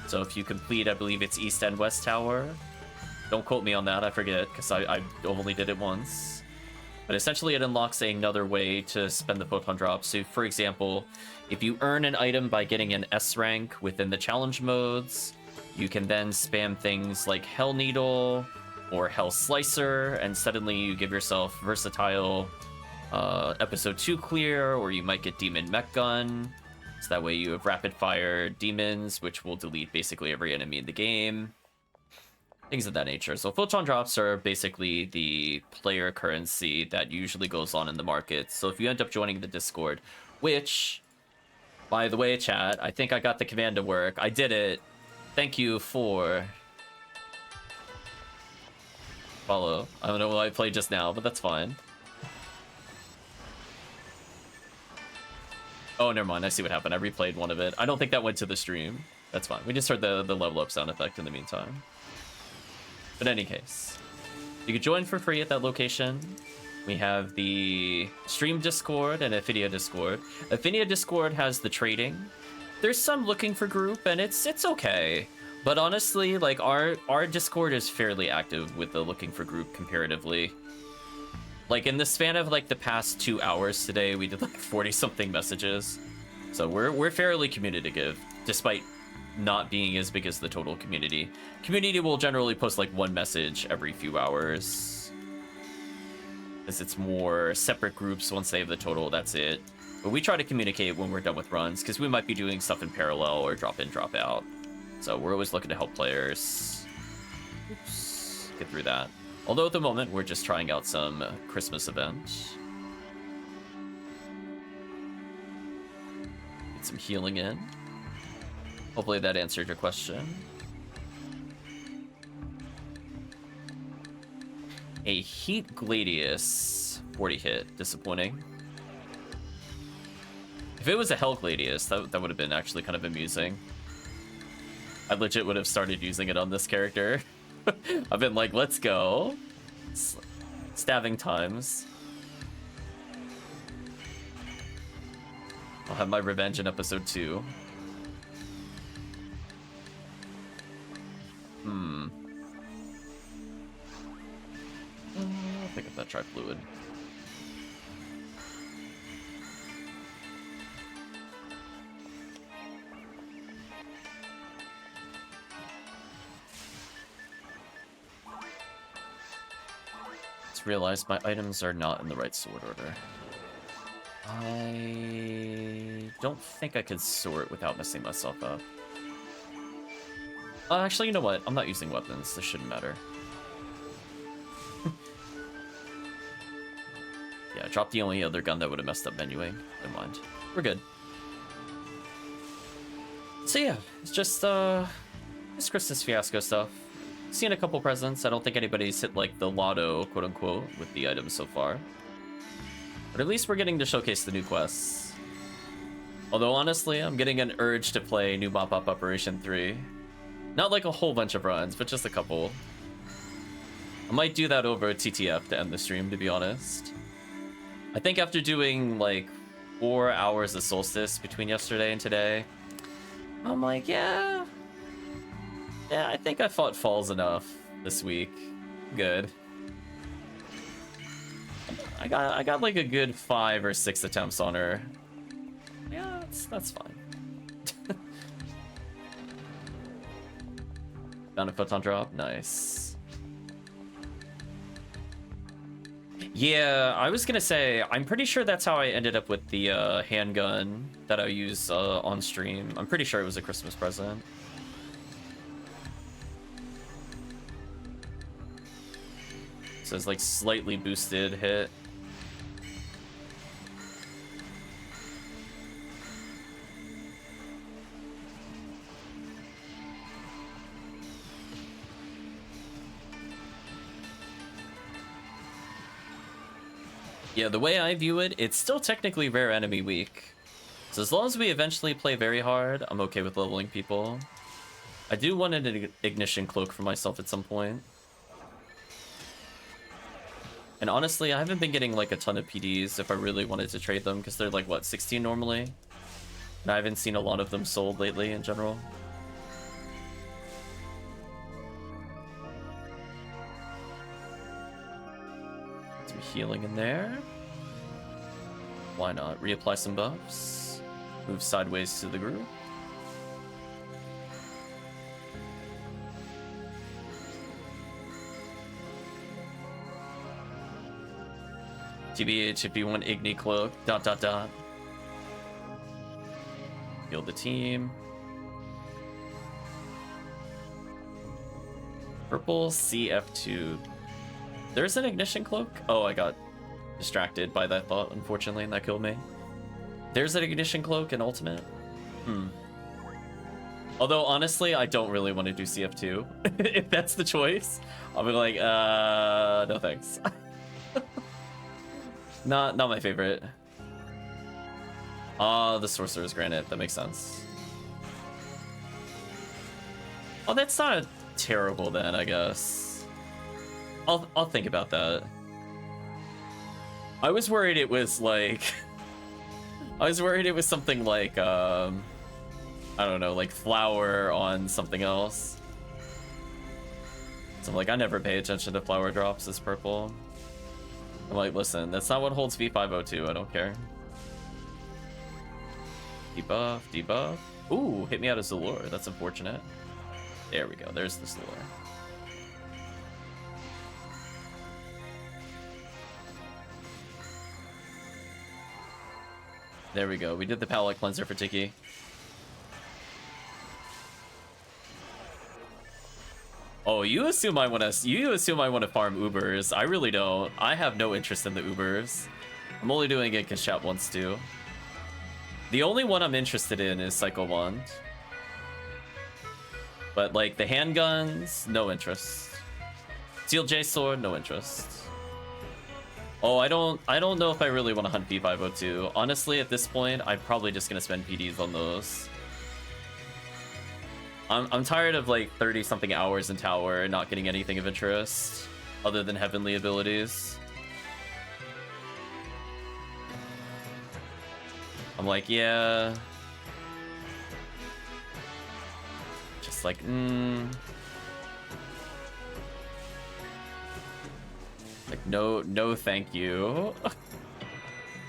So if you complete, I believe it's East and West Tower. Don't quote me on that, I forget, because I only did it once. But essentially it unlocks another way to spend the Photon Drop. So for example, if you earn an item by getting an S rank within the challenge modes, you can then spam things like Hell Needle or Hell Slicer, and suddenly you give yourself versatile episode 2 clear, or you might get Demon Mech Gun. So that way you have rapid fire demons, which will delete basically every enemy in the game. Things of that nature. So Photon Drops are basically the player currency that usually goes on in the market. So if you end up joining the Discord, which, by the way, chat, I think I got the command to work. I did it. Thank you for follow. I don't know what I played just now, but that's fine. Oh, never mind. I see what happened. I replayed one of it. I don't think that went to the stream. That's fine. We just heard the level up sound effect in the meantime. But in any case, you can join for free at that location. We have the stream Discord and Ephinea Discord. Ephinea Discord has the trading. There's some looking for group, and it's okay. But honestly, like our Discord is fairly active with the looking for group comparatively. Like in the span of like the past 2 hours today, we did like 40-something messages. So we're fairly communicative, despite not being as big as the total community. Community will generally post like one message every few hours, as it's more separate groups. Once they have the total, that's it. But we try to communicate when we're done with runs, because we might be doing stuff in parallel or drop in, drop out. So we're always looking to help players get through that. Although at the moment, we're just trying out some Christmas events. Get some healing in. Hopefully that answered your question. A Heat Gladius 40 hit. Disappointing. If it was a Hell Gladius, that would have been actually kind of amusing. I legit would have started using it on this character. I've been like, let's go. Stabbing times. I'll have my revenge in episode 2. I'll pick up that Trifluid. Just realized my items are not in the right sort order. I don't think I could sort without messing myself up. Actually, you know what? I'm not using weapons. This shouldn't matter. Yeah, drop the only other gun that would have messed up menuing. Never mind. We're good. So yeah, it's just Christmas Fiasco stuff. Seen a couple presents. I don't think anybody's hit like the lotto, quote unquote, with the items so far. But at least we're getting to showcase the new quests. Although honestly, I'm getting an urge to play New Bop Bop Operation 3. Not like a whole bunch of runs, but just a couple. I might do that over TTF to end the stream, to be honest. I think after doing like 4 hours of Solstice between yesterday and today, I'm like, yeah, I think I fought Falls enough this week. Good. I got like a good 5 or 6 attempts on her. Yeah, that's fine. Found a Photon Drop, nice. Yeah, I was gonna say, I'm pretty sure that's how I ended up with the handgun that I use on stream. I'm pretty sure it was a Christmas present. It says like slightly boosted hit. Yeah, the way I view it, it's still technically rare enemy week. So as long as we eventually play very hard, I'm okay with leveling people. I do want an ignition cloak for myself at some point. And honestly, I haven't been getting like a ton of PDs if I really wanted to trade them, because they're like, what, 16 normally? And I haven't seen a lot of them sold lately in general. Some healing in there. Why not? Reapply some buffs. Move sideways to the group. TBH if you want Igni Cloak, ... Heal the team. Purple CF2. There's an Ignition Cloak? Oh, I got distracted by that thought, unfortunately, and that killed me. There's an Ignition Cloak and Ultimate. Although, honestly, I don't really want to do CF2. If that's the choice, I'll be like, no thanks. Not my favorite. The Sorcerer's Granite. That makes sense. Oh, that's not terrible then, I guess. I'll think about that. I was worried it was like... I was worried it was something like, I don't know, like flower on something else. So I'm like, I never pay attention to flower drops as purple. I'm like, listen, that's not what holds V502. I don't care. Debuff, debuff. Ooh, hit me out of Zalor. That's unfortunate. There we go. There's the Zalor. There we go. We did the palate cleanser for Tiki. Oh, you assume I want to farm Ubers. I really don't. I have no interest in the Ubers. I'm only doing it because chat wants to. The only one I'm interested in is Psycho Wand. But like the handguns, no interest. Steel J Sword, no interest. Oh, I don't know if I really want to hunt P502. Honestly, at this point, I'm probably just gonna spend PDs on those. I'm tired of like 30-something hours in tower and not getting anything of interest other than heavenly abilities. I'm like, yeah. Just like, Like, no thank you.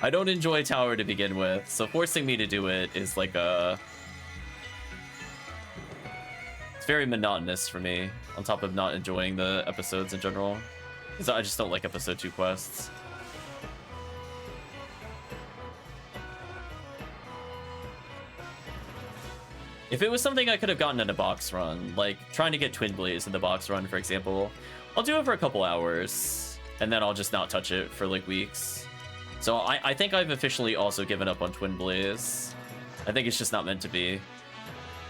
I don't enjoy tower to begin with, so forcing me to do it is like a... It's very monotonous for me, on top of not enjoying the episodes in general. Because I just don't like episode 2 quests. If it was something I could have gotten in a box run, like trying to get Twin Blaze in the box run, for example, I'll do it for a couple hours, and then I'll just not touch it for like weeks. So I think I've officially also given up on Twin Blaze. I think it's just not meant to be.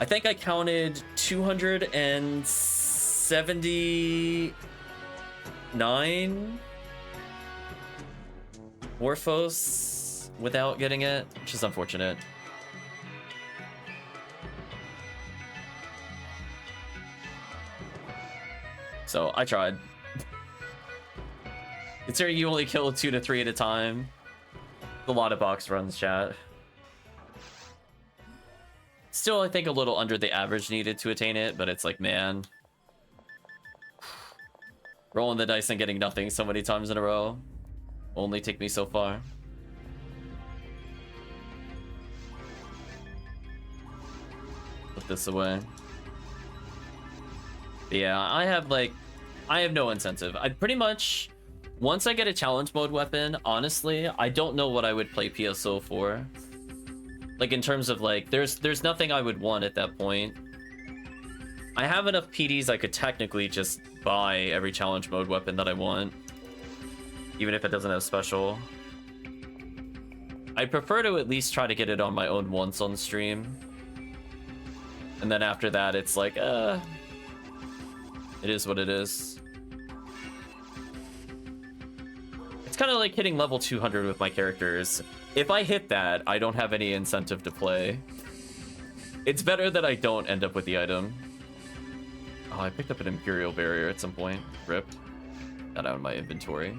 I think I counted 279 Warfos without getting it, which is unfortunate. So I tried. Considering you only kill 2 to 3 at a time, a lot of box runs, chat. Still, I think a little under the average needed to attain it, but it's like, man. Rolling the dice and getting nothing so many times in a row only take me so far. Put this away. But yeah, I have no incentive. I pretty much, once I get a challenge mode weapon, honestly, I don't know what I would play PSO for. Like, in terms of, like, there's nothing I would want at that point. I have enough PDs I could technically just buy every challenge mode weapon that I want. Even if it doesn't have special. I prefer to at least try to get it on my own once on stream. And then after that, it's like, it is what it is. I It's kind of like hitting level 200 with my characters. If I hit that, I don't have any incentive to play. It's better that I don't end up with the item. Oh, I picked up an Imperial Barrier at some point. Rip. Got out of my inventory.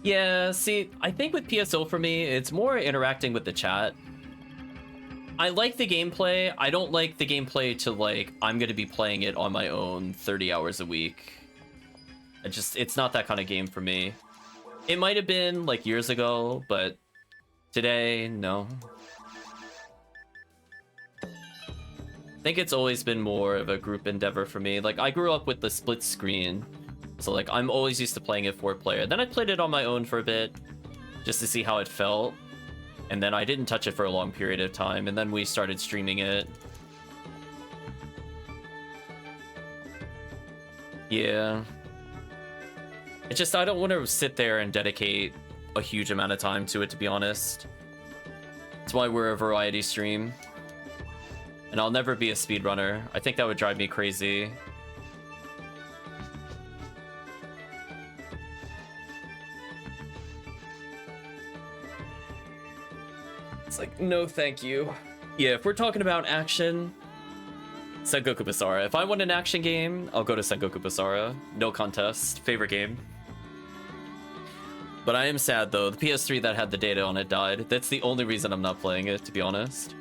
Yeah, see, I think with PSO for me, it's more interacting with the chat. I like the gameplay. I don't like the gameplay to, like, I'm going to be playing it on my own 30 hours a week. It's not that kind of game for me. It might have been, like, years ago, but today, no. I think it's always been more of a group endeavor for me. Like, I grew up with the split screen. So, like, I'm always used to playing it 4-player. Then I played it on my own for a bit, just to see how it felt. And then I didn't touch it for a long period of time, and then we started streaming it. Yeah. It's just, I don't want to sit there and dedicate a huge amount of time to it, to be honest. That's why we're a variety stream. And I'll never be a speedrunner. I think that would drive me crazy. It's like, no thank you. Yeah, if we're talking about action, Sengoku Basara. If I want an action game, I'll go to Sengoku Basara. No contest. Favorite game. But I am sad, though. The PS3 that had the data on it died. That's the only reason I'm not playing it, to be honest.